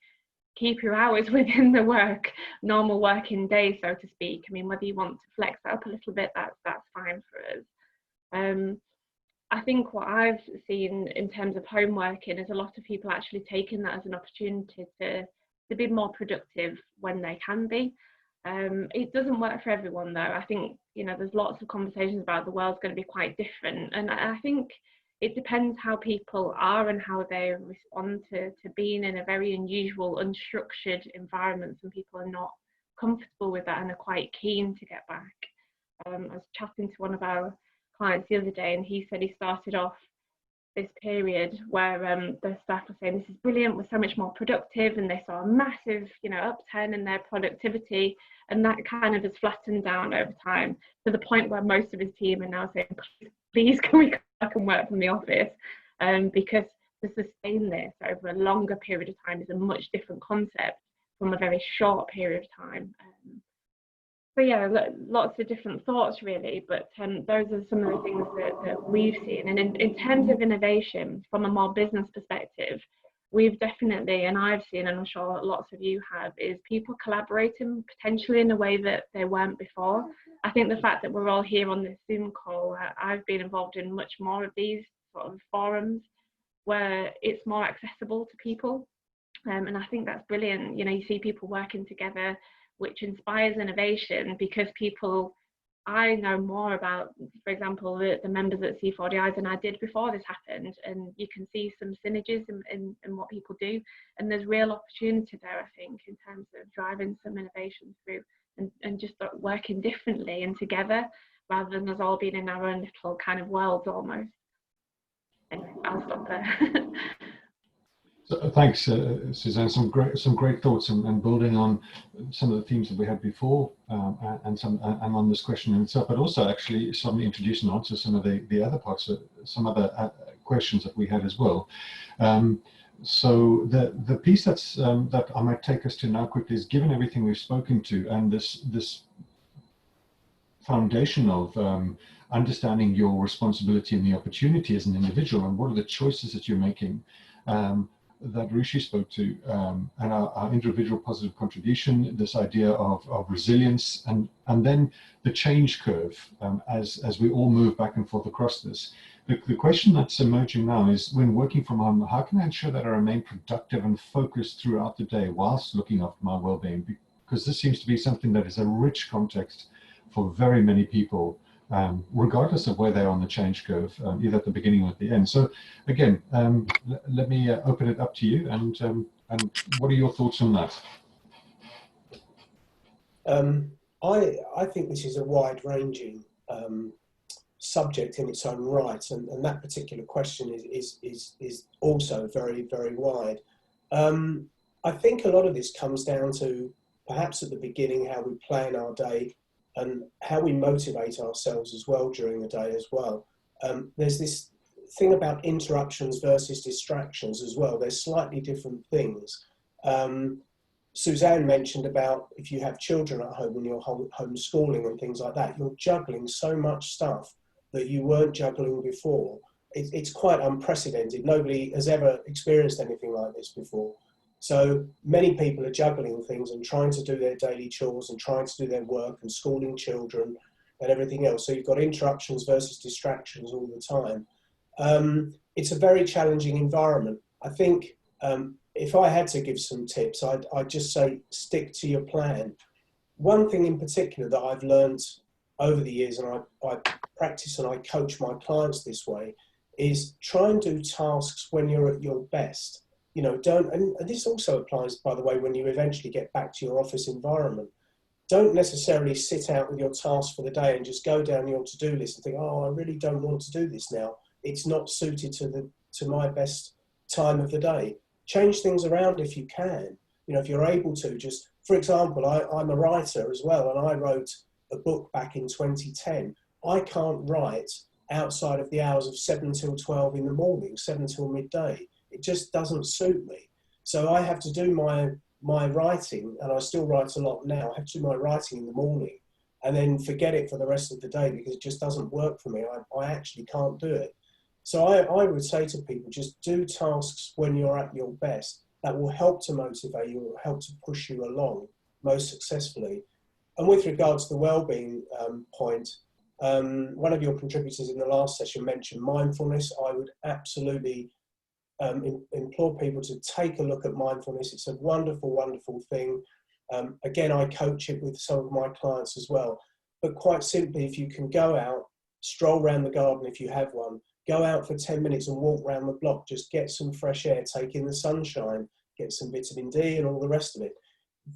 keep your hours within the normal working day, so to speak. I mean, whether you want to flex that up a little bit, that's fine for us. I think what I've seen in terms of home working is a lot of people actually taking that as an opportunity to be more productive when they can be. It doesn't work for everyone though. I think, you know, there's lots of conversations about the world's going to be quite different, and I think it depends how people are and how they respond to being in a very unusual, unstructured environment. Some people are not comfortable with that and are quite keen to get back. I was chatting to one of our clients the other day, and he said he started off this period where the staff were saying, this is brilliant, we're so much more productive, and they saw a massive, you know, upturn in their productivity, and that kind of has flattened down over time to the point where most of his team are now saying, please can we come back and work from the office, because to sustain this over a longer period of time is a much different concept from a very short period of time. So yeah, lots of different thoughts really, but those are some of the things that we've seen. And in terms of innovation, from a more business perspective, we've definitely, and I've seen, and I'm sure lots of you have, is people collaborating potentially in a way that they weren't before. I think the fact that we're all here on this Zoom call, I've been involved in much more of these sort of forums where it's more accessible to people. And I think that's brilliant. You know, you see people working together, which inspires innovation, because I know more about, for example, the members at C4DI than I did before this happened, and you can see some synergies in what people do, and there's real opportunity there, I think, in terms of driving some innovation through and just working differently and together, rather than us all being in our own little kind of worlds almost. Anyway, I'll stop there. So, thanks, Suzanne. Some great thoughts, and building on some of the themes that we had before, and on this question in itself, but also actually suddenly introduce and answer some of the other parts, some other questions that we had as well. So the piece that I might take us to now quickly is, given everything we've spoken to, and this foundation of understanding your responsibility and the opportunity as an individual, and what are the choices that you're making, that Rishi spoke to, and our individual positive contribution, this idea of resilience, and then the change curve, as we all move back and forth across this. The question that's emerging now is, when working from home, how can I ensure that I remain productive and focused throughout the day whilst looking after my well-being? Because this seems to be something that is a rich context for very many people, regardless of where they are on the change curve, either at the beginning or at the end. So again, let me open it up to you, and what are your thoughts on that? I think this is a wide-ranging subject in its own right, and that particular question is also very, very wide. I think a lot of this comes down to, perhaps at the beginning, how we plan our day and how we motivate ourselves as well during the day as well. There's this thing about interruptions versus distractions as well. They're slightly different things. Suzanne mentioned about, if you have children at home and you're homeschooling and things like that, you're juggling so much stuff that you weren't juggling before. It's quite unprecedented. Nobody has ever experienced anything like this before. So many people are juggling things and trying to do their daily chores and trying to do their work and schooling children and everything else. So you've got interruptions versus distractions all the time. It's a very challenging environment. I think if I had to give some tips, I'd just say, stick to your plan. One thing in particular that I've learned over the years, and I practice and I coach my clients this way, is try and do tasks when you're at your best. You know, and this also applies, by the way, when you eventually get back to your office environment. Don't necessarily sit out with your tasks for the day and just go down your to-do list and think, oh, I really don't want to do this now. It's not suited to my best time of the day. Change things around if you can. You know, if you're able to, just, for example, I'm a writer as well, and I wrote a book back in 2010. I can't write outside of the hours of 7 till 12 in the morning, 7 till midday. It just doesn't suit me. So I have to do my writing, and I still write a lot now. I have to do my writing in the morning and then forget it for the rest of the day because it just doesn't work for me. I actually can't do it. So I would say to people, just do tasks when you're at your best. That will help to motivate you, will help to push you along most successfully. And with regards to the wellbeing point, one of your contributors in the last session mentioned mindfulness. I would absolutely implore people to take a look at mindfulness. It's a wonderful, wonderful thing. Again, I coach it with some of my clients as well. But quite simply, if you can go out, stroll around the garden if you have one, go out for 10 minutes and walk around the block, just get some fresh air, take in the sunshine, get some vitamin D and all the rest of it.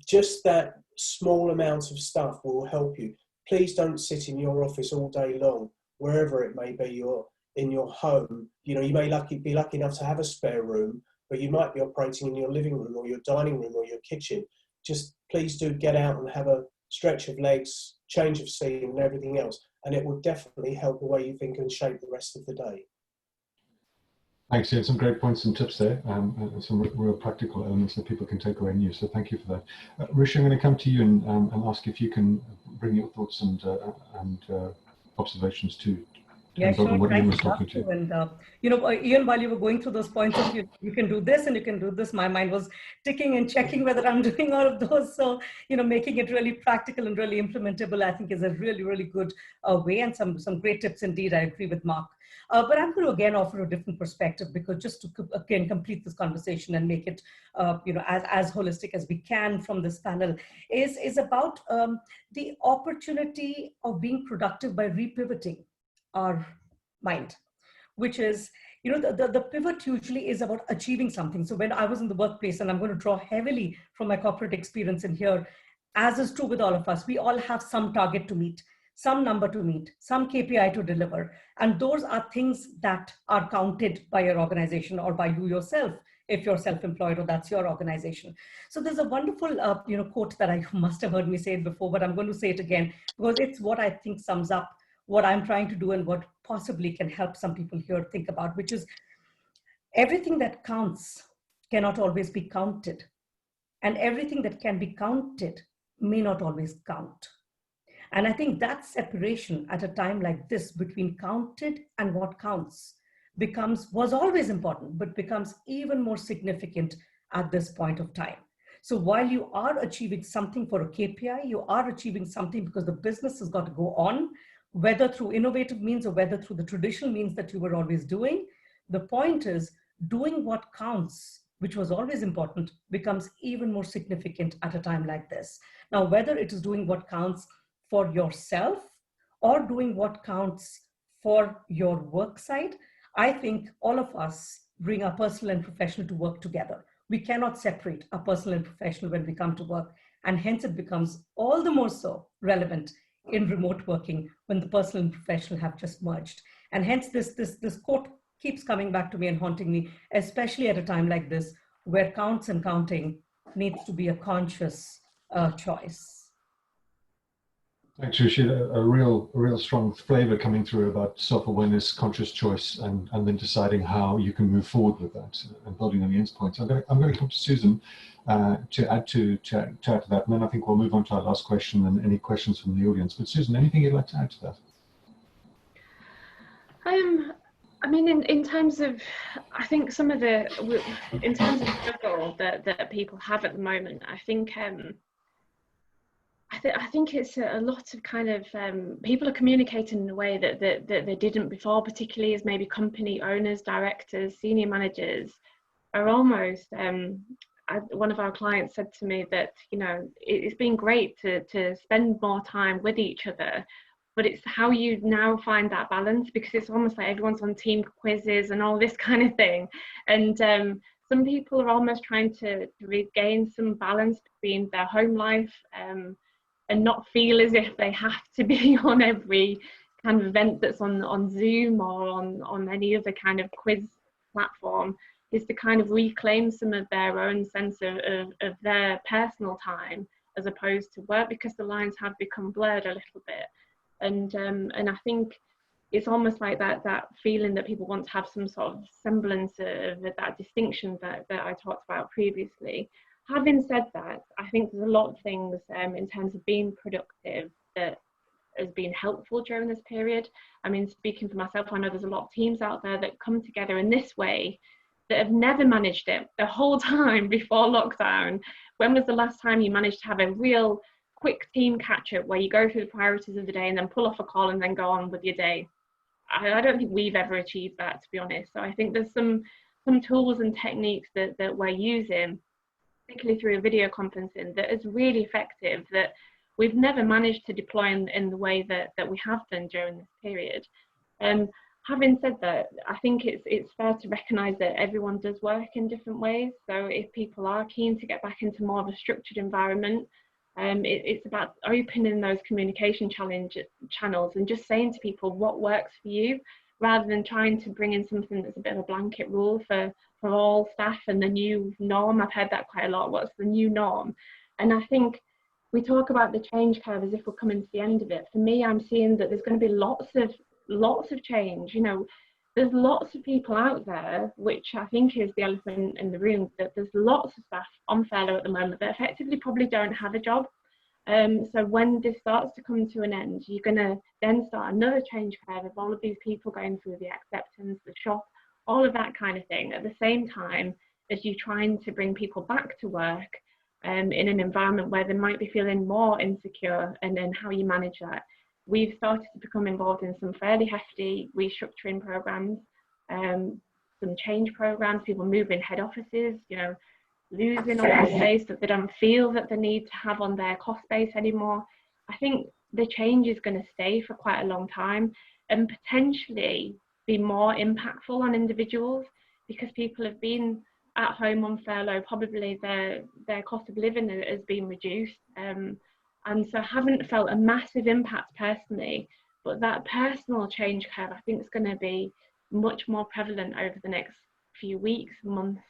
Just that small amount of stuff will help you. Please don't sit in your office all day long, wherever it may be, you're in your home. You know, you may be lucky enough to have a spare room, but you might be operating in your living room or your dining room or your kitchen. Just please do get out and have a stretch of legs, change of scene and everything else. And it will definitely help the way you think and shape the rest of the day. Thanks. You had some great points and tips there, and some real practical elements that people can take away and use. So thank you for that. Rishi, I'm going to come to you and ask if you can bring your thoughts and observations to Yeah, sure. what Ian was Thank talking to. And you know, Ian, while you were going through those points of you can do this and you can do this, my mind was ticking and checking whether I'm doing all of those. So, you know, making it really practical and really implementable, I think, is a really, really good way, and some great tips indeed. I agree with Mark. But I'm going to again offer a different perspective, because just to again complete this conversation and make it you know, as holistic as we can from this panel, is about the opportunity of being productive by repivoting our mind, which is, you know, the pivot usually is about achieving something. So when I was in the workplace, and I'm going to draw heavily from my corporate experience in here, as is true with all of us, we all have some target to meet, some number to meet, some KPI to deliver. And those are things that are counted by your organization or by you yourself, if you're self-employed or that's your organization. So there's a wonderful you know, quote that I must have heard me say it before, but I'm going to say it again, because it's what I think sums up what I'm trying to do and what possibly can help some people here think about, which is everything that counts cannot always be counted. And everything that can be counted may not always count. And I think that separation at a time like this between counted and what counts was always important, but becomes even more significant at this point of time. So while you are achieving something for a KPI, you are achieving something because the business has got to go on, whether through innovative means or whether through the traditional means that you were always doing. The point is, doing what counts, which was always important, becomes even more significant at a time like this. Now, whether it is doing what counts for yourself or doing what counts for your work side, I think all of us bring our personal and professional to work together. We cannot separate our personal and professional when we come to work. And hence it becomes all the more so relevant in remote working when the personal and professional have just merged. And hence this quote keeps coming back to me and haunting me, especially at a time like this, where counts and counting needs to be a conscious choice. Thanks, Rishi. A real strong flavor coming through about self-awareness, conscious choice, and then deciding how you can move forward with that and building on Ian's points. I'm going to come to Susan to add to that, and then I think we'll move on to our last question and any questions from the audience. But Susan, anything you'd like to add to that? I mean, in terms of, I think some of the, in terms of the struggle that people have at the moment, I think it's a lot of kind of people are communicating in a way that they didn't before, particularly as maybe company owners, directors, senior managers are almost. One of our clients said to me that, you know, it's been great to spend more time with each other, but it's how you now find that balance, because it's almost like everyone's on team quizzes and all this kind of thing, and some people are almost trying to regain some balance between their home life and not feel as if they have to be on every kind of event that's on Zoom or on any other kind of quiz platform. is to kind of reclaim some of their own sense of their personal time as opposed to work, because the lines have become blurred a little bit. And I think it's almost like that feeling that people want to have some sort of semblance of that distinction that I talked about previously. Having said that, I think there's a lot of things in terms of being productive that has been helpful during this period. I mean, speaking for myself, I know there's a lot of teams out there that come together in this way that have never managed it the whole time before lockdown. When was the last time you managed to have a real quick team catch up where you go through the priorities of the day and then pull off a call and then go on with your day? I don't think we've ever achieved that, to be honest. So I think there's some tools and techniques that we're using, particularly through video conferencing, that is really effective, that we've never managed to deploy in the way that we have done during this period. Having said that, I think it's fair to recognise that everyone does work in different ways. So if people are keen to get back into more of a structured environment, it's about opening those communication channels and just saying to people what works for you, rather than trying to bring in something that's a bit of a blanket rule for all staff and the new norm. I've heard that quite a lot. What's the new norm? And I think we talk about the change curve as if we're coming to the end of it. For me, I'm seeing that there's going to be lots of change. You know, there's lots of people out there, which I think is the elephant in the room, that there's lots of staff on furlough at the moment that effectively probably don't have a job. So when this starts to come to an end, you're going to then start another change curve of all of these people going through the acceptance, the shock, all of that kind of thing, at the same time as you're trying to bring people back to work in an environment where they might be feeling more insecure, and then how you manage that. We've started to become involved in some fairly hefty restructuring programs, some change programs, people moving head offices, you know, losing all the space that they don't feel that they need to have on their cost base anymore. I think the change is going to stay for quite a long time and potentially be more impactful on individuals, because people have been at home on furlough, probably their cost of living has been reduced, and so haven't felt a massive impact personally, but that personal change curve I think is going to be much more prevalent over the next few weeks, months,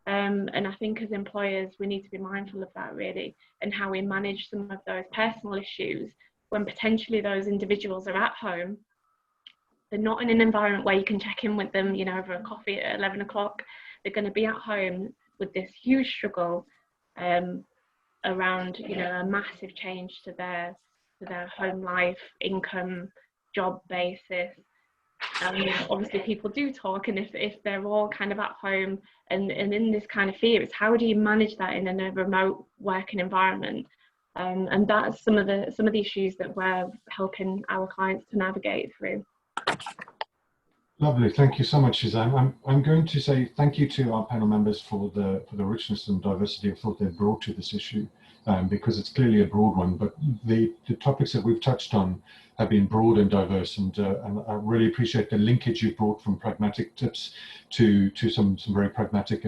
and I think as employers we need to be mindful of that really, and how we manage some of those personal issues when potentially those individuals are at home. They're not in an environment where you can check in with them, you know, over a coffee at 11 o'clock. They're going to be at home with this huge struggle around, you know, a massive change to their home life, income, job basis. Obviously people do talk, and if they're all kind of at home and in this kind of fear, it's how do you manage that in a remote working environment? And that's some of the issues that we're helping our clients to navigate through. Lovely, thank you so much, Suzanne. I'm going to say thank you to our panel members for the richness and diversity of thought they've brought to this issue, because it's clearly a broad one, but the topics that we've touched on have been broad and diverse, and I really appreciate the linkage you brought from pragmatic tips to some very pragmatic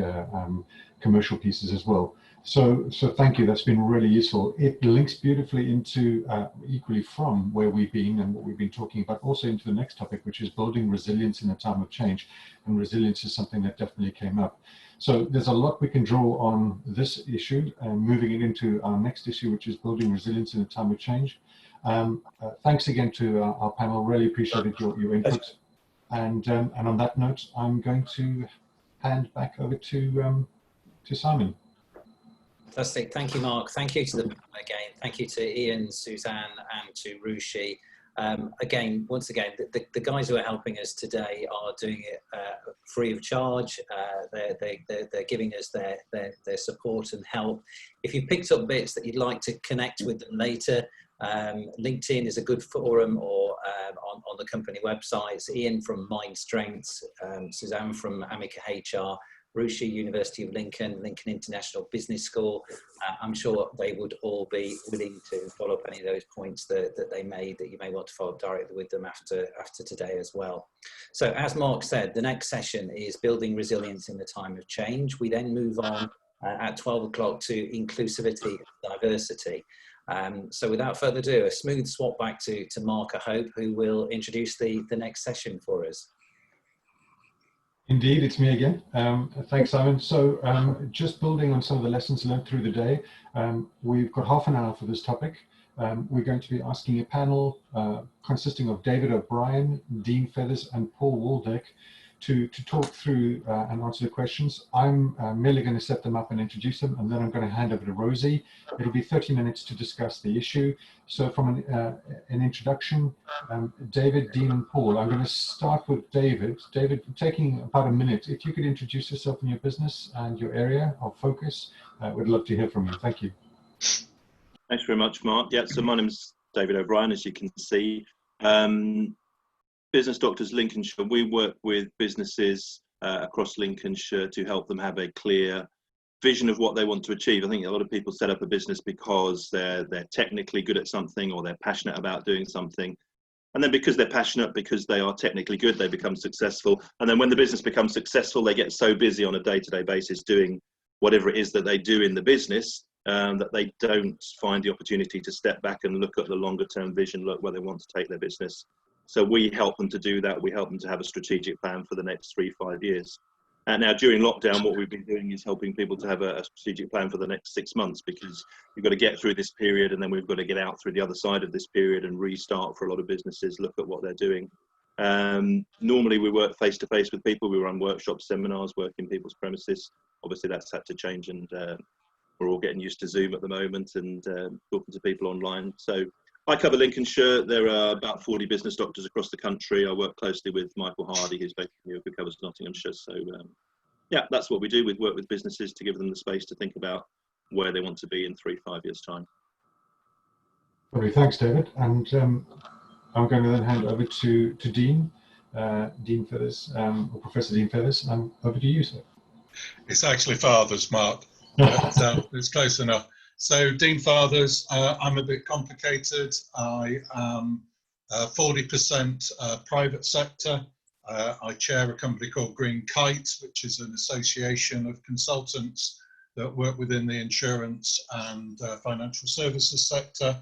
commercial pieces as well. So thank you, that's been really useful. It links beautifully into equally from where we've been and what we've been talking about, also into the next topic, which is building resilience in a time of change. And resilience is something that definitely came up. So there's a lot we can draw on this issue, and moving it into our next issue, which is building resilience in a time of change. Thanks again to our panel, really appreciated your input. And on that note, I'm going to hand back over to Simon. Fantastic. Thank you, Mark. Thank you to the panel again. Thank you to Ian, Suzanne, and to Rosie. Once again, the guys who are helping us today are doing it free of charge. They're giving us their support and help. If you picked up bits that you'd like to connect with them later, LinkedIn is a good forum, or on the company websites. Ian from Mind Strengths, Suzanne from Amica HR, Rosie, University of Lincoln, Lincoln International Business School. I'm sure they would all be willing to follow up any of those points that they made, that you may want to follow up directly with them after today as well. So as Mark said, the next session is building resilience in the time of change. We then move on at 12 o'clock to inclusivity and diversity. So without further ado, a smooth swap back to Mark, I hope, who will introduce the next session for us. Indeed, it's me again. Thanks, Simon. So just building on some of the lessons learned through the day, we've got half an hour for this topic. We're going to be asking a panel consisting of David O'Brien, Dean Feathers, and Paul Waldeck to talk through and answer the questions. I'm merely going to set them up and introduce them, and then I'm going to hand over to Rosie. It'll be 30 minutes to discuss the issue. So from an introduction, David, Dean, and Paul. I'm going to start with David. David, taking about a minute, if you could introduce yourself and your business and your area of focus, we'd love to hear from you. Thank you. Thanks very much, Mark. Yeah, so my name's David O'Brien, as you can see. Business Doctors Lincolnshire, we work with businesses across Lincolnshire to help them have a clear vision of what they want to achieve. I think a lot of people set up a business because they're technically good at something, or they're passionate about doing something. And then because they're passionate, because they are technically good, they become successful. And then when the business becomes successful, they get so busy on a day-to-day basis doing whatever it is that they do in the business, that they don't find the opportunity to step back and look at the longer term vision, look where they want to take their business. So we help them to do that. We help them to have a strategic plan for the next 3-5 years. And now during lockdown, what we've been doing is helping people to have a strategic plan for the next 6 months, because we've got to get through this period, and then we've got to get out through the other side of this period and restart for a lot of businesses, look at what they're doing. Normally we work face to face with people. We run workshops, seminars, work in people's premises. Obviously that's had to change, and we're all getting used to Zoom at the moment and talking to people online. So I cover Lincolnshire. There are about 40 business doctors across the country. I work closely with Michael Hardy, who's based in New York, who covers Nottinghamshire. So yeah, that's what we do. We work with businesses to give them the space to think about where they want to be in 3-5 years' time. Okay, thanks, David. And I'm going to then hand over to Dean, Dean Feathers, or Professor Dean Feathers. Over to you, sir. It's actually Fathers, Mark, but it's close enough. So Dean Fathers, I'm a bit complicated. I am 40% private sector. I chair a company called Green Kite, which is an association of consultants that work within the insurance and financial services sector.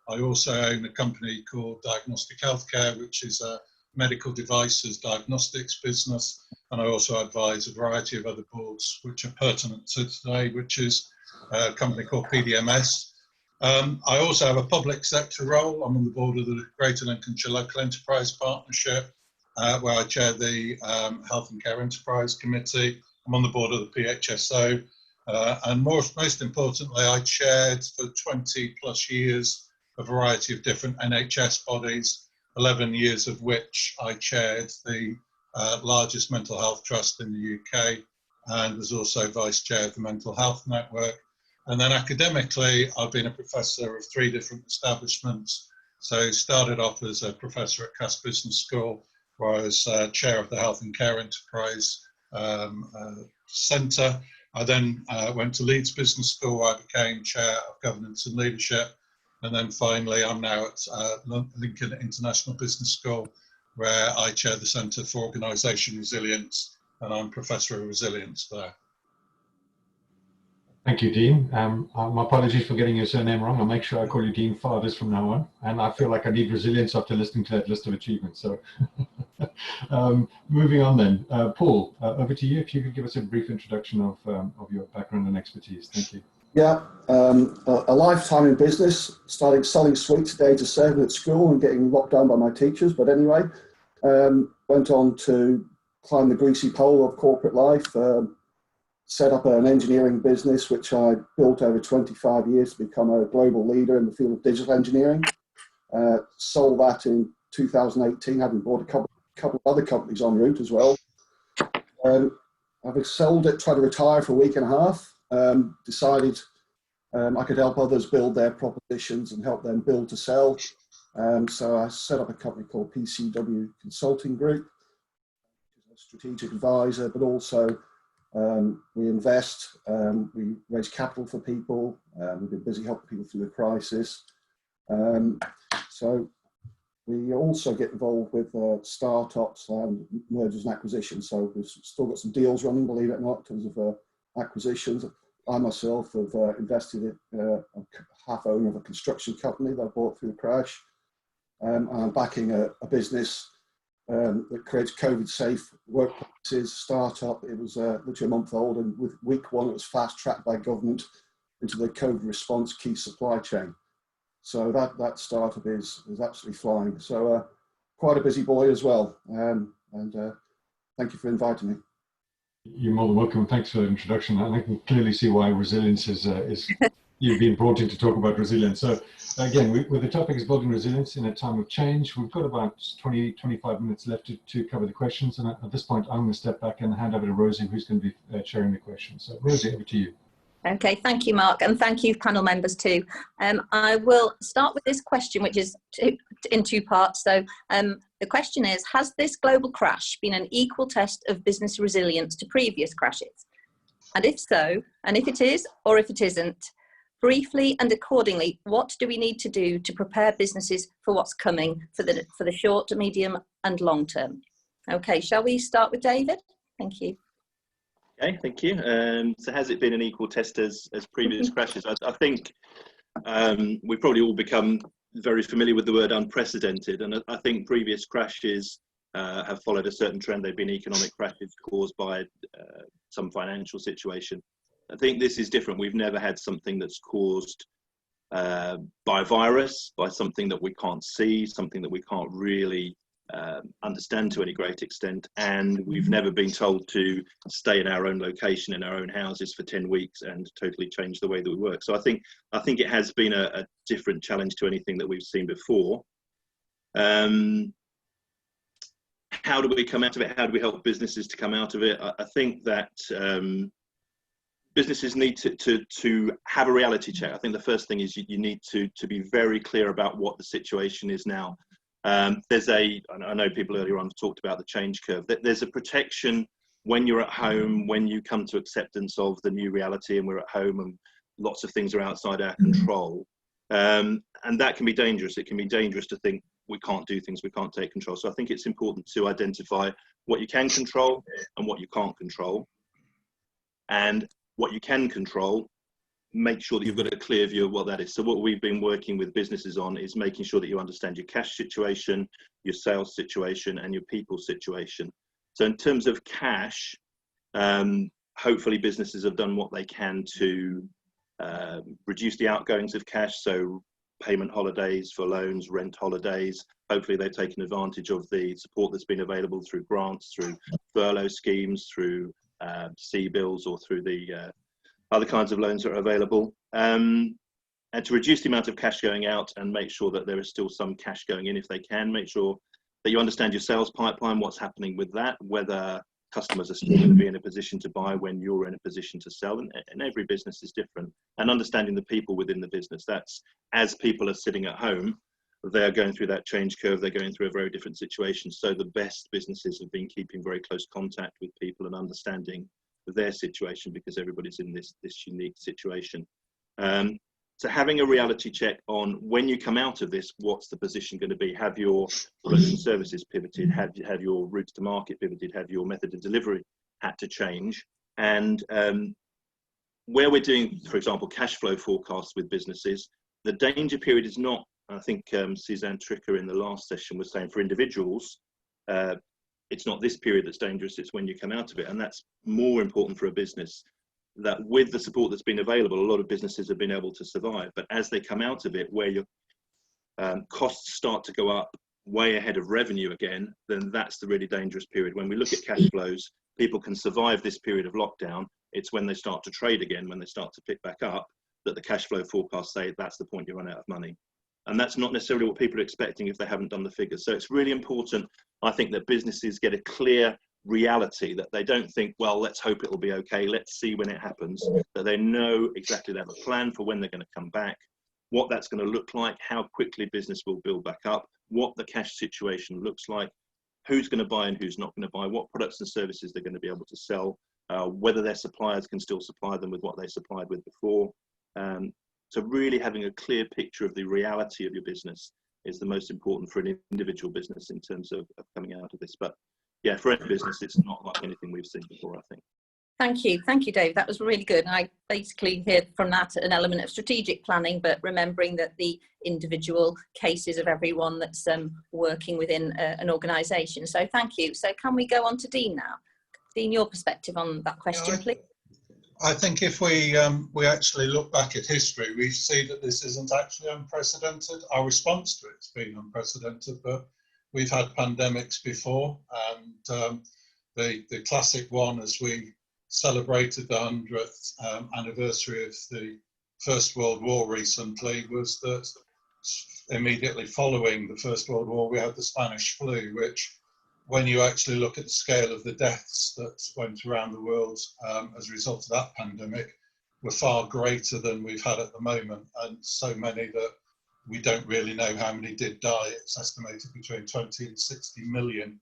I also own a company called Diagnostic Healthcare, which is a medical devices diagnostics business. And I also advise a variety of other boards which are pertinent to today, which is a company called PDMS. I also have a public sector role. I'm on the board of the Greater Lincolnshire Local Enterprise Partnership, where I chair the Health and Care Enterprise Committee. I'm on the board of the PHSO. And most importantly, I chaired for 20 plus years a variety of different NHS bodies, 11 years of which I chaired the largest mental health trust in the UK, and was also vice chair of the Mental Health Network. And then academically, I've been a professor of 3 different establishments. So started off as a professor at Cass Business School, where I was chair of the Health and Care Enterprise Centre. I then went to Leeds Business School, where I became chair of governance and leadership. And then finally, I'm now at Lincoln International Business School, where I chair the Centre for Organisation Resilience, and I'm Professor of Resilience there. Thank you, Dean. My apologies for getting your surname wrong. I'll make sure I call you Dean Fathers from now on. And I feel like I need resilience after listening to that list of achievements. So moving on then. Paul, over to you. If you could give us a brief introduction of your background and expertise. Thank you. Yeah, a lifetime in business, starting selling sweets at the age of 7 at school and getting locked down by my teachers. But anyway, went on to climb the greasy pole of corporate life, set up an engineering business, which I built over 25 years to become a global leader in the field of digital engineering. Sold that in 2018, having bought a couple of other companies en route as well. Having sold it, tried to retire for a week and a half, decided I could help others build their propositions and help them build to sell. So I set up a company called PCW Consulting Group, a strategic advisor, but also we invest, we raise capital for people, we've been busy helping people through the crisis. So we also get involved with startups and mergers and acquisitions. So we've still got some deals running, believe it or not, in terms of acquisitions. I myself have invested in half owner of a construction company that I bought through the crash. I'm backing a business that creates COVID-safe workplaces, startup. It was literally a month old, and with week one, it was fast-tracked by government into the COVID response key supply chain. So that startup is absolutely flying. So quite a busy boy as well. And thank you for inviting me. You're more than welcome. Thanks for the introduction. And I can clearly see why resilience is you've been brought in to talk about resilience. So again, with the topic is building resilience in a time of change. We've got about 25 minutes left to cover the questions. And at this point, I'm going to step back and hand over to Rosie, who's going to be sharing the questions. So Rosie, over to you. Okay, thank you, Mark, and thank you, panel members, too. I will start with this question, which is in two parts. So the question is, has this global crash been an equal test of business resilience to previous crashes? And if so, and if it is, or if it isn't, briefly and accordingly, what do we need to do to prepare businesses for what's coming for the short, medium, and long term? Okay, shall we start with David? Thank you. Okay, thank you. So has it been an equal test as previous crashes? I think we've probably all become very familiar with the word unprecedented, and I think previous crashes have followed a certain trend. They've been economic crashes caused by some financial situation. I think this is different. We've never had something that's caused by virus, by something that we can't see, something that we can't really understand to any great extent, and we've never been told to stay in our own location, in our own houses for 10 weeks and totally change the way that we work. So I think it has been a different challenge to anything that we've seen before. How do we come out of it? How do we help businesses to come out of it? I think that businesses need to have a reality check. I think the first thing is you need to be very clear about what the situation is now. I know people earlier on talked about the change curve. There's a protection when you're at home, when you come to acceptance of the new reality and we're at home and lots of things are outside our control. And that can be dangerous. It can be dangerous to think we can't do things, we can't take control. So I think it's important to identify what you can control and what you can't control. And what you can control, make sure that you've got a clear view of what that is. So what we've been working with businesses on is making sure that you understand your cash situation, your sales situation, and your people situation. So in terms of cash, hopefully businesses have done what they can to reduce the outgoings of cash. So payment holidays for loans, rent holidays. Hopefully they've taken advantage of the support that's been available through grants, through furlough schemes, through C-bills, or through the other kinds of loans that are available, and to reduce the amount of cash going out and make sure that there is still some cash going in if they can. Make sure that you understand your sales pipeline, what's happening with that, whether customers are still going to be in a position to buy when you're in a position to sell, and every business is different. And understanding the people within the business, that's as people are sitting at home, they're going through that change curve, they're going through a very different situation. So the best businesses have been keeping very close contact with people and understanding their situation, because everybody's in this unique situation. So having a reality check on when you come out of this, what's the position going to be? Have your products and services pivoted? Have your routes to market pivoted? Have your method of delivery had to change? And where we're doing, for example, cash flow forecasts with businesses, the danger period is not, I think Suzanne Tricker in the last session was saying, for individuals, it's not this period that's dangerous, it's when you come out of it. And that's more important for a business, that with the support that's been available, a lot of businesses have been able to survive. But as they come out of it, where your costs start to go up way ahead of revenue again, then that's the really dangerous period. When we look at cash flows, people can survive this period of lockdown. It's when they start to trade again, when they start to pick back up, that the cash flow forecasts say that's the point you run out of money. And that's not necessarily what people are expecting if they haven't done the figures. So it's really important, I think, that businesses get a clear reality, that they don't think, well, let's hope it'll be okay, let's see when it happens, that they know exactly, they have a plan for when they're going to come back, what that's going to look like, how quickly business will build back up, what the cash situation looks like, who's going to buy and who's not going to buy, what products and services they're going to be able to sell, whether their suppliers can still supply them with what they supplied with before. So really having a clear picture of the reality of your business is the most important for an individual business in terms of coming out of this. But yeah, for any business, it's not like anything we've seen before, I think. Thank you, Dave. That was really good. And I basically heard from that an element of strategic planning, but remembering that the individual cases of everyone that's working within an organisation. So thank you. So can we go on to Dean now? Dean, your perspective on that question, please. I think if we actually look back at history, we see that this isn't actually unprecedented. Our response to it's been unprecedented, but we've had pandemics before, and the classic one, as we celebrated the 100th anniversary of the First World War recently, was that immediately following the First World War we had the Spanish flu, which, when you actually look at the scale of the deaths that went around the world as a result of that pandemic, were far greater than we've had at the moment, and so many that we don't really know how many did die. It's estimated between 20 and 60 million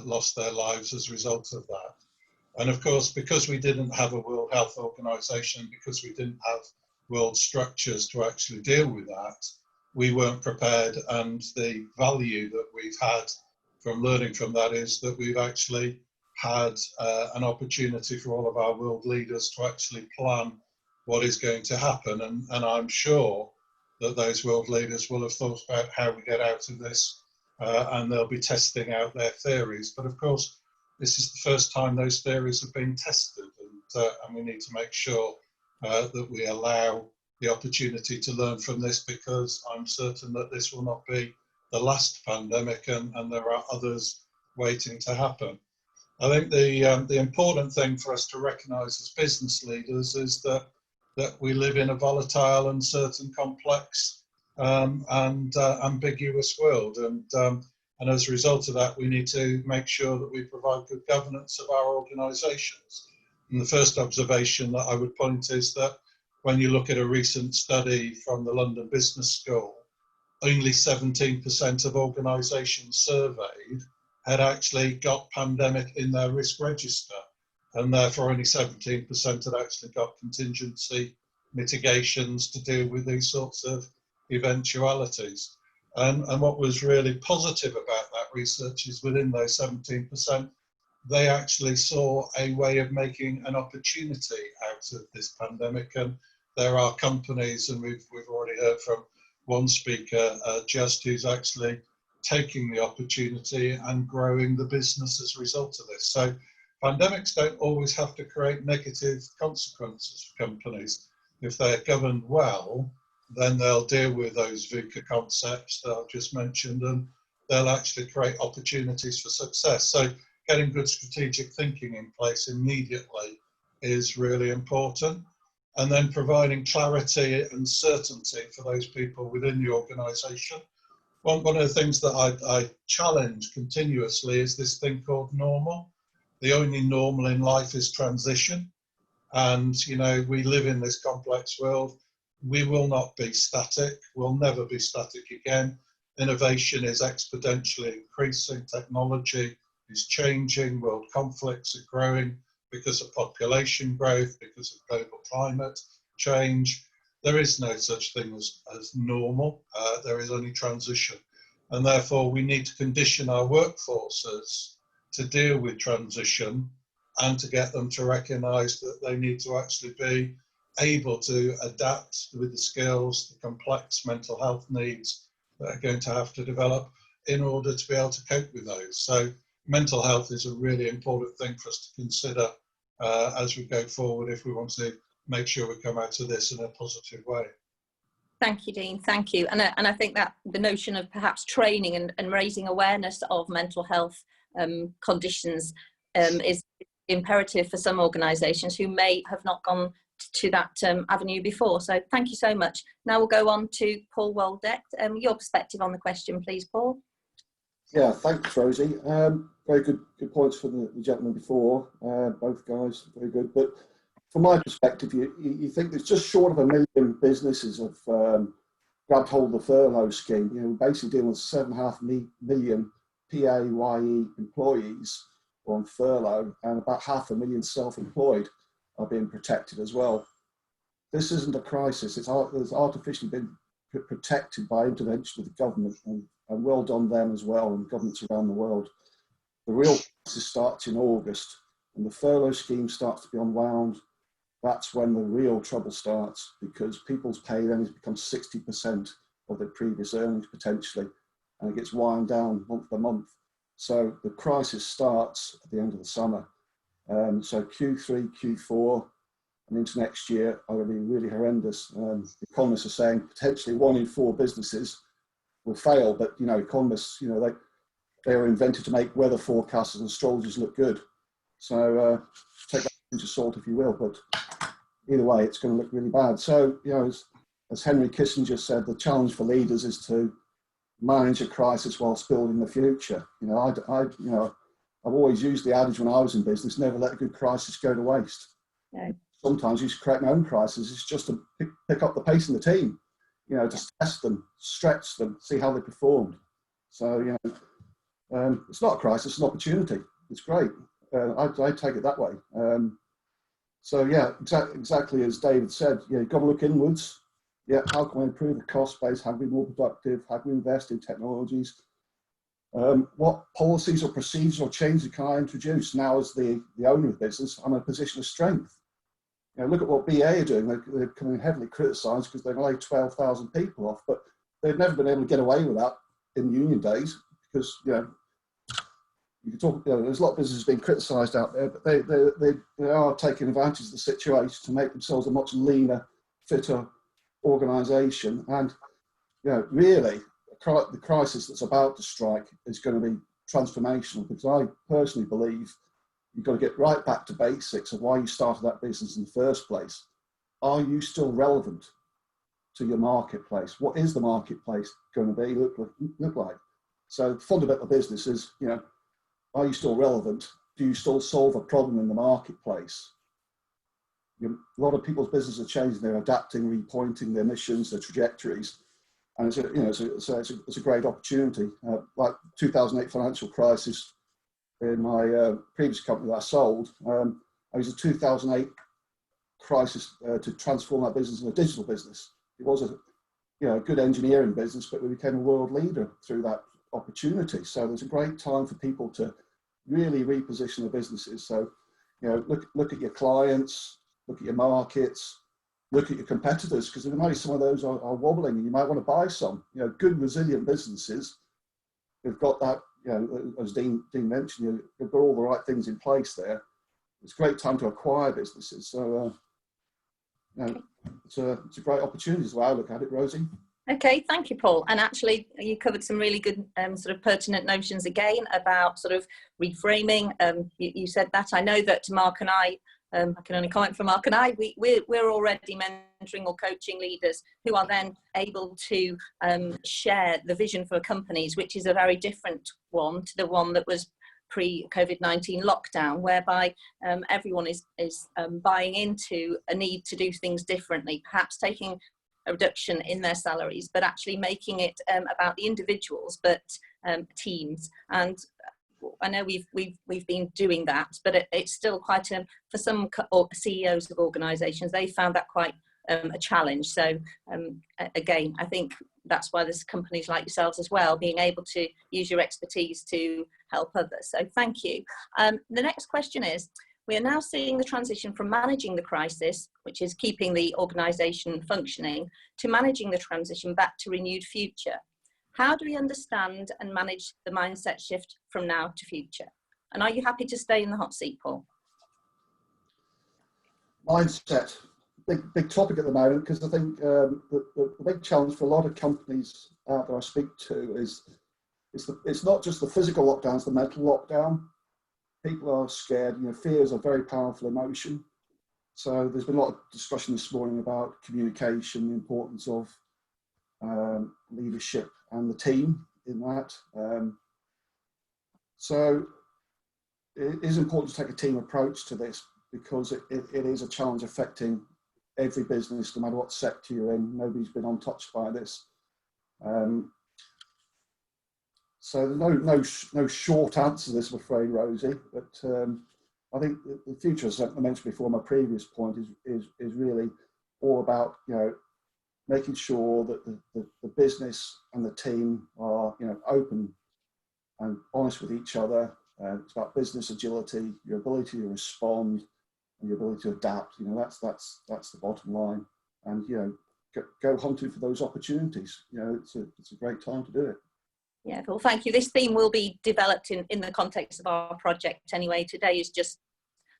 lost their lives as a result of that. And of course, because we didn't have a World Health Organization, because we didn't have world structures to actually deal with that, we weren't prepared. And the value that we've had from learning from that is that we've actually had an opportunity for all of our world leaders to actually plan what is going to happen. And I'm sure that those world leaders will have thought about how we get out of this, and they'll be testing out their theories. But of course, this is the first time those theories have been tested, and we need to make sure that we allow the opportunity to learn from this, because I'm certain that this will not be the last pandemic, and there are others waiting to happen. I think the important thing for us to recognise as business leaders is that we live in a volatile, uncertain, complex and ambiguous world, and as a result of that, we need to make sure that we provide good governance of our organisations. And the first observation that I would point is that when you look at a recent study from the London Business School, only 17% of organisations surveyed had actually got pandemic in their risk register, and therefore only 17% had actually got contingency mitigations to deal with these sorts of eventualities. And what was really positive about that research is within those 17%, they actually saw a way of making an opportunity out of this pandemic. And there are companies, and we've already heard from one speaker, Just, who's actually taking the opportunity and growing the business as a result of this. So pandemics don't always have to create negative consequences for companies. If they're governed well, then they'll deal with those VUCA concepts that I've just mentioned, and they'll actually create opportunities for success. So getting good strategic thinking in place immediately is really important. And then providing clarity and certainty for those people within the organisation. One of the things that I challenge continuously is this thing called normal. The only normal in life is transition. And, you know, we live in this complex world. We will not be static. We'll never be static again. Innovation is exponentially increasing. Technology is changing. World conflicts are growing because of population growth, because of global climate change. There is no such thing as normal. There is only transition. And therefore, we need to condition our workforces to deal with transition and to get them to recognise that they need to actually be able to adapt with the skills, the complex mental health needs that are going to have to develop in order to be able to cope with those. So mental health is a really important thing for us to consider as we go forward if we want to make sure we come out of this in a positive way. Thank you, Dean. Thank you. And I think that the notion of perhaps training and raising awareness of mental health conditions is imperative for some organisations who may have not gone to that avenue before. So thank you so much. Now we'll go on to Paul Waldeck. Your perspective on the question, please, Paul. Yeah, thanks, Rosie. Very good points for the gentleman before. Both guys, very good. But from my perspective, you think there's just short of 1 million businesses have grabbed hold of the furlough scheme. You know, we're basically dealing with 7.5 million PAYE employees on furlough, and about 500,000 self-employed are being protected as well. This isn't a crisis. It's artificially been protected by intervention of the government, and well done them as well, and governments around the world. The real crisis starts in August, and the furlough scheme starts to be unwound, that's when the real trouble starts, because people's pay then has become 60% of their previous earnings potentially, and it gets wound down month by month. So the crisis starts at the end of the summer. So Q3, Q4, and into next year are going to be really horrendous. Economists are saying potentially 1 in 4 businesses will fail, but economists, they were invented to make weather forecasters and astrologers look good. So take that into salt if you will, but either way, it's going to look really bad. So, as Henry Kissinger said, the challenge for leaders is to manage a crisis whilst building the future. I've always used the adage when I was in business, never let a good crisis go to waste. Yeah. Sometimes you should create my own crisis. It's just to pick up the pace in the team, just test them, stretch them, see how they performed. So, it's not a crisis, it's an opportunity. It's great. I take it that way. So yeah, exactly as David said, you've got to look inwards. Yeah, how can we improve the cost base? How can we be more productive? How can we invest in technologies? What policies or procedures or changes can I introduce now as the owner of the business? I'm in a position of strength. Look at what BA are doing. They're coming heavily criticised because they've laid 12,000 people off, but they've never been able to get away with that in union days because, you can talk, there's a lot of businesses being criticised out there, but they are taking advantage of the situation to make themselves a much leaner, fitter organisation. And really, the crisis that's about to strike is going to be transformational, because I personally believe you've got to get right back to basics of why you started that business in the first place. Are you still relevant to your marketplace? What is the marketplace going to be look like? So the fundamental business is, are you still relevant? Do you still solve a problem in the marketplace? A lot of people's businesses are changing. They're adapting, repointing their missions, their trajectories, and it's a great opportunity. Like 2008 financial crisis in my previous company that I sold, I used a 2008 crisis to transform that business into a digital business. It was a good engineering business, but we became a world leader through that opportunity. So there's a great time for people to really reposition their businesses. So, look at your clients, look at your markets, look at your competitors, because maybe some of those are wobbling and you might want to buy some. Good resilient businesses who've got that, as Dean mentioned, they've got all the right things in place there. It's a great time to acquire businesses. So, it's a great opportunity is the way I look at it, Rosie. Okay, thank you, Paul. And actually, you covered some really good sort of pertinent notions again about sort of reframing. You said that. I know that Mark and I can only comment for Mark and I, we're already mentoring or coaching leaders who are then able to share the vision for companies, which is a very different one to the one that was pre-COVID-19 lockdown, whereby everyone is buying into a need to do things differently, perhaps taking a reduction in their salaries, but actually making it about the individuals, but teams. And I know we've been doing that, but it's still quite for some CEOs of organisations, they found that quite a challenge. So again, I think that's why there's companies like yourselves as well, being able to use your expertise to help others. So thank you. The next question is, we are now seeing the transition from managing the crisis, which is keeping the organisation functioning, to managing the transition back to renewed future. How do we understand and manage the mindset shift from now to future? And are you happy to stay in the hot seat, Paul? Mindset, big topic at the moment, because I think the big challenge for a lot of companies out there I speak to is it's not just the physical lockdown, it's the mental lockdown. People are scared. Fear is a very powerful emotion. So there's been a lot of discussion this morning about communication, the importance of leadership and the team in that. So it is important to take a team approach to this, because it is a challenge affecting every business, no matter what sector you're in. Nobody's been untouched by this. So there's no short answer to this, I'm afraid, Rosie. But I think the future, as I mentioned before, my previous point is really all about making sure that the business and the team are open and honest with each other, It's about business agility, your ability to respond, and your ability to adapt. You know, that's the bottom line. And you know, go hunting for those opportunities. You know, it's a great time to do it. Yeah, well, thank you. This theme will be developed in the context of our project anyway. Today is just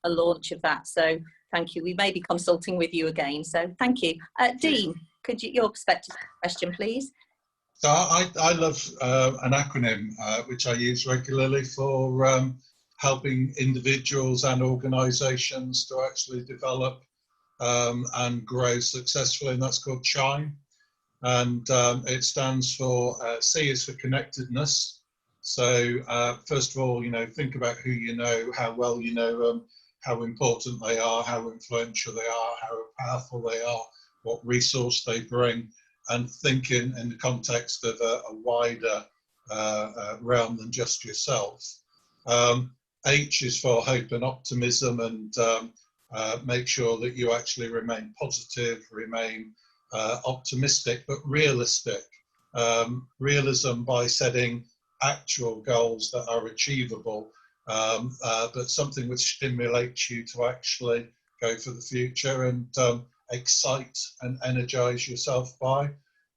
a launch of that. So thank you. We may be consulting with you again. So thank you. Dean, could you, your perspective question, please? So I love an acronym which I use regularly for helping individuals and organisations to actually develop and grow successfully, and that's called CHIME. And it stands for, C is for connectedness. So first of all, you know, think about who you know, how well you know them, how important they are, how influential they are, how powerful they are, what resource they bring, and think in the context of a wider realm than just yourself. H is for hope and optimism, and make sure that you actually remain positive, remain optimistic, but realistic. Realism by setting actual goals that are achievable, but something which stimulates you to actually go for the future and excite and energize yourself by.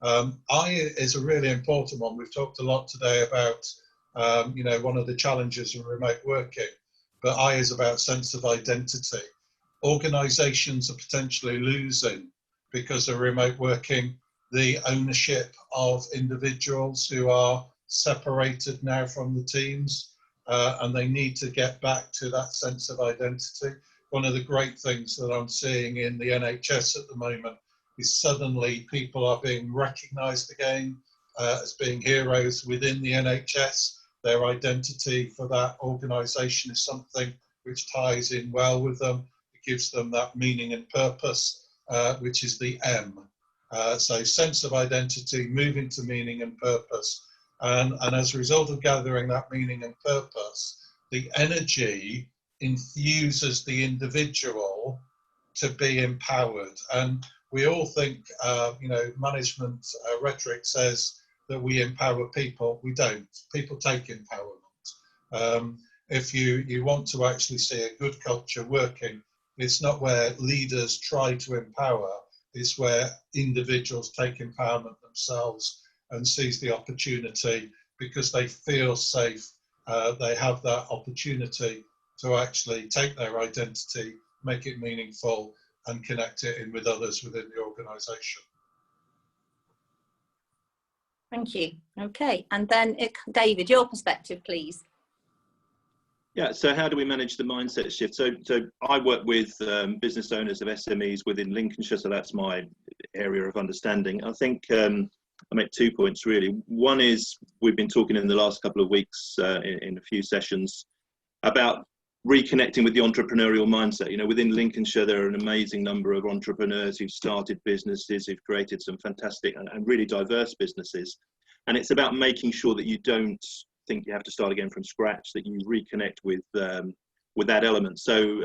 I is a really important one. We've talked a lot today about, you know, one of the challenges of remote working, but I is about sense of identity. Organizations are potentially losing, because of remote working, the ownership of individuals who are separated now from the teams, and they need to get back to that sense of identity. One of the great things that I'm seeing in the NHS at the moment is suddenly people are being recognised again as being heroes within the NHS. Their identity for that organisation is something which ties in well with them. It gives them that meaning and purpose, which is the M. So sense of identity, moving to meaning and purpose. And as a result of gathering that meaning and purpose, the energy infuses the individual to be empowered. And we all think, you know, management rhetoric says that we empower people. We don't. People take empowerment. If you want to actually see a good culture working, it's not where leaders try to empower, it's where individuals take empowerment themselves and seize the opportunity because they feel safe. They have that opportunity to actually take their identity, make it meaningful, and connect it in with others within the organisation. Thank you. Okay, and then David, your perspective, please. Yeah, so how do we manage the mindset shift? So I work with business owners of SMEs within Lincolnshire, so that's my area of understanding. I think I make 2 points really. One is we've been talking in the last couple of weeks in a few sessions about reconnecting with the entrepreneurial mindset. You know, within Lincolnshire, there are an amazing number of entrepreneurs who've started businesses, who've created some fantastic and really diverse businesses. And it's about making sure that you don't think you have to start again from scratch, that you reconnect with that element. So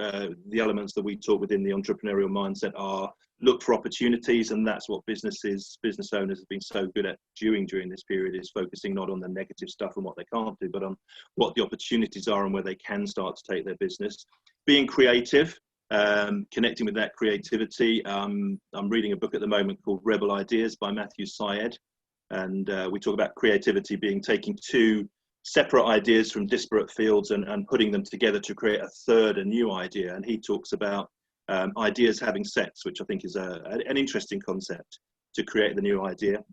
the elements that we talk within the entrepreneurial mindset are look for opportunities, and that's what business owners have been so good at during this period, is focusing not on the negative stuff and what they can't do, but on what the opportunities are and where they can start to take their business. Being creative, connecting with that creativity. I'm reading a book at the moment called Rebel Ideas by Matthew Syed, and we talk about creativity being taking two separate ideas from disparate fields and putting them together to create a third, a new idea. And he talks about ideas having sex, which I think is an interesting concept to create the new idea.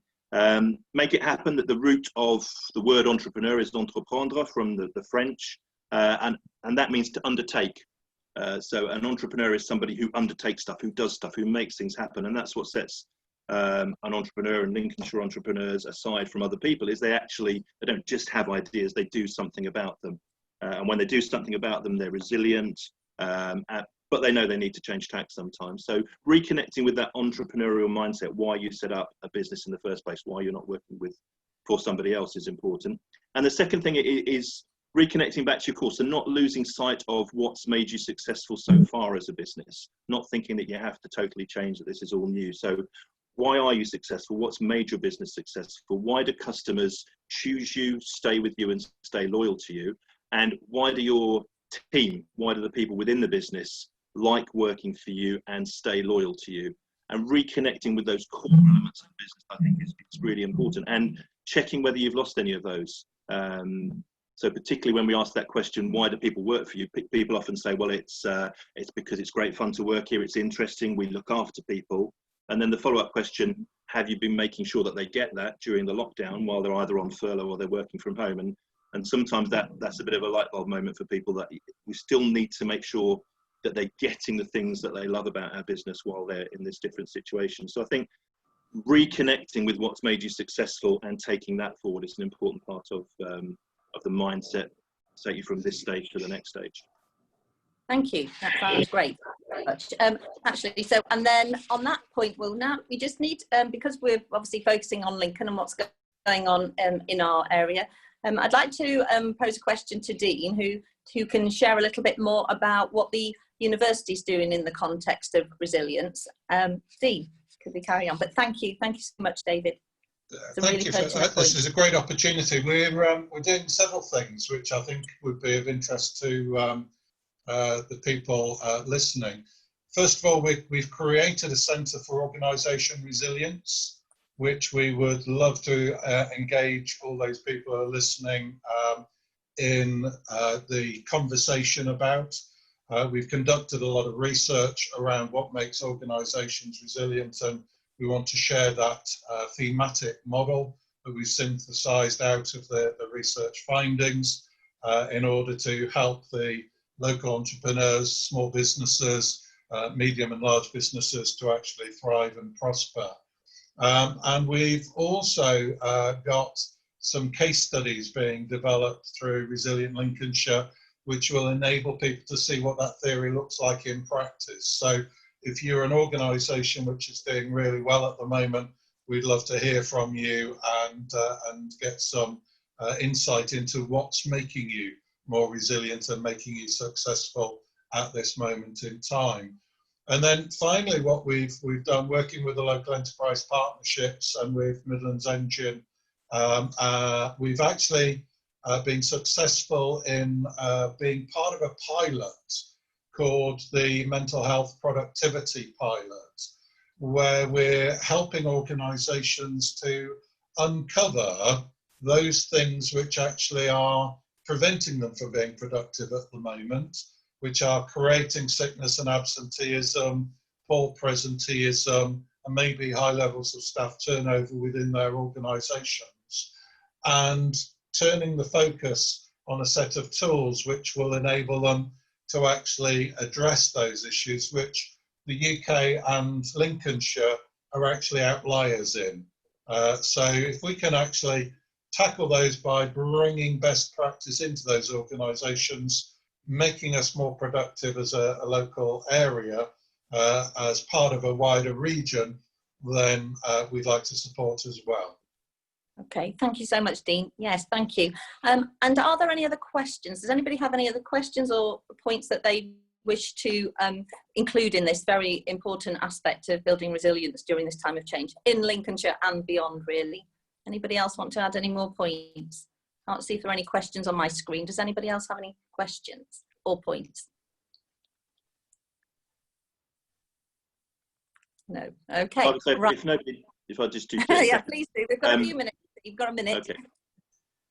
Make it happen. That the root of the word entrepreneur is entreprendre from the French, and that means to undertake. So an entrepreneur is somebody who undertakes stuff, who does stuff, who makes things happen, and that's what sets an entrepreneur and Lincolnshire entrepreneurs aside from other people, is they don't just have ideas, they do something about them. And when they do something about them, they're resilient, but they know they need to change tack sometimes. So reconnecting with that entrepreneurial mindset, why you set up a business in the first place, why you're not working for somebody else, is important. And the second thing is reconnecting back to your course and not losing sight of what's made you successful so far as a business, not thinking that you have to totally change, that this is all new. So why are you successful? What's made your business successful? Why do customers choose you, stay with you, and stay loyal to you? And why do your team, why do the people within the business like working for you and stay loyal to you? And reconnecting with those core elements of business, I think is really important, and checking whether you've lost any of those. So particularly when we ask that question, why do people work for you? People often say, well, it's because it's great fun to work here. It's interesting. We look after people. And then the follow-up question, have you been making sure that they get that during the lockdown while they're either on furlough or they're working from home? And sometimes that's a bit of a light bulb moment for people, that we still need to make sure that they're getting the things that they love about our business while they're in this different situation. So I think reconnecting with what's made you successful and taking that forward is an important part of the mindset to take you from this stage to the next stage. Thank you. That sounds great. Actually, so, and then on that point, we just need, because we're obviously focusing on Lincoln and what's going on in our area, I'd like to pose a question to Dean, who can share a little bit more about what the university's doing in the context of resilience. Dean, could we carry on? But thank you so much, David. Thank you. This is a great opportunity. We're doing several things which I think would be of interest to the people listening. First of all, we've created a Centre for Organisation Resilience, which we would love to engage all those people who are listening in the conversation about. We've conducted a lot of research around what makes organisations resilient, and we want to share that thematic model that we've synthesised out of the research findings in order to help the local entrepreneurs, small businesses, medium and large businesses to actually thrive and prosper. And we've also got some case studies being developed through Resilient Lincolnshire, which will enable people to see what that theory looks like in practice. So if you're an organisation which is doing really well at the moment, we'd love to hear from you and get some insight into what's making you more resilient and making you successful at this moment in time. And then finally, what we've done, working with the local enterprise partnerships and with Midlands Engine, we've actually been successful in being part of a pilot called the Mental Health Productivity Pilot, where we're helping organisations to uncover those things which actually are preventing them from being productive at the moment, which are creating sickness and absenteeism, poor presenteeism, and maybe high levels of staff turnover within their organisations, and turning the focus on a set of tools which will enable them to actually address those issues, which the UK and Lincolnshire are actually outliers in. So if we can actually tackle those by bringing best practice into those organisations, making us more productive as a local area, as part of a wider region, then we'd like to support as well. Okay, thank you so much, Dean. Yes, thank you. And are there any other questions? Does anybody have any other questions or points that they wish to include in this very important aspect of building resilience during this time of change in Lincolnshire and beyond, really? Anybody else want to add any more points? Can't see if there are any questions on my screen. Does anybody else have any questions or points? No. Okay. Right. If I just do. Yeah, please do. We've got a few minutes. You've got a minute. Okay.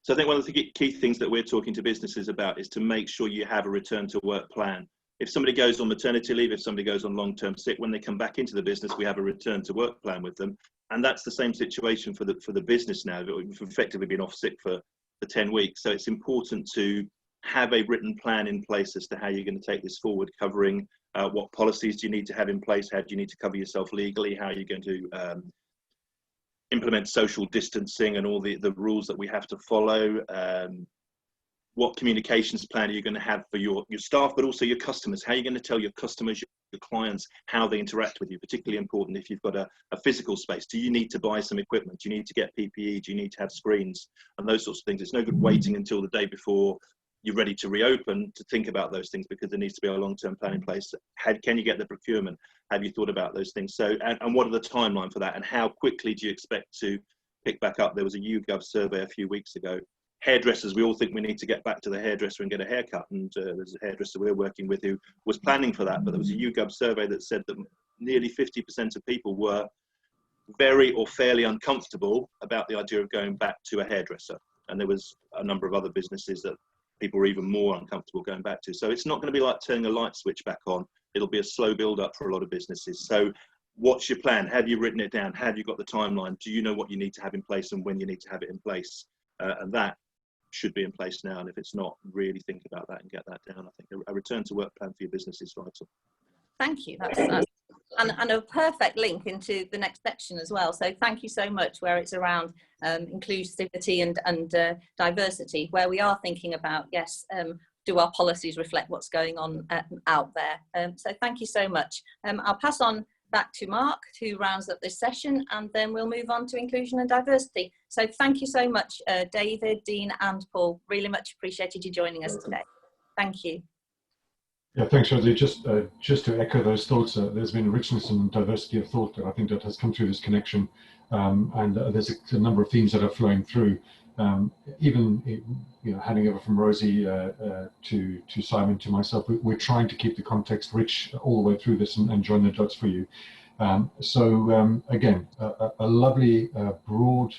So I think one of the key things that we're talking to businesses about is to make sure you have a return to work plan. If somebody goes on maternity leave, if somebody goes on long-term sick, when they come back into the business, we have a return to work plan with them. And that's the same situation for the business now. We've effectively been off sick for 10 weeks. So it's important to have a written plan in place as to how you're going to take this forward, covering what policies do you need to have in place, how do you need to cover yourself legally, how are you going to implement social distancing and all the rules that we have to follow, what communications plan are you going to have for your staff, but also your customers, how are you going to tell your customers, your clients, how they interact with you, particularly important if you've got a physical space. Do you need to buy some equipment? Do you need to get PPE? Do you need to have screens? And those sorts of things. It's no good waiting until the day before you're ready to reopen to think about those things, because there needs to be a long-term plan in place. Can you get the procurement? Have you thought about those things? So, and what are the timeline for that? And how quickly do you expect to pick back up? There was a YouGov survey a few weeks ago. hairdressers, we all think we need to get back to the hairdresser and get a haircut. And there's a hairdresser we're working with who was planning for that, but there was a YouGov survey that said that nearly 50% of people were very or fairly uncomfortable about the idea of going back to a hairdresser. And there was a number of other businesses that people were even more uncomfortable going back to. So it's not going to be like turning a light switch back on. It'll be a slow build up for a lot of businesses. So what's your plan? Have you written it down? Have you got the timeline? Do you know what you need to have in place and when you need to have it in place? And that should be in place now. And if it's not, really think about that and get that down. I think a return to work plan for your business is vital. Thank you. That's and a perfect link into the next section as well. So thank you so much, where it's around inclusivity and diversity, where we are thinking about, yes, do our policies reflect what's going on out there? So thank you so much. I'll pass on back to Mark, who rounds up this session, and then we'll move on to inclusion and diversity. So thank you so much, David, Dean and Paul. Really much appreciated you joining us today. Thank you. Yeah, thanks, Rosie. Just to echo those thoughts, there's been richness and diversity of thought that I think that has come through this connection, and there's a number of themes that are flowing through. Even handing over from Rosie to Simon to myself, we're trying to keep the context rich all the way through this and join the dots for you. Again, a lovely broad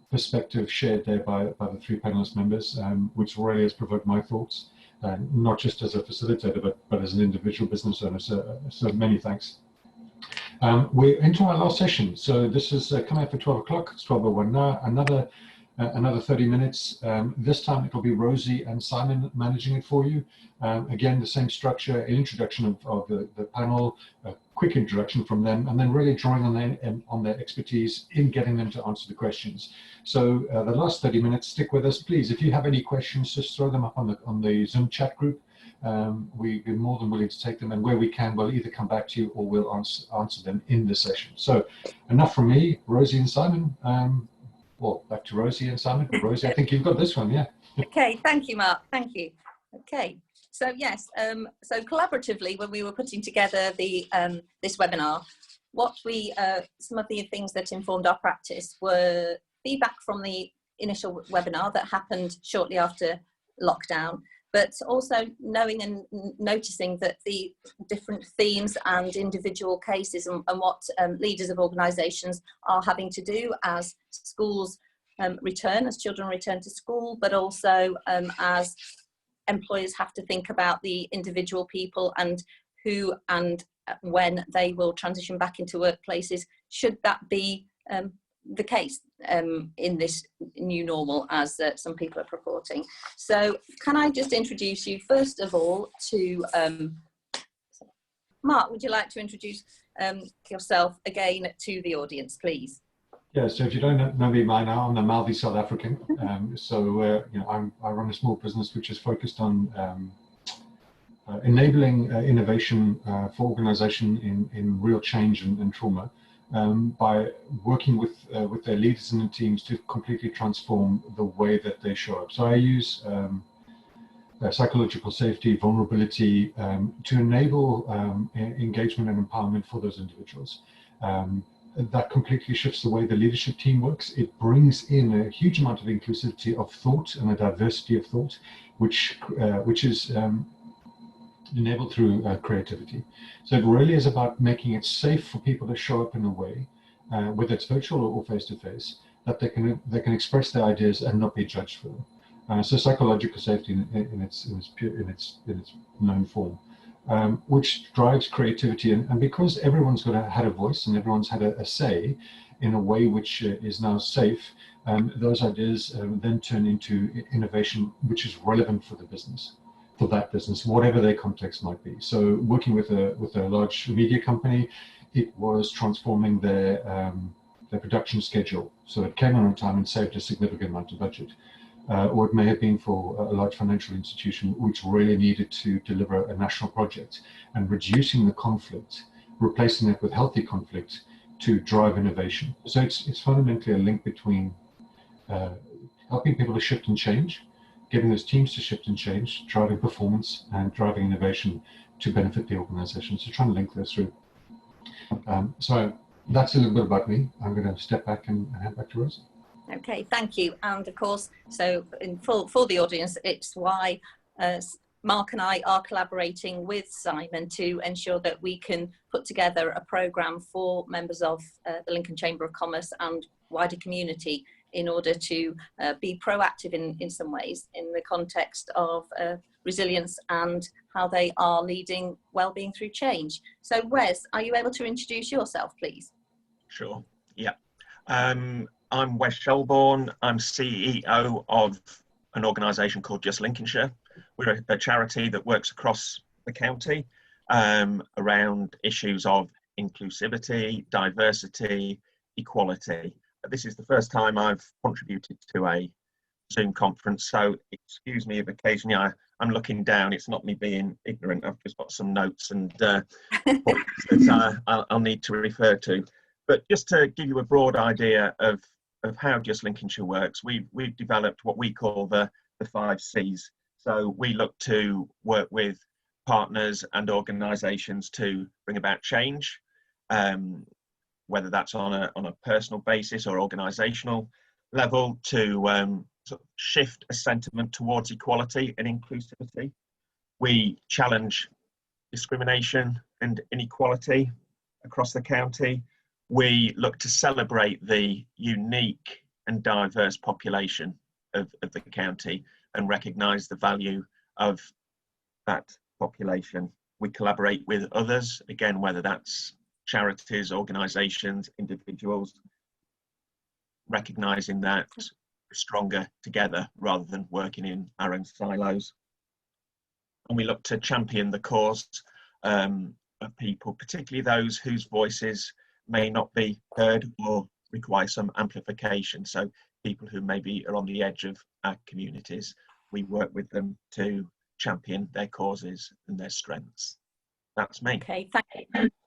perspective shared there by the three panelist members, which really has provoked my thoughts. Not just as a facilitator, but as an individual business owner. So many thanks. We're into our last session. So this is coming up at 12 o'clock. It's 12:01 now. Another 30 minutes. This time it will be Rosie and Simon managing it for you. Again, the same structure, an introduction of the panel, a quick introduction from them, and then really drawing on their expertise in getting them to answer the questions. So the last 30 minutes, stick with us, please. If you have any questions, just throw them up on the Zoom chat group. We're more than willing to take them, and where we can, we'll either come back to you or we'll answer them in the session. So enough from me, Rosie and Simon. Well, back to Rosie and Simon. But Rosie, I think you've got this one, yeah. Okay, thank you, Mark. Thank you. Okay, so yes, so collaboratively, when we were putting together the this webinar, what we some of the things that informed our practice were feedback from the initial webinar that happened shortly after lockdown, but also knowing and noticing that the different themes and individual cases and what leaders of organisations are having to do as schools return, as children return to school, but also as employers have to think about the individual people and who and when they will transition back into workplaces, should that be the case in this new normal, as some people are purporting. So can I just introduce you first of all to Mark? Would you like to introduce yourself again to the audience, please? Yeah, so if you don't know me by now, I'm a Malvi South African. I run a small business which is focused on enabling innovation for organisation in real change and trauma. By working with their leaders and the teams to completely transform the way that they show up. So I use psychological safety, vulnerability to enable engagement and empowerment for those individuals. That completely shifts the way the leadership team works. It brings in a huge amount of inclusivity of thought and a diversity of thought, which is enabled through creativity. So it really is about making it safe for people to show up in a way, whether it's virtual or face-to-face, that they can express their ideas and not be judged for them. So psychological safety in its known form, which drives creativity, and because everyone's had a voice and everyone's had a say in a way which is now safe, those ideas then turn into innovation which is relevant for the business. For that business, whatever their context might be. So working with a large media company, it was transforming their production schedule so it came on time and saved a significant amount of budget. Or it may have been for a large financial institution which really needed to deliver a national project, and reducing the conflict, replacing it with healthy conflict to drive innovation. So it's fundamentally a link between helping people to shift and change, getting those teams to shift and change, driving performance and driving innovation to benefit the organization. So trying to link those through. So that's a little bit about me. I'm going to step back and hand back to Rosie. Okay, thank you. And of course, so for the audience, it's why Mark and I are collaborating with Simon to ensure that we can put together a programme for members of the Lincoln Chamber of Commerce and wider community in order to be proactive in some ways in the context of resilience and how they are leading wellbeing through change. So Wes, are you able to introduce yourself, please? Sure, yeah. I'm Wes Shelbourne. I'm CEO of an organisation called Just Lincolnshire. We're a charity that works across the county around issues of inclusivity, diversity, equality. This is the first time I've contributed to a Zoom conference, so excuse me if occasionally I'm looking down. It's not me being ignorant. I've just got some notes and points that I'll need to refer to. But just to give you a broad idea of how Just Lincolnshire works, we've developed what we call the 5 C's. So we look to work with partners and organisations to bring about change, whether that's on a personal basis or organisational level, to sort of shift a sentiment towards equality and inclusivity. We challenge discrimination and inequality across the county. We look to celebrate the unique and diverse population of the county and recognise the value of that population. We collaborate with others, again, whether that's charities, organisations, individuals, recognising that we're stronger together rather than working in our own silos. And we look to champion the cause of people, particularly those whose voices may not be heard or require some amplification. So people who maybe are on the edge of our communities, we work with them to champion their causes and their strengths. That's me. Okay,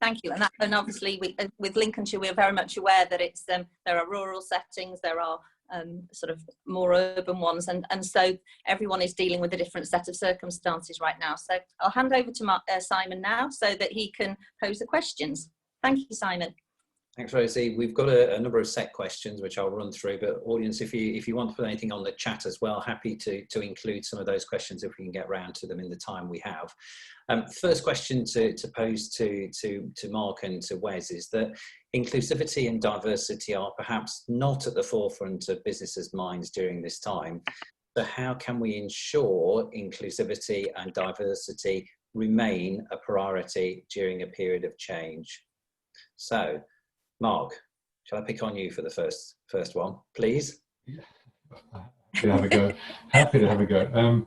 thank you. And obviously with Lincolnshire, we're very much aware that it's there are rural settings, there are sort of more urban ones, and so everyone is dealing with a different set of circumstances right now. So I'll hand over to Simon now so that he can pose the questions. Thank you, Simon. Thanks, Rosie. We've got a number of set questions which I'll run through, but audience, if you want to put anything on the chat as well, happy to include some of those questions if we can get round to them in the time we have. First question to pose to Mark and to Wes is that inclusivity and diversity are perhaps not at the forefront of businesses' minds during this time. So how can we ensure inclusivity and diversity remain a priority during a period of change? So, Mark, shall I pick on you for the first one, please? Yeah. Happy to have a go. Happy to have a go.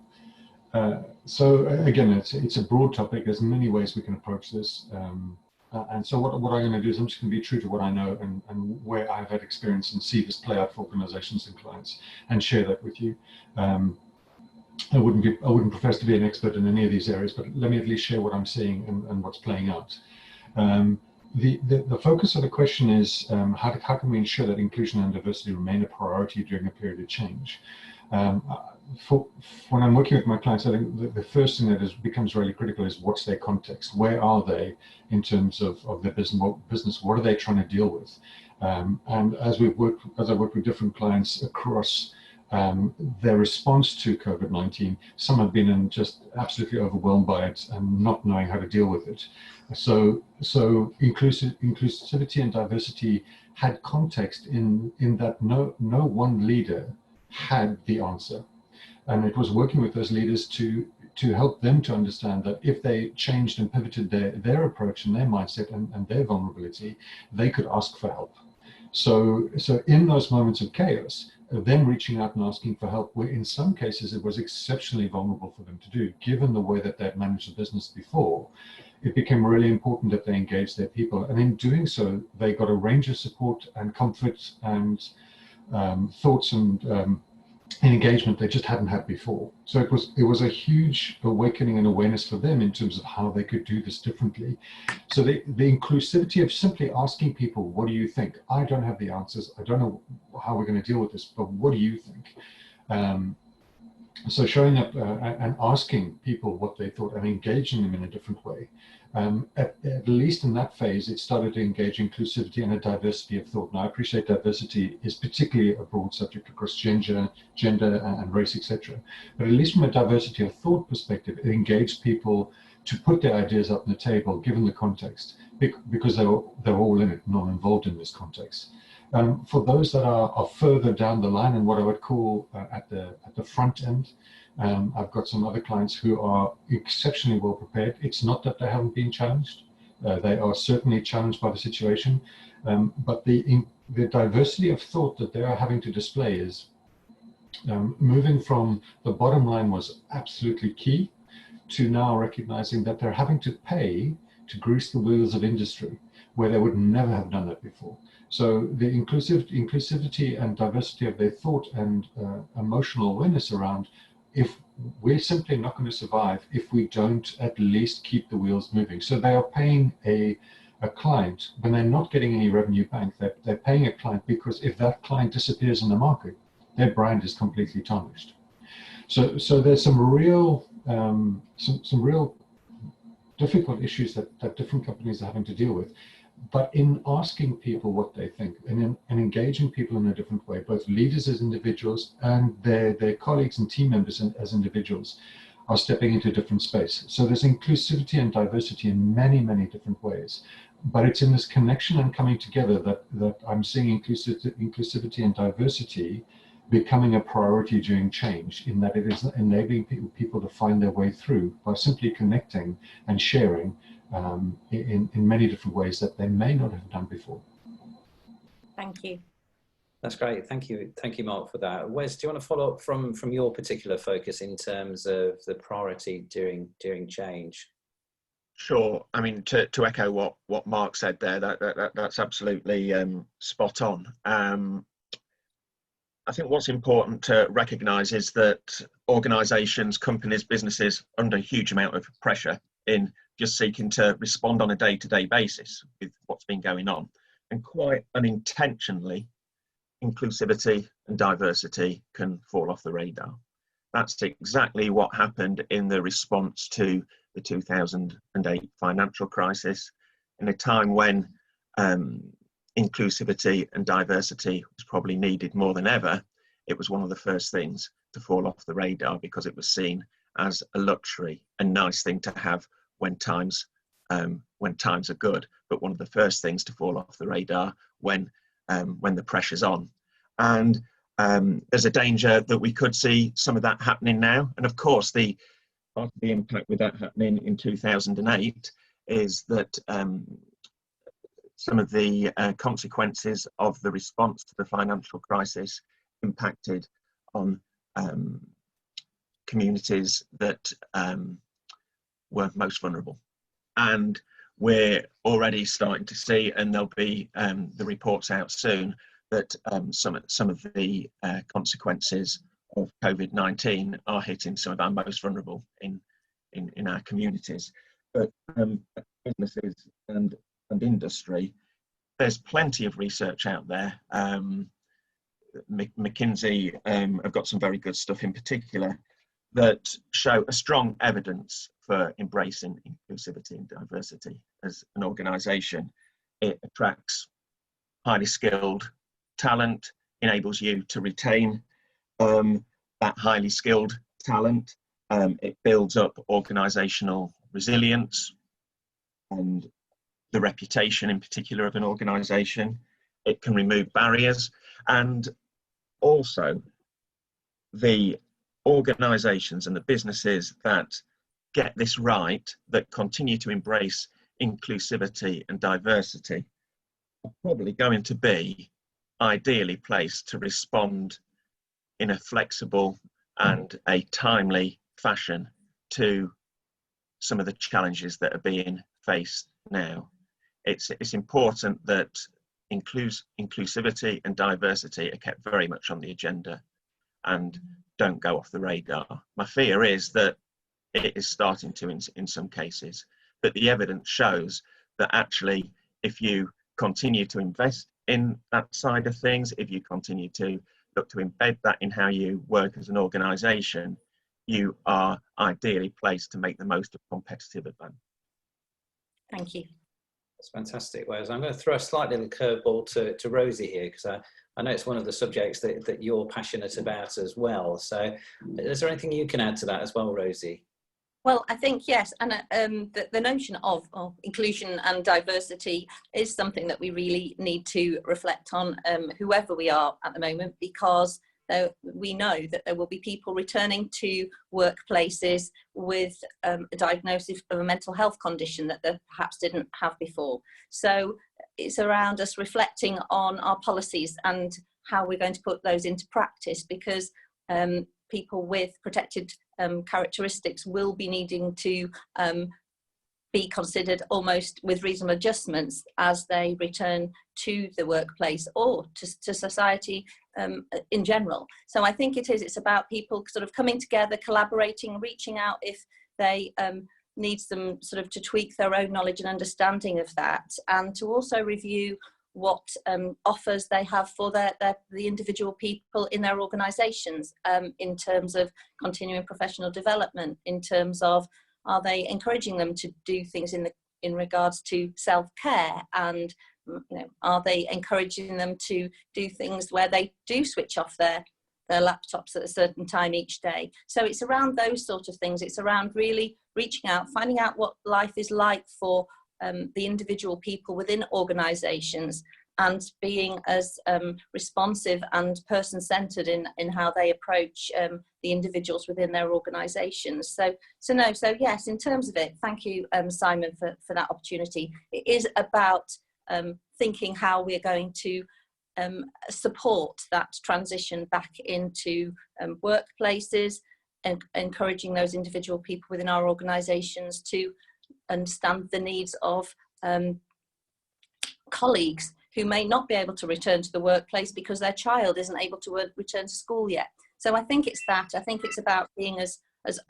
So again, it's a broad topic. There's many ways we can approach this. And so what I'm going to do is I'm just going to be true to what I know and where I've had experience and see this play out for organizations and clients and share that with you. I wouldn't profess to be an expert in any of these areas, but let me at least share what I'm seeing and what's playing out. The focus of the question is how can we ensure that inclusion and diversity remain a priority during a period of change? When I'm working with my clients, I think the first thing that becomes really critical is what's their context? Where are they in terms of their business? What are they trying to deal with? And as I work with different clients across their response to COVID-19, some have been just absolutely overwhelmed by it and not knowing how to deal with it. So inclusivity and diversity had context in that no one leader had the answer. And it was working with those leaders to help them to understand that if they changed and pivoted their approach and their mindset and their vulnerability, they could ask for help. So in those moments of chaos, them reaching out and asking for help, where in some cases it was exceptionally vulnerable for them to do, given the way that they'd managed the business before, it became really important that they engaged their people. And in doing so, they got a range of support and comfort and thoughts and engagement they just hadn't had before. So it was a huge awakening and awareness for them in terms of how they could do this differently. So the inclusivity of simply asking people, what do you think? I don't have the answers. I don't know how we're going to deal with this, but what do you think? So showing up and asking people what they thought and engaging them in a different way. At least in that phase, it started to engage inclusivity and a diversity of thought. Now, I appreciate diversity is particularly a broad subject across gender and race, etc. But at least from a diversity of thought perspective, it engaged people to put their ideas up on the table, given the context, because they were all in it, not involved in this context. For those that are further down the line and what I would call at the front end, I've got some other clients who are exceptionally well prepared. It's not that they haven't been challenged. They are certainly challenged by the situation, but the diversity of thought that they are having to display is moving from the bottom line was absolutely key to now recognizing that they're having to pay to grease the wheels of industry where they would never have done that before. So the inclusivity and diversity of their thought and emotional awareness around, if we're simply not going to survive if we don't at least keep the wheels moving. So they are paying a client when they're not getting any revenue back. They're paying a client because if that client disappears in the market, their brand is completely tarnished. So there's some real difficult issues that different companies are having to deal with. But in asking people what they think and engaging people in a different way, both leaders as individuals and their colleagues and team members as individuals are stepping into a different space. So there's inclusivity and diversity in many, many different ways. But it's in this connection and coming together that I'm seeing inclusivity and diversity becoming a priority during change, in that it is enabling people to find their way through by simply connecting and sharing in many different ways that they may not have done before. Thank you. That's great. Thank you, Mark, for that. Wes, do you want to follow up from your particular focus in terms of the priority during change? Sure. I mean, to echo what Mark said there, that's absolutely spot on. I think what's important to recognise is that organisations, companies, businesses under a huge amount of pressure in just seeking to respond on a day-to-day basis with what's been going on. And quite unintentionally, inclusivity and diversity can fall off the radar. That's exactly what happened in the response to the 2008 financial crisis, in a time when inclusivity and diversity was probably needed more than ever. It was one of the first things to fall off the radar because it was seen as a luxury, a nice thing to have when times are good, but one of the first things to fall off the radar when the pressure's on. And there's a danger that we could see some of that happening now. And of course, part of the impact with that happening in 2008 is that some of the consequences of the response to the financial crisis impacted on communities that were most vulnerable. And we're already starting to see, and there'll be the reports out soon, that some of the consequences of COVID-19 are hitting some of our most vulnerable in our communities. But businesses and industry, there's plenty of research out there. McKinsey have got some very good stuff in particular that show a strong evidence for embracing inclusivity and diversity as an organisation. It attracts highly skilled talent, enables you to retain that highly skilled talent. It builds up organisational resilience and the reputation in particular of an organisation. It can remove barriers, and also the organisations and the businesses that get this right, that continue to embrace inclusivity and diversity, are probably going to be ideally placed to respond in a flexible and a timely fashion to some of the challenges that are being faced now. It's important that inclusivity and diversity are kept very much on the agenda and don't go off the radar. My fear is that it is starting to in some cases, but the evidence shows that actually if you continue to invest in that side of things, if you continue to look to embed that in how you work as an organisation, you are ideally placed to make the most of competitive advantage. Thank you. That's fantastic. Whereas I'm going to throw a slight little curveball to Rosie here, because I know it's one of the subjects that you're passionate about as well. So is there anything you can add to that as well, Rosie? Well, I think yes, and the notion of inclusion and diversity is something that we really need to reflect on, whoever we are at the moment, because we know that there will be people returning to workplaces with a diagnosis of a mental health condition that they perhaps didn't have before. So it's around us reflecting on our policies and how we're going to put those into practice, because people with protected characteristics will be needing to be considered almost with reasonable adjustments as they return to the workplace or to society in general. So I think it's about people sort of coming together, collaborating, reaching out if they need some sort of to tweak their own knowledge and understanding of that, and to also review what offers they have for the individual people in their organisations, in terms of continuing professional development, in terms of are they encouraging them to do things in regards to self-care, and are they encouraging them to do things where they do switch off their laptops at a certain time each day. So it's around those sort of things. It's around really reaching out, finding out what life is like for the individual people within organisations, and being as responsive and person-centred in how they approach the individuals within their organisations. So yes, in terms of it, thank you, Simon, for that opportunity. It is about thinking how we're going to support that transition back into workplaces, and encouraging those individual people within our organisations to understand the needs of colleagues who may not be able to return to the workplace because their child isn't able to return to school yet. So I think it's that. I think it's about being as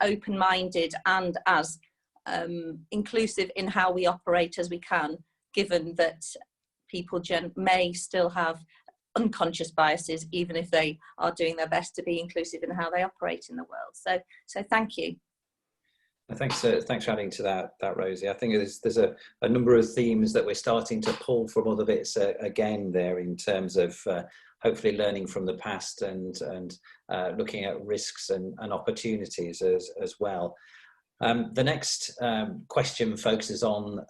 open-minded and as inclusive in how we operate as we can, given that people may still have unconscious biases, even if they are doing their best to be inclusive in how they operate in the world. So thank you. Thanks for adding to that, Rosie. I think there's a number of themes that we're starting to pull from other bits again there, in terms of hopefully learning from the past and looking at risks and opportunities as well. The next question focuses on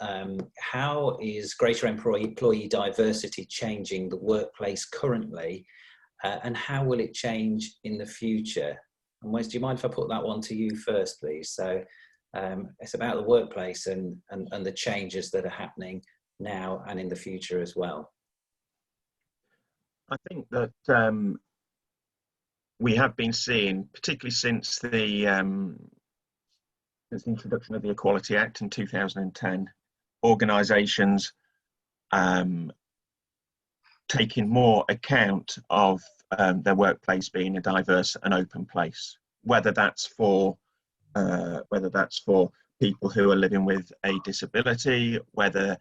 how is greater employee diversity changing the workplace currently, and how will it change in the future? And Wes, do you mind if I put that one to you first, please? So it's about the workplace and the changes that are happening now and in the future as well. I think that we have been seeing, particularly since the introduction of the Equality Act in 2010, organisations taking more account of their workplace being a diverse and open place, whether that's for people who are living with a disability, whether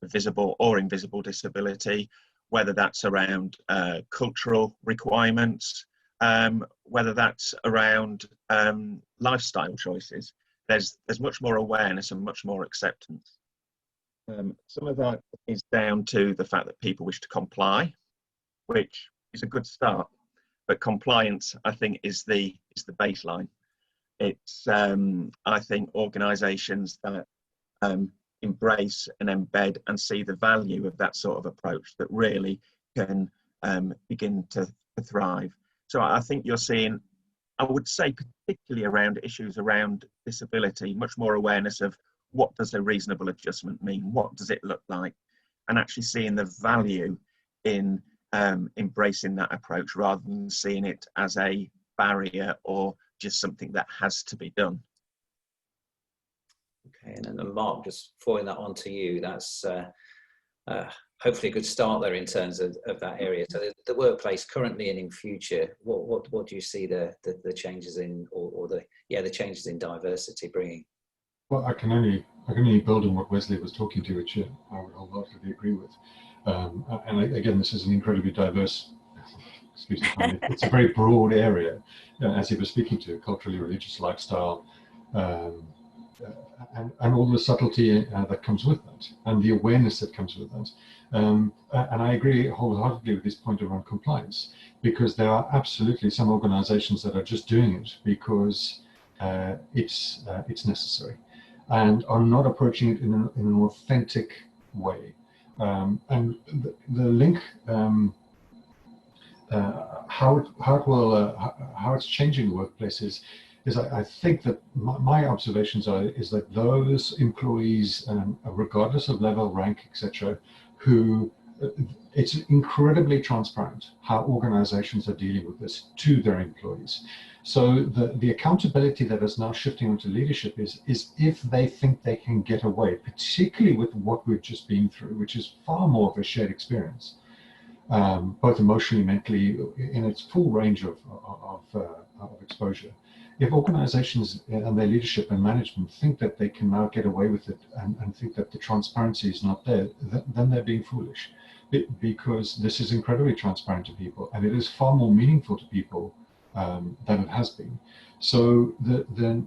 visible or invisible disability, whether that's around cultural requirements, whether that's around lifestyle choices. There's much more awareness and much more acceptance. Some of that is down to the fact that people wish to comply, which is a good start, but compliance, I think, is the baseline. It's I think organisations that embrace and embed and see the value of that sort of approach that really can begin to thrive. So I think you're seeing, I would say, particularly around issues around disability, much more awareness of what does a reasonable adjustment mean, what does it look like, and actually seeing the value in embracing that approach rather than seeing it as a barrier or just something that has to be done. Okay, and then Mark, just following that on to you, that's hopefully a good start there in terms of that area. So the workplace currently and in future, what do you see the changes in, or the changes in diversity bringing? Well, I can only build on what Wesley was talking to, which I would wholeheartedly agree with. And again, this is an incredibly diverse excuse me, it's a very broad area, as you were speaking to, culturally religious lifestyle, and all the subtlety that comes with that, and the awareness that comes with that. And I agree wholeheartedly with this point around compliance, because there are absolutely some organizations that are just doing it because it's necessary, and are not approaching it in an authentic way. And the link, how it's changing the workplace is I think that my observations is that those employees, regardless of level, rank, etc., who it's incredibly transparent how organizations are dealing with this to their employees. So the accountability that is now shifting onto leadership is if they think they can get away, particularly with what we've just been through, which is far more of a shared experience, both emotionally, mentally, in its full range of exposure. If organizations and their leadership and management think that they can now get away with it and think that the transparency is not there, then they're being foolish, because this is incredibly transparent to people, and it is far more meaningful to people than it has been. So the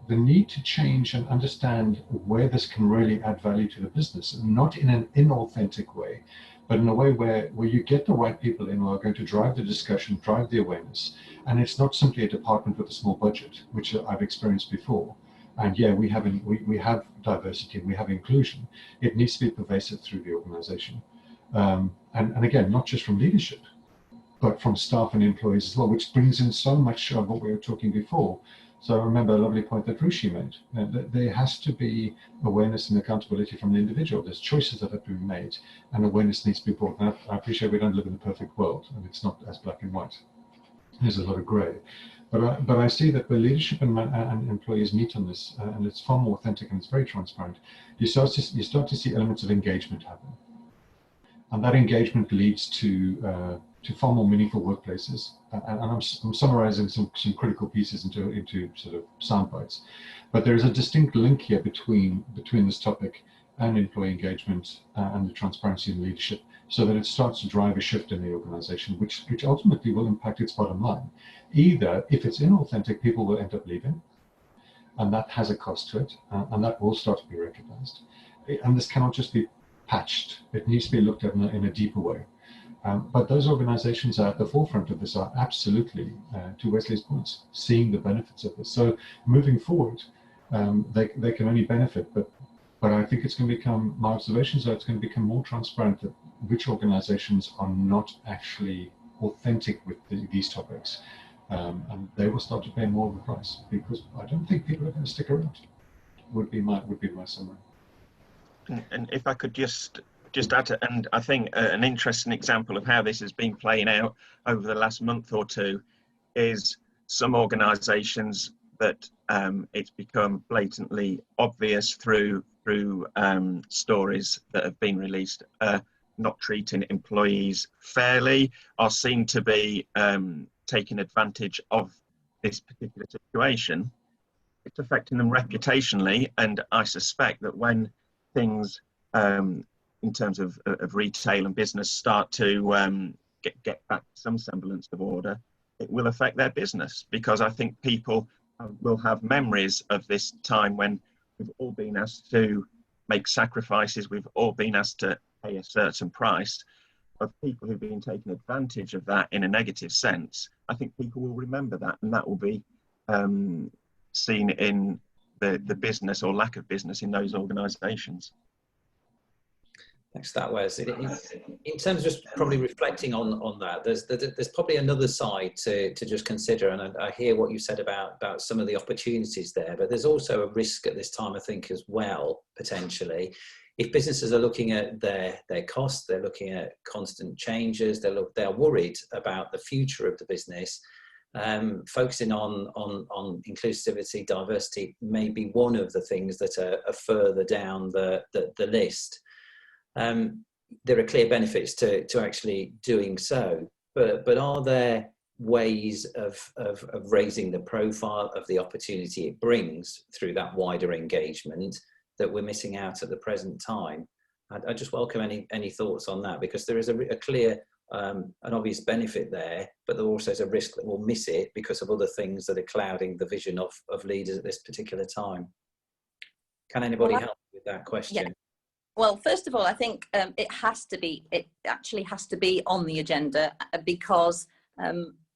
need to change and understand where this can really add value to the business, and not in an inauthentic way, but in a way where you get the right people in who are going to drive the discussion, drive the awareness. And it's not simply a department with a small budget, which I've experienced before. And yeah, we have diversity, we have inclusion. It needs to be pervasive through the organization. And again, not just from leadership, but from staff and employees as well, which brings in so much of what we were talking before. So I remember a lovely point that Rosie made, that there has to be awareness and accountability from the individual. There's choices that have been made, and awareness needs to be brought. And I appreciate we don't live in a perfect world, and it's not as black and white. There's a lot of grey. But I see that where leadership and employees meet on this, and it's far more authentic and it's very transparent, you start to see elements of engagement happen. And that engagement leads to far more meaningful workplaces. And I'm summarizing some critical pieces into sort of sound bites. But there is a distinct link here between this topic and employee engagement and the transparency in leadership, so that it starts to drive a shift in the organization, which ultimately will impact its bottom line. Either, if it's inauthentic, people will end up leaving, and that has a cost to it, and that will start to be recognized. And this cannot just be patched. It needs to be looked at in a deeper way. But those organizations are at the forefront of this, are absolutely, to Wesley's points, seeing the benefits of this. So moving forward, they can only benefit, but I think it's going to become, my observations are it's going to become more transparent that which organizations are not actually authentic with these topics. And they will start to pay more of a price, because I don't think people are going to stick around, would be my summary. And if I could just add to, and I think an interesting example of how this has been playing out over the last month or two is some organisations that it's become blatantly obvious through stories that have been released, not treating employees fairly, are seen to be taking advantage of this particular situation. It's affecting them reputationally, and I suspect that when things in terms of retail and business start to get back some semblance of order, it will affect their business, because I think people will have memories of this time when we've all been asked to make sacrifices, we've all been asked to pay a certain price, of people who've been taking advantage of that in a negative sense. I think people will remember that, and that will be seen in the business or lack of business in those organisations. Thanks for that, Wes. In terms of just probably reflecting on that, there's probably another side to just consider, and I hear what you said about some of the opportunities there, but there's also a risk at this time, I think, as well, potentially. If businesses are looking at their costs, they're looking at constant changes, they're worried about the future of the business, focusing on inclusivity, diversity may be one of the things that are further down the list. There are clear benefits to actually doing so, but are there ways of raising the profile of the opportunity it brings through that wider engagement that we're missing out at the present time? I just welcome any thoughts on that, because there is a clear an obvious benefit there, but there also is a risk that we'll miss it because of other things that are clouding the vision of leaders at this particular time. Can anybody help with that question? Yeah. Well, first of all, I think it actually has to be on the agenda, because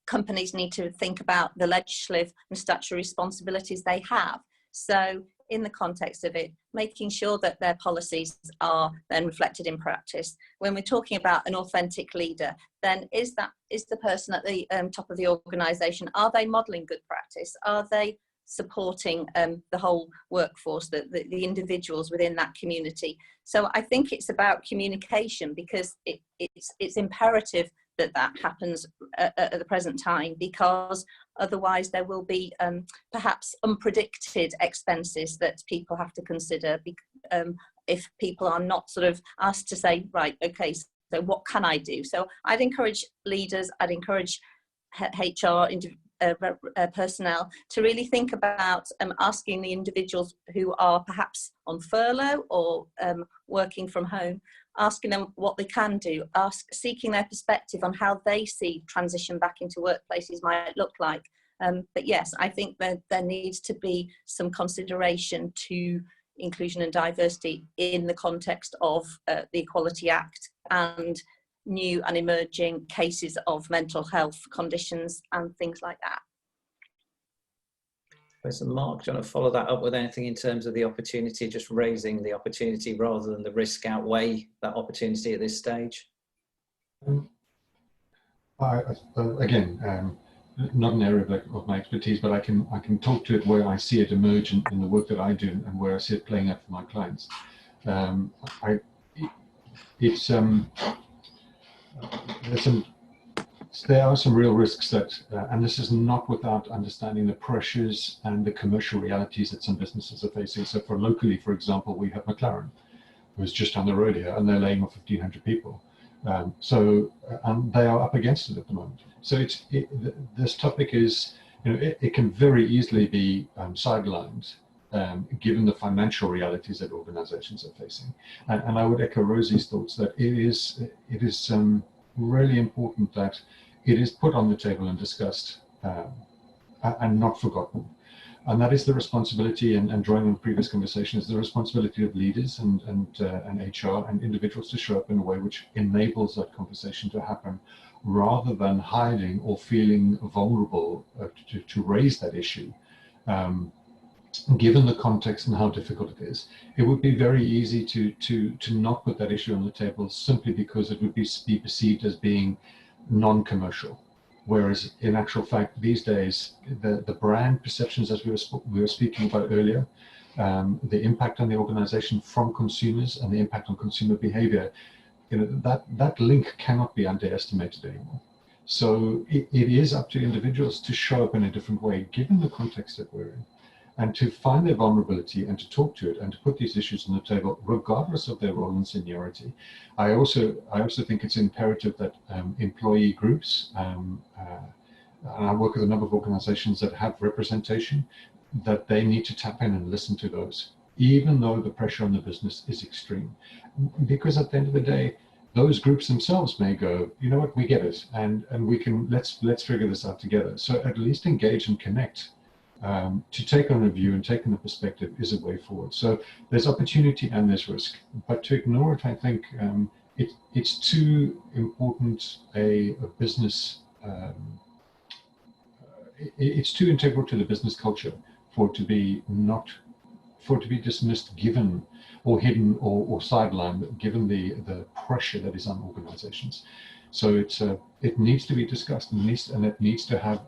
companies need to think about the legislative and statutory responsibilities they have. So in the context of it, making sure that their policies are then reflected in practice. When we're talking about an authentic leader, then is the person at the top of the organisation, are they modelling good practice? Are they supporting the whole workforce, the individuals within that community? So I think it's about communication, because it's imperative that happens at the present time, because otherwise there will be perhaps unpredicted expenses that people have to consider if people are not sort of asked to say, right, okay, so what can I do? So I'd encourage leaders, I'd encourage HR personnel to really think about asking the individuals who are perhaps on furlough or working from home, asking them what they can do, seeking their perspective on how they see transition back into workplaces might look like. But yes, I think that there needs to be some consideration to inclusion and diversity in the context of the Equality Act and new and emerging cases of mental health conditions and things like that. So Mark, do you want to follow that up with anything in terms of the opportunity, just raising the opportunity rather than the risk outweigh that opportunity at this stage? Again, not an area of my expertise, but I can talk to it where I see it emerge in the work that I do and where I see it playing out for my clients. There are some real risks that, and this is not without understanding the pressures and the commercial realities that some businesses are facing. So for locally, for example, we have McLaren, who's just down the road here, and they're laying off 1,500 people. And they are up against it at the moment. So this topic is, it can very easily be sidelined given the financial realities that organizations are facing. And I would echo Rosie's thoughts that it is really important that it is put on the table and discussed and not forgotten. And that is the responsibility, and drawing on previous conversations, the responsibility of leaders and HR and individuals to show up in a way which enables that conversation to happen, rather than hiding or feeling vulnerable to raise that issue. Given the context and how difficult it is, it would be very easy to not put that issue on the table simply because it would be perceived as being non-commercial. Whereas in actual fact, these days, the brand perceptions, as we were speaking about earlier, the impact on the organization from consumers and the impact on consumer behavior, that link cannot be underestimated anymore. So it is up to individuals to show up in a different way, given the context that we're in, and to find their vulnerability and to talk to it and to put these issues on the table, regardless of their role and seniority. I also think it's imperative that employee groups, and I work with a number of organizations that have representation, that they need to tap in and listen to those, even though the pressure on the business is extreme. Because at the end of the day, those groups themselves may go, you know what, we get it, and we can, let's figure this out together. So at least engage and connect. To take on a view and take on a perspective is a way forward. So there's opportunity and there's risk, but to ignore it, I think it's too important a business. It's too integral to the business culture for it to be dismissed, given or hidden or sidelined, given the pressure that is on organizations. So it needs to be discussed, and it needs to have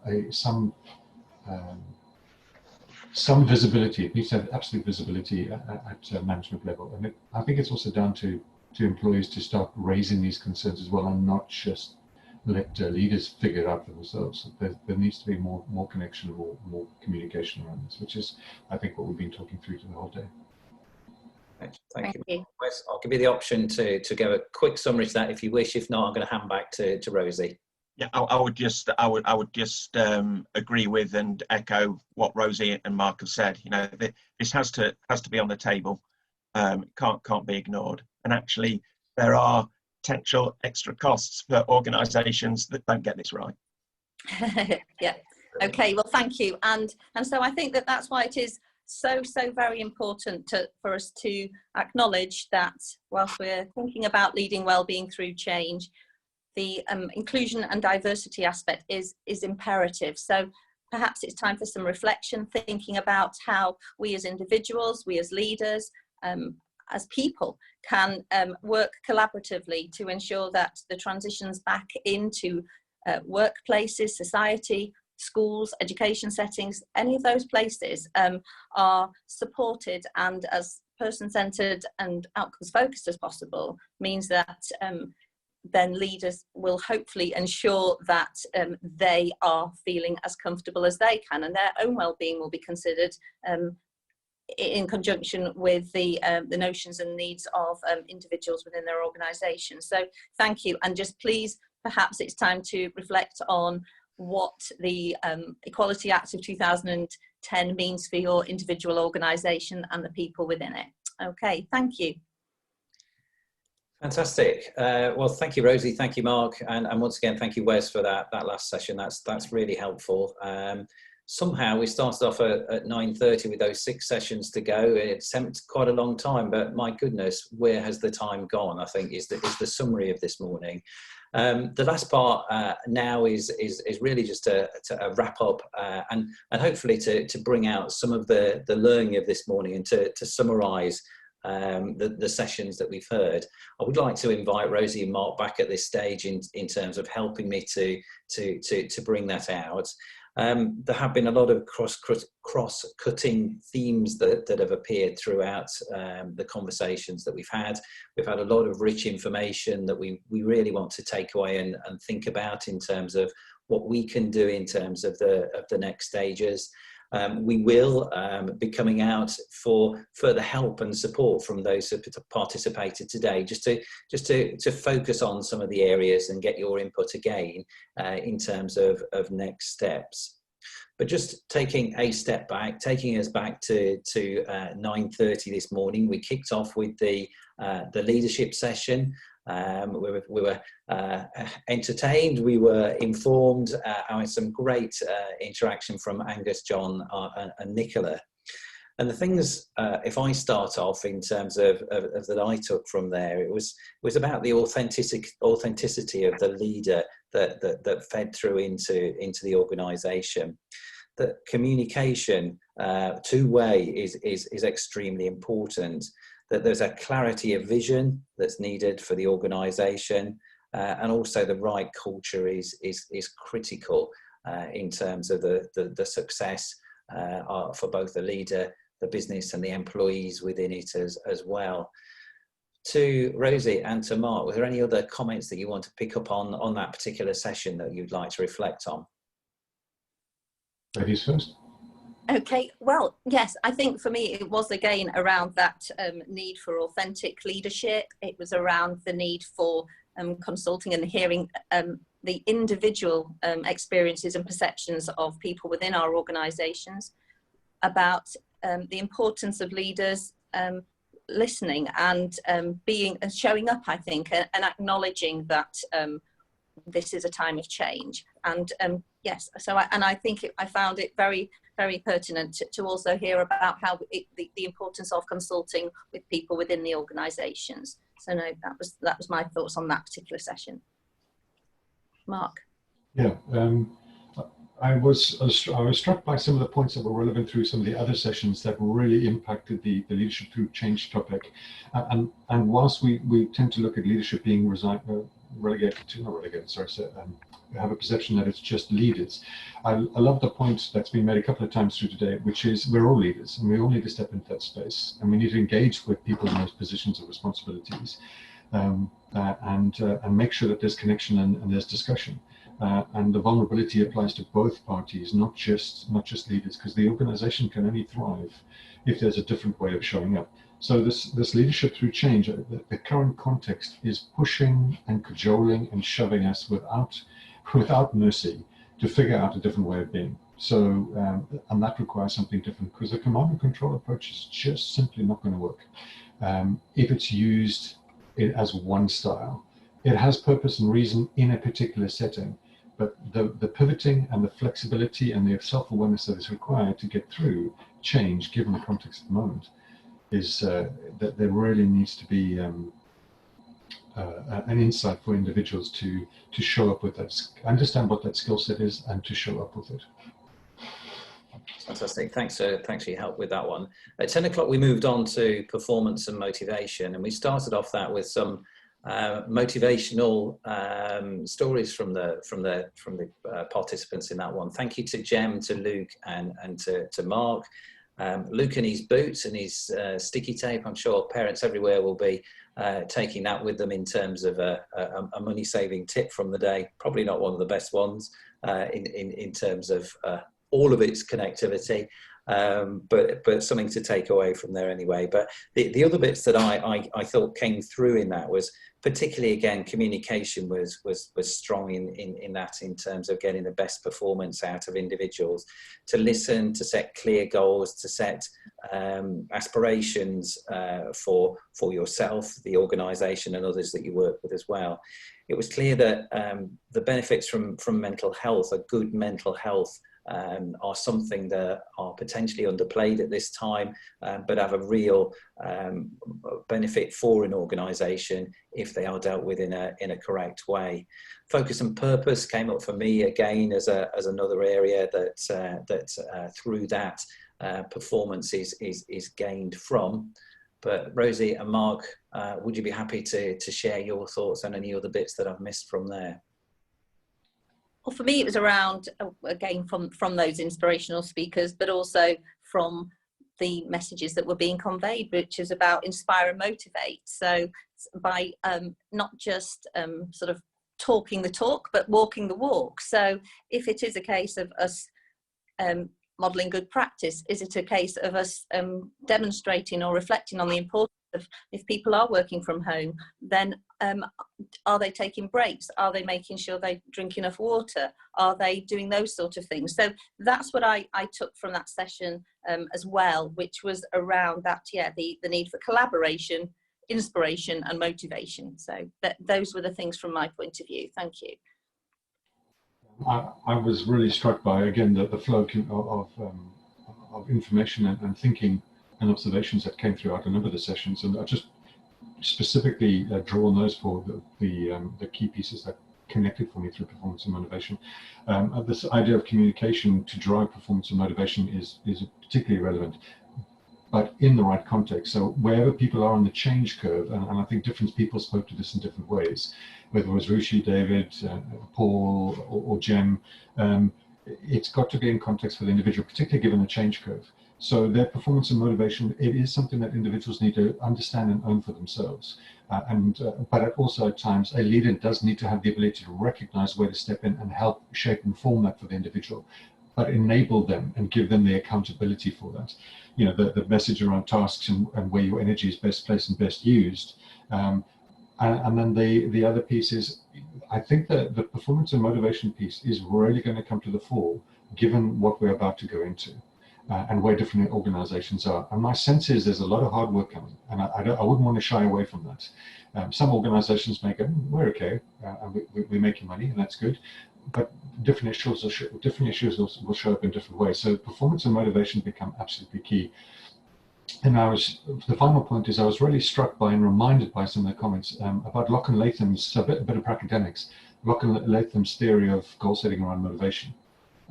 some visibility. It needs to have absolute visibility at management level. And I think it's also down to employees to start raising these concerns as well, and not just let leaders figure it out for themselves. There needs to be more connection, more communication around this, which is, I think, what we've been talking through the whole day. Thank you. I'll give you the option to give a quick summary to that if you wish. If not, I'm going to hand back to Rosie. Yeah, I would just agree with and echo what Rosie and Mark have said. This has to be on the table. Can't be ignored. And actually, there are potential extra costs for organisations that don't get this right. Yeah. Okay. Well, thank you. And so I think that that's why it is so very important for us to acknowledge that whilst we're thinking about leading wellbeing through change, the inclusion and diversity aspect is imperative. So perhaps it's time for some reflection, thinking about how we as individuals, we as leaders, as people can work collaboratively to ensure that the transitions back into workplaces, society, schools, education settings, any of those places are supported and as person-centred and outcomes-focused as possible, means that then leaders will hopefully ensure that they are feeling as comfortable as they can, and their own well-being will be considered in conjunction with the notions and needs of individuals within their organisation. So thank you, and just please, perhaps it's time to reflect on what the Equality Act of 2010 means for your individual organisation and the people within it. Okay, thank you. Fantastic. Well, thank you, Rosie. Thank you, Mark. And once again, thank you, Wes, for that last session. That's really helpful. Somehow we started off at 9:30 with those 6 sessions to go. It seemed quite a long time, but my goodness, where has the time gone? I think is the summary of this morning. The last part now is really just a wrap up and hopefully to bring out some of the learning of this morning and to summarise the sessions that we've heard. I would like to invite Rosie and Mark back at this stage in terms of helping me to bring that out. There have been a lot of cross-cutting themes that have appeared throughout the conversations that we've had. We've had a lot of rich information that we really want to take away and think about in terms of what we can do in terms of the next stages. We will be coming out for further help and support from those who participated today, just to focus on some of the areas and get your input again in terms of next steps. But just taking a step back, taking us back to 9:30 this morning, we kicked off with the leadership session. We were entertained, we were informed, I had some great interaction from Angus, John and Nicola. And the things, if I start off in terms of that I took from there, it was about the authenticity of the leader that fed through into the organisation. That communication, two-way, is extremely important. That there's a clarity of vision that's needed for the organisation, and also the right culture is critical in terms of the success for both the leader, the business, and the employees within it as well. To Rosie and to Mark, were there any other comments that you want to pick up on that particular session that you'd like to reflect on? Ladies first. Okay, well, yes, I think for me it was again around that need for authentic leadership. It was around the need for consulting and hearing the individual experiences and perceptions of people within our organisations, about the importance of leaders listening and showing up, I think, and acknowledging that this is a time of change. And yes, so I think I found it very pertinent to also hear about how the importance of consulting with people within the organisations. So no, that was my thoughts on that particular session. Mark. Yeah, I was struck by some of the points that were relevant through some of the other sessions that really impacted the leadership through change topic. And whilst we tend to look at leadership being have a perception that it's just leaders. I love the point that's been made a couple of times through today, which is we're all leaders and we all need to step into that space, and we need to engage with people in those positions of responsibilities and make sure that there's connection and there's discussion. And the vulnerability applies to both parties, not just leaders, because the organization can only thrive if there's a different way of showing up. So this leadership through change, the current context is pushing and cajoling and shoving us without mercy to figure out a different way of being. So, and that requires something different, because the command and control approach is just simply not going to work if it's used as one style. it has purpose and reason in a particular setting, but the pivoting and the flexibility and the self-awareness that is required to get through change, given the context of the moment, is that there really needs to be an insight for individuals to show up with that, understand what that skill set is, and to show up with it. Fantastic. Thanks for your help with that one. At 10 o'clock, we moved on to performance and motivation, and we started off that with some motivational stories from the participants in that one. Thank you to Jem, to Luke, and to Mark. Luke and his boots and his sticky tape. I'm sure parents everywhere will be taking that with them in terms of a money-saving tip from the day. Probably not one of the best ones in terms of all of its connectivity, but something to take away from there anyway. But the other bits that I thought came through in that was, particularly again, communication was strong in that, in terms of getting the best performance out of individuals, to listen, to set clear goals, to set aspirations for yourself, the organisation, and others that you work with as well. It was clear that the benefits from mental health, a good mental health, are something that are potentially underplayed at this time, but have a real benefit for an organisation if they are dealt with in a correct way. Focus and purpose came up for me again as another area that through that performance is gained from. But Rosie and Mark, would you be happy to share your thoughts on any other bits that I've missed from there? Well, for me, it was around, again, from those inspirational speakers, but also from the messages that were being conveyed, which is about inspire and motivate. So by not just sort of talking the talk, but walking the walk. So if it is a case of us modelling good practice, is it a case of us demonstrating or reflecting on the importance of, if people are working from home, then are they taking breaks? Are they making sure they drink enough water? Are they doing those sort of things? So that's what I took from that session as well, which was around that, the need for collaboration, inspiration and motivation. So those were the things from my point of view. Thank you. I was really struck by, again, the flow of information and thinking and observations that came throughout a number of the sessions, and I just specifically draw on those for the key pieces that connected for me through performance and motivation. This idea of communication to drive performance and motivation is particularly relevant, but in the right context. So wherever people are on the change curve, and I think different people spoke to this in different ways, whether it was Rosie, David, Paul, or Jem, it's got to be in context for the individual, particularly given the change curve. So their performance and motivation, it is something that individuals need to understand and own for themselves. But also at times, a leader does need to have the ability to recognize where to step in and help shape and form that for the individual, but enable them and give them the accountability for that. You know, the message around tasks and where your energy is best placed and best used. And then the other piece is, I think that the performance and motivation piece is really going to come to the fore, given what we're about to go into. And where different organizations are. And my sense is there's a lot of hard work coming, and I wouldn't want to shy away from that. Some organizations may go, we're okay, and we're making money, and that's good. But different issues will show up in different ways. So performance and motivation become absolutely key. And the final point is, I was really struck by and reminded by some of the comments about Locke and Latham's, a bit of academics, Locke and Latham's theory of goal setting around motivation.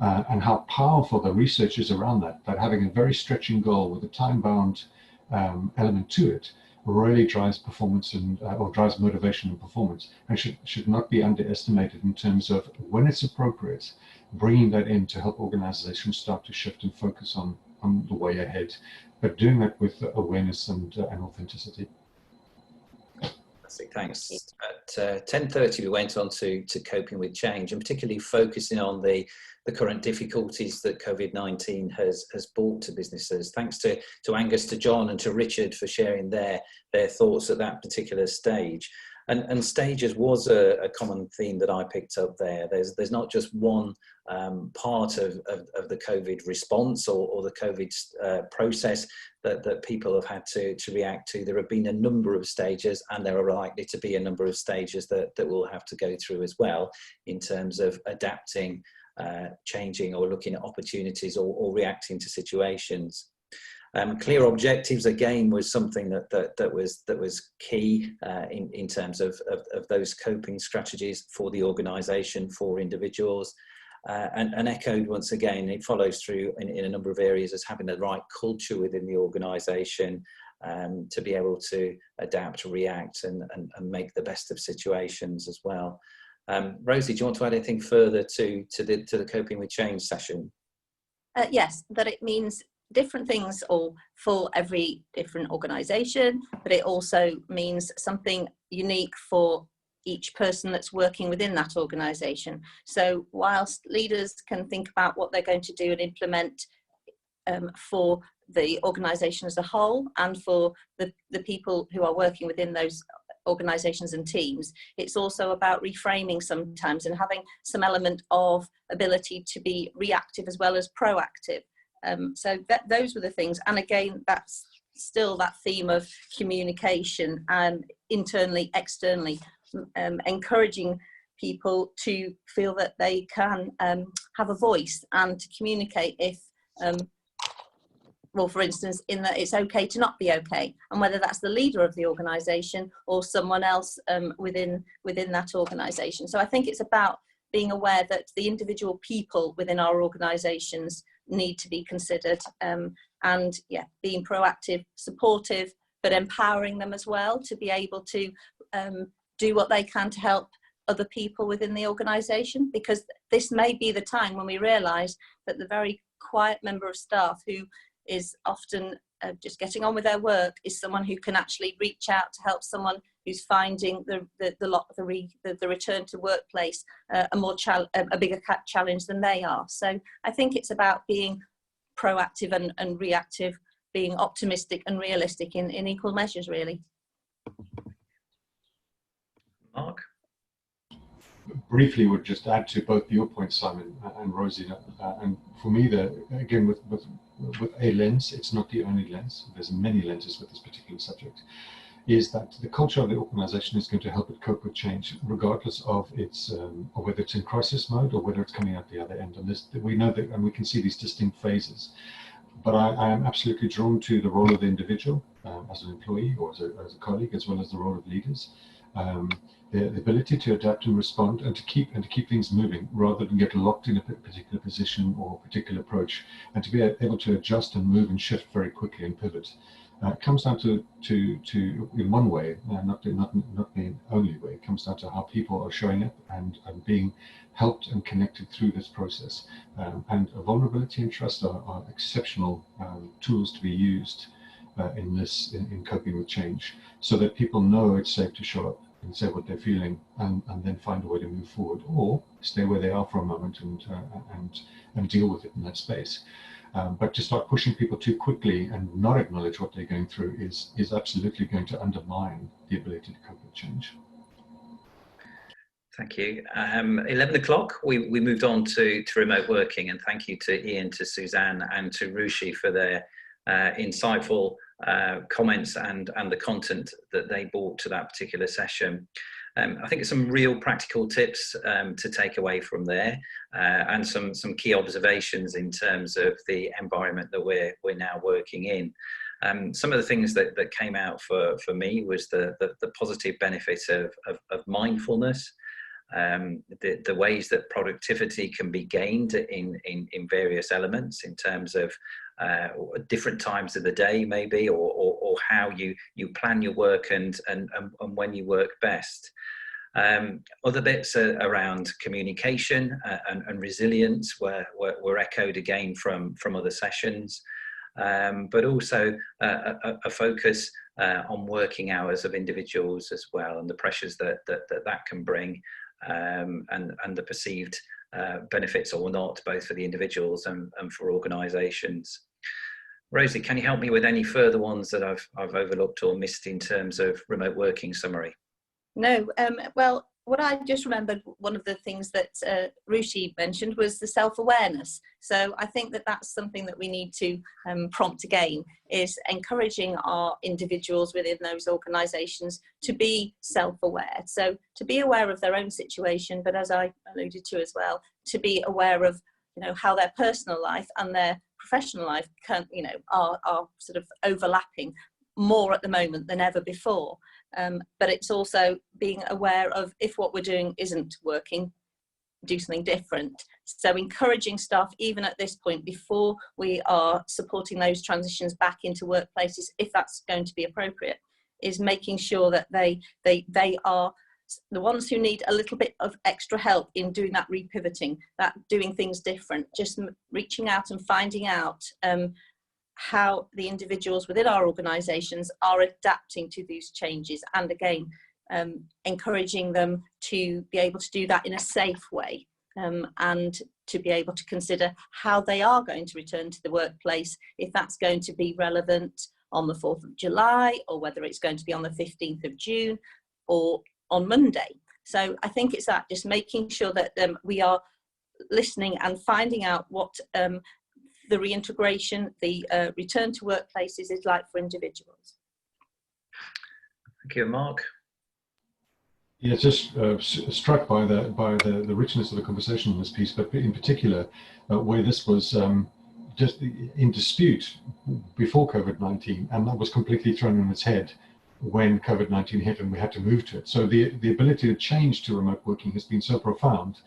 And how powerful the research is around that having a very stretching goal with a time-bound element to it really drives performance or drives motivation and performance, and should not be underestimated in terms of, when it's appropriate, bringing that in to help organizations start to shift and focus on the way ahead, but doing that with awareness and authenticity. Thanks. At 10:30 we went on to coping with change, and particularly focusing on the current difficulties that COVID-19 has brought to businesses. Thanks to Angus, to John and to Richard for sharing their thoughts at that particular stage. And stages was a common theme that I picked up there. There's not just one part of the COVID response or the COVID process that people have had to react to. There have been a number of stages, and there are likely to be a number of stages that we'll have to go through as well in terms of adapting, changing, or looking at opportunities or reacting to situations. Clear objectives again was something that was key in terms of those coping strategies for the organisation, for individuals, and echoed once again. It follows through in a number of areas as having the right culture within the organisation to be able to adapt, react, and make the best of situations as well. Rosie, do you want to add anything further to the coping with change session? Yes, that it means different things or for every different organisation, but it also means something unique for each person that's working within that organisation. So whilst leaders can think about what they're going to do and implement for the organisation as a whole and for the people who are working within those organisations and teams, it's also about reframing sometimes and having some element of ability to be reactive as well as proactive. So those were the things, and again that's still that theme of communication and internally, externally, encouraging people to feel that they can have a voice and to communicate if well, for instance, in that it's okay to not be okay, and whether that's the leader of the organisation or someone else within that organisation. So I think it's about being aware that the individual people within our organisations need to be considered, and yeah, being proactive, supportive, but empowering them as well to be able to do what they can to help other people within the organisation, because this may be the time when we realise that the very quiet member of staff who is often just getting on with their work is someone who can actually reach out to help someone who's finding the return to workplace a bigger challenge than they are. So I think it's about being proactive and reactive, being optimistic and realistic in equal measures, really. Mark? Briefly, would just add to both your points, Simon and Rosie, and for me, again with a lens, it's not the only lens. There's many lenses with this particular subject. Is that the culture of the organisation is going to help it cope with change, regardless of its or whether it's in crisis mode or whether it's coming out the other end. And we know that, and we can see these distinct phases. But I am absolutely drawn to the role of the individual as an employee or as a colleague, as well as the role of leaders. The ability to adapt and respond and to keep things moving rather than get locked in a particular position or particular approach, and to be able to adjust and move and shift very quickly and pivot. It comes down to in one way, not the only way. It comes down to how people are showing up and being helped and connected through this process. And vulnerability and trust are exceptional tools to be used in coping with change, so that people know it's safe to show up and say what they're feeling, and then find a way to move forward, or stay where they are for a moment and deal with it in that space. But to start pushing people too quickly and not acknowledge what they're going through is absolutely going to undermine the ability to cope with change. Thank you. 11 o'clock, we moved on to remote working, and thank you to Ian, to Suzanne, and to Rushi for their insightful comments and the content that they brought to that particular session. I think it's some real practical tips to take away from there, and some key observations in terms of the environment that we're now working in. Some of the things that came out for me was the positive benefits of mindfulness, the ways that productivity can be gained in various elements in terms of different times of the day maybe, or how you plan your work and when you work best. Other bits around communication and resilience were echoed again from other sessions, but also a focus on working hours of individuals as well, and the pressures that can bring, and the perceived benefits or not, both for the individuals and for organisations. Rosie, can you help me with any further ones that I've overlooked or missed in terms of remote working summary? No, well, what I just remembered, one of the things that Rosie mentioned was the self-awareness. So I think that that's something that we need to prompt again, is encouraging our individuals within those organisations to be self-aware. So to be aware of their own situation, but as I alluded to as well, to be aware of, you know, how their personal life and their professional life can, you know, are sort of overlapping more at the moment than ever before. But it's also being aware of, if what we're doing isn't working, do something different. So encouraging staff, even at this point, before we are supporting those transitions back into workplaces, if that's going to be appropriate, is making sure that they are the ones who need a little bit of extra help in doing that repivoting, that doing things different, just reaching out and finding out how the individuals within our organisations are adapting to these changes, and again encouraging them to be able to do that in a safe way, and to be able to consider how they are going to return to the workplace, if that's going to be relevant on the 4th of July, or whether it's going to be on the 15th of June or on Monday. So I think it's that, just making sure that we are listening and finding out what the reintegration, the return to workplaces is like for individuals. Thank you, Mark. Yeah, just struck by the richness of the conversation in this piece, but in particular where this was just in dispute before COVID-19, and that was completely thrown on its head when COVID-19 hit and we had to move to it. So the ability to change to remote working has been so profound,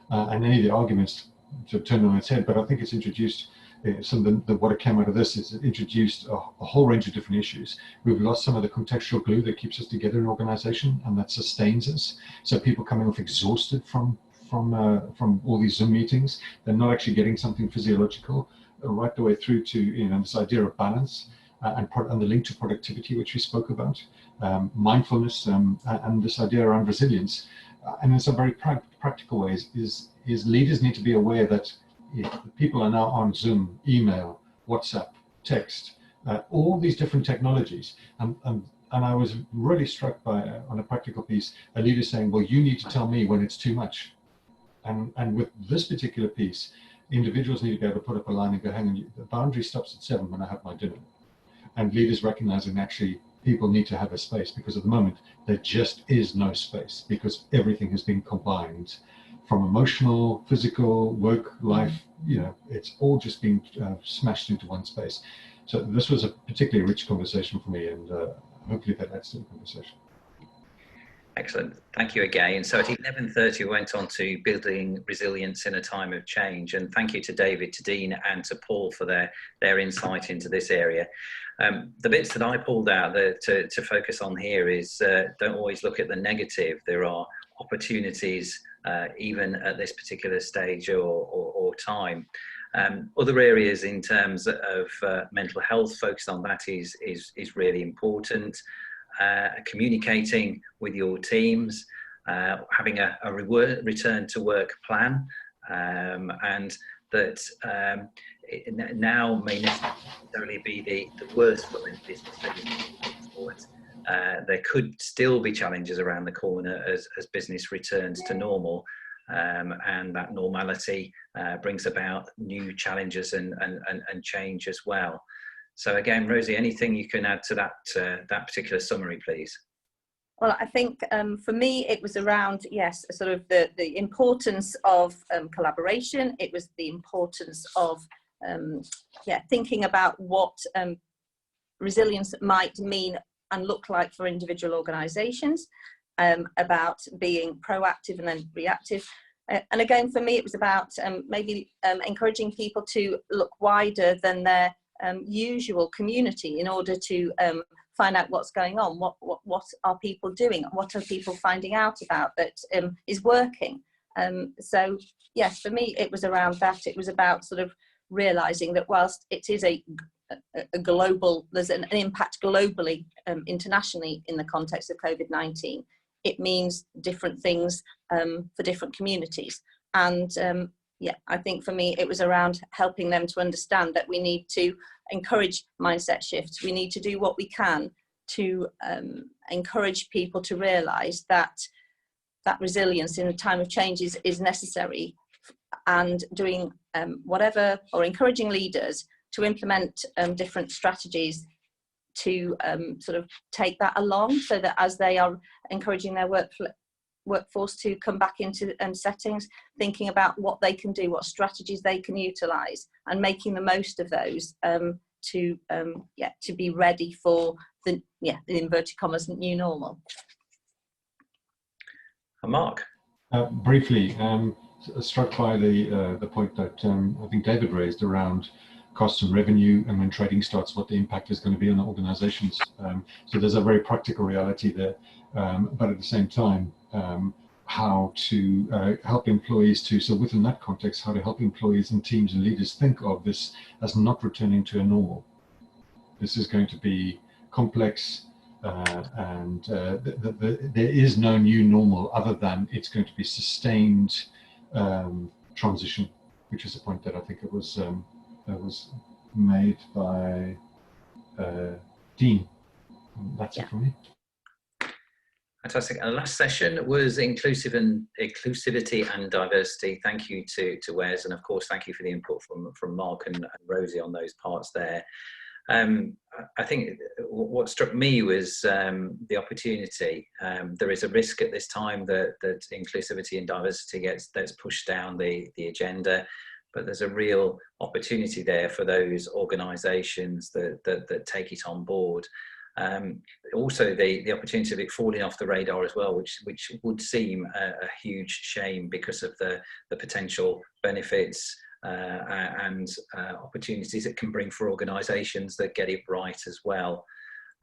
and any of the arguments to turn on its head, but I think it's introduced what came out of this is it introduced a whole range of different issues. We've lost some of the contextual glue that keeps us together in an organization and that sustains us. So people coming off exhausted from all these Zoom meetings, they're not actually getting something physiological, right the way through to, you know, this idea of balance and the link to productivity, which we spoke about, mindfulness, and this idea around resilience. And in some very practical ways is leaders need to be aware that people are now on Zoom, email, WhatsApp, text, all these different technologies. And I was really struck by, on a practical piece, a leader saying, well, you need to tell me when it's too much. And with this particular piece, individuals need to be able to put up a line and go, hang on, the boundary stops at 7 when I have my dinner. And leaders recognizing actually people need to have a space, because at the moment there just is no space, because everything has been combined from emotional, physical, work, life, you know, it's all just been smashed into one space. So this was a particularly rich conversation for me, and hopefully that adds to the conversation. Excellent. Thank you again. So at 11:30 we went on to building resilience in a time of change, and thank you to David, to Dean and to Paul for their insight into this area. The bits that I pulled out to focus on here is don't always look at the negative. There are opportunities even at this particular stage or time. Other areas in terms of mental health, focus on that is really important. Communicating with your teams, having a return to work plan, and that it now may necessarily be the worst for the business forward. There could still be challenges around the corner as business returns to normal, and that normality brings about new challenges and change as well. So again, Rosie, anything you can add to that particular summary, please? Well, I think for me, it was around, yes, sort of the importance of collaboration. It was the importance of, thinking about what resilience might mean and look like for individual organisations, about being proactive and then reactive. And again, for me, it was about maybe encouraging people to look wider than their usual community in order to find out what's going on, what are people doing, what are people finding out about that is working. So yes, for me it was around that. It was about sort of realising that whilst it is a global, there's an impact globally, internationally in the context of COVID-19, it means different things for different communities. And I think for me it was around helping them to understand that we need to encourage mindset shifts. We need to do what we can to encourage people to realise that resilience in a time of change is necessary, and doing whatever, or encouraging leaders to implement different strategies to sort of take that along, so that as they are encouraging their workforce to come back into settings, thinking about what they can do, what strategies they can utilise, and making the most of those to be ready for the inverted commas new normal. Mark? Briefly, struck by the point that I think David raised around cost and revenue, and when trading starts, what the impact is going to be on the organizations. So there's a very practical reality there, but at the same time, how to help employees to, so within that context, how to help employees and teams and leaders think of this as not returning to a normal. This is going to be complex, and there is no new normal other than it's going to be sustained transition, which is a point that I think it was made by Dean. That's it from me. Fantastic. And the last session was inclusivity and diversity. Thank you to Wes, and of course thank you for the input from Mark and Rosie on those parts there. I think what struck me was the opportunity. There is a risk at this time that inclusivity and diversity gets pushed down the agenda, but there's a real opportunity there for those organisations that take it on board. Also the opportunity of it falling off the radar as well, which would seem a huge shame because of the potential benefits and opportunities it can bring for organisations that get it right as well.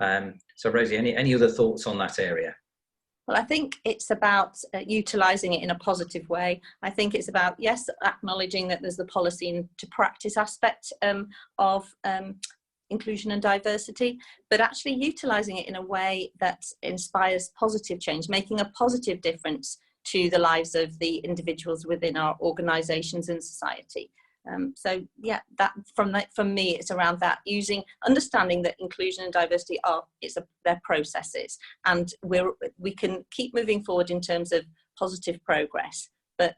So Rosie, any other thoughts on that area? Well, I think it's about utilising it in a positive way. I think it's about, yes, acknowledging that there's the policy to practice aspect of inclusion and diversity, but actually utilising it in a way that inspires positive change, making a positive difference to the lives of the individuals within our organisations and society. So yeah, that from me, it's around that, understanding that inclusion and diversity they're processes, and we can keep moving forward in terms of positive progress, but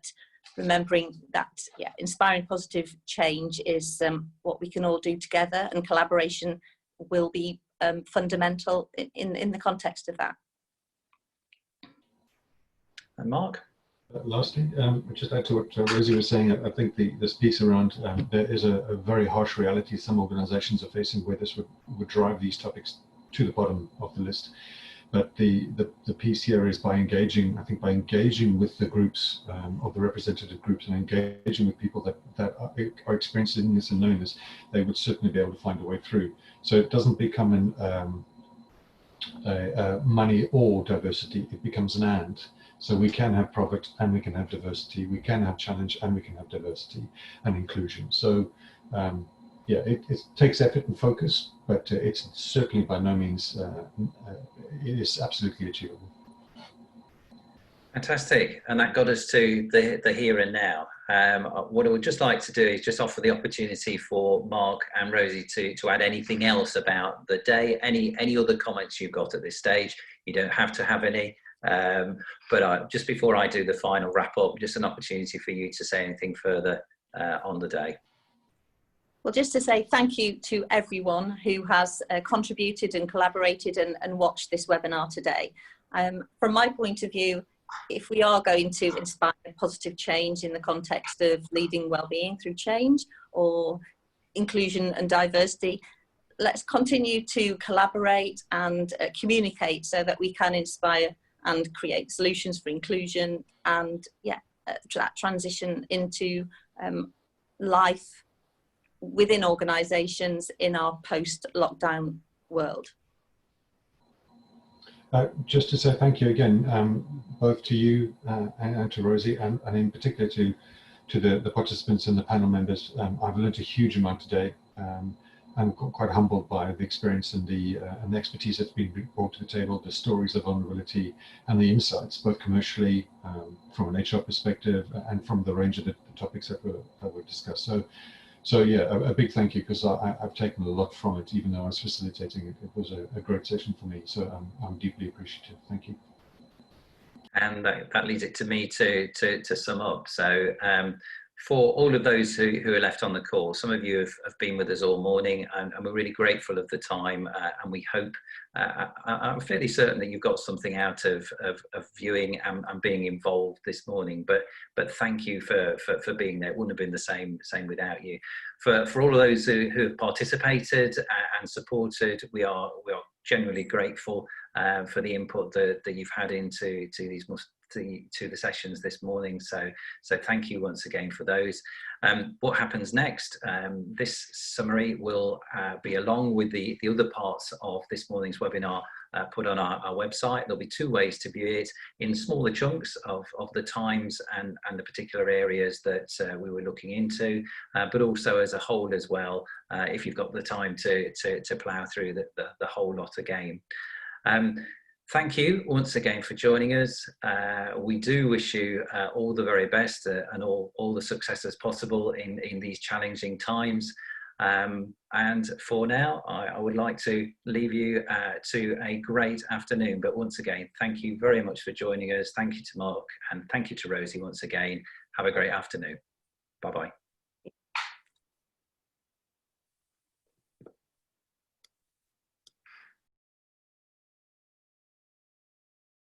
remembering that inspiring positive change is what we can all do together, and collaboration will be fundamental in the context of that. And Mark? Lastly, just add to what Rosie was saying, I think this piece around there is a very harsh reality some organizations are facing where this would drive these topics to the bottom of the list. But the piece here is by engaging with the groups of the representative groups, and engaging with people that are experiencing this and knowing this, they would certainly be able to find a way through. So it doesn't become a money or diversity, it becomes an and. So we can have profit and we can have diversity, we can have challenge and we can have diversity and inclusion. So it takes effort and focus, but it's certainly by no means, it is absolutely achievable. Fantastic, and that got us to the here and now. What I would just like to do is just offer the opportunity for Mark and Rosie to add anything else about the day, any other comments you've got at this stage. You don't have to have any. But just before I do the final wrap up, just an opportunity for you to say anything further on the day. Well, just to say thank you to everyone who has contributed and collaborated and watched this webinar today. From my point of view, if we are going to inspire positive change in the context of leading wellbeing through change or inclusion and diversity, let's continue to collaborate and communicate so that we can inspire and create solutions for inclusion and that transition into life within organisations in our post-lockdown world. Just to say thank you again, both to you and to Rosie, and in particular to the participants and the panel members. I've learned a huge amount today. I'm quite humbled by the experience and the expertise that's been brought to the table, the stories of vulnerability and the insights, both commercially, from an HR perspective, and from the range of the topics that were discussed. So So yeah, a big thank you, because I've taken a lot from it, even though I was facilitating it. It was a great session for me, so I'm deeply appreciative. Thank you. And that leads it to me to sum up. So for all of those who are left on the call, some of you have been with us all morning, and we're really grateful of the time, and we hope, I'm fairly certain that you've got something out of viewing and being involved this morning, but thank you for being there. It wouldn't have been the same without you. For all of those who have participated and supported, we are genuinely grateful for the input that you've had into the sessions this morning. So thank you once again for those. What happens next? This summary will be along with the other parts of this morning's webinar put on our website. There'll be 2 ways to view it: in smaller chunks of the times and the particular areas that we were looking into, but also as a whole as well, if you've got the time to plough through the whole lot again. Thank you once again for joining us. We do wish you all the very best and all the successes possible in these challenging times. And for now, I would like to leave you to a great afternoon. But once again, thank you very much for joining us. Thank you to Mark, and thank you to Rosie once again. Have a great afternoon. Bye-bye.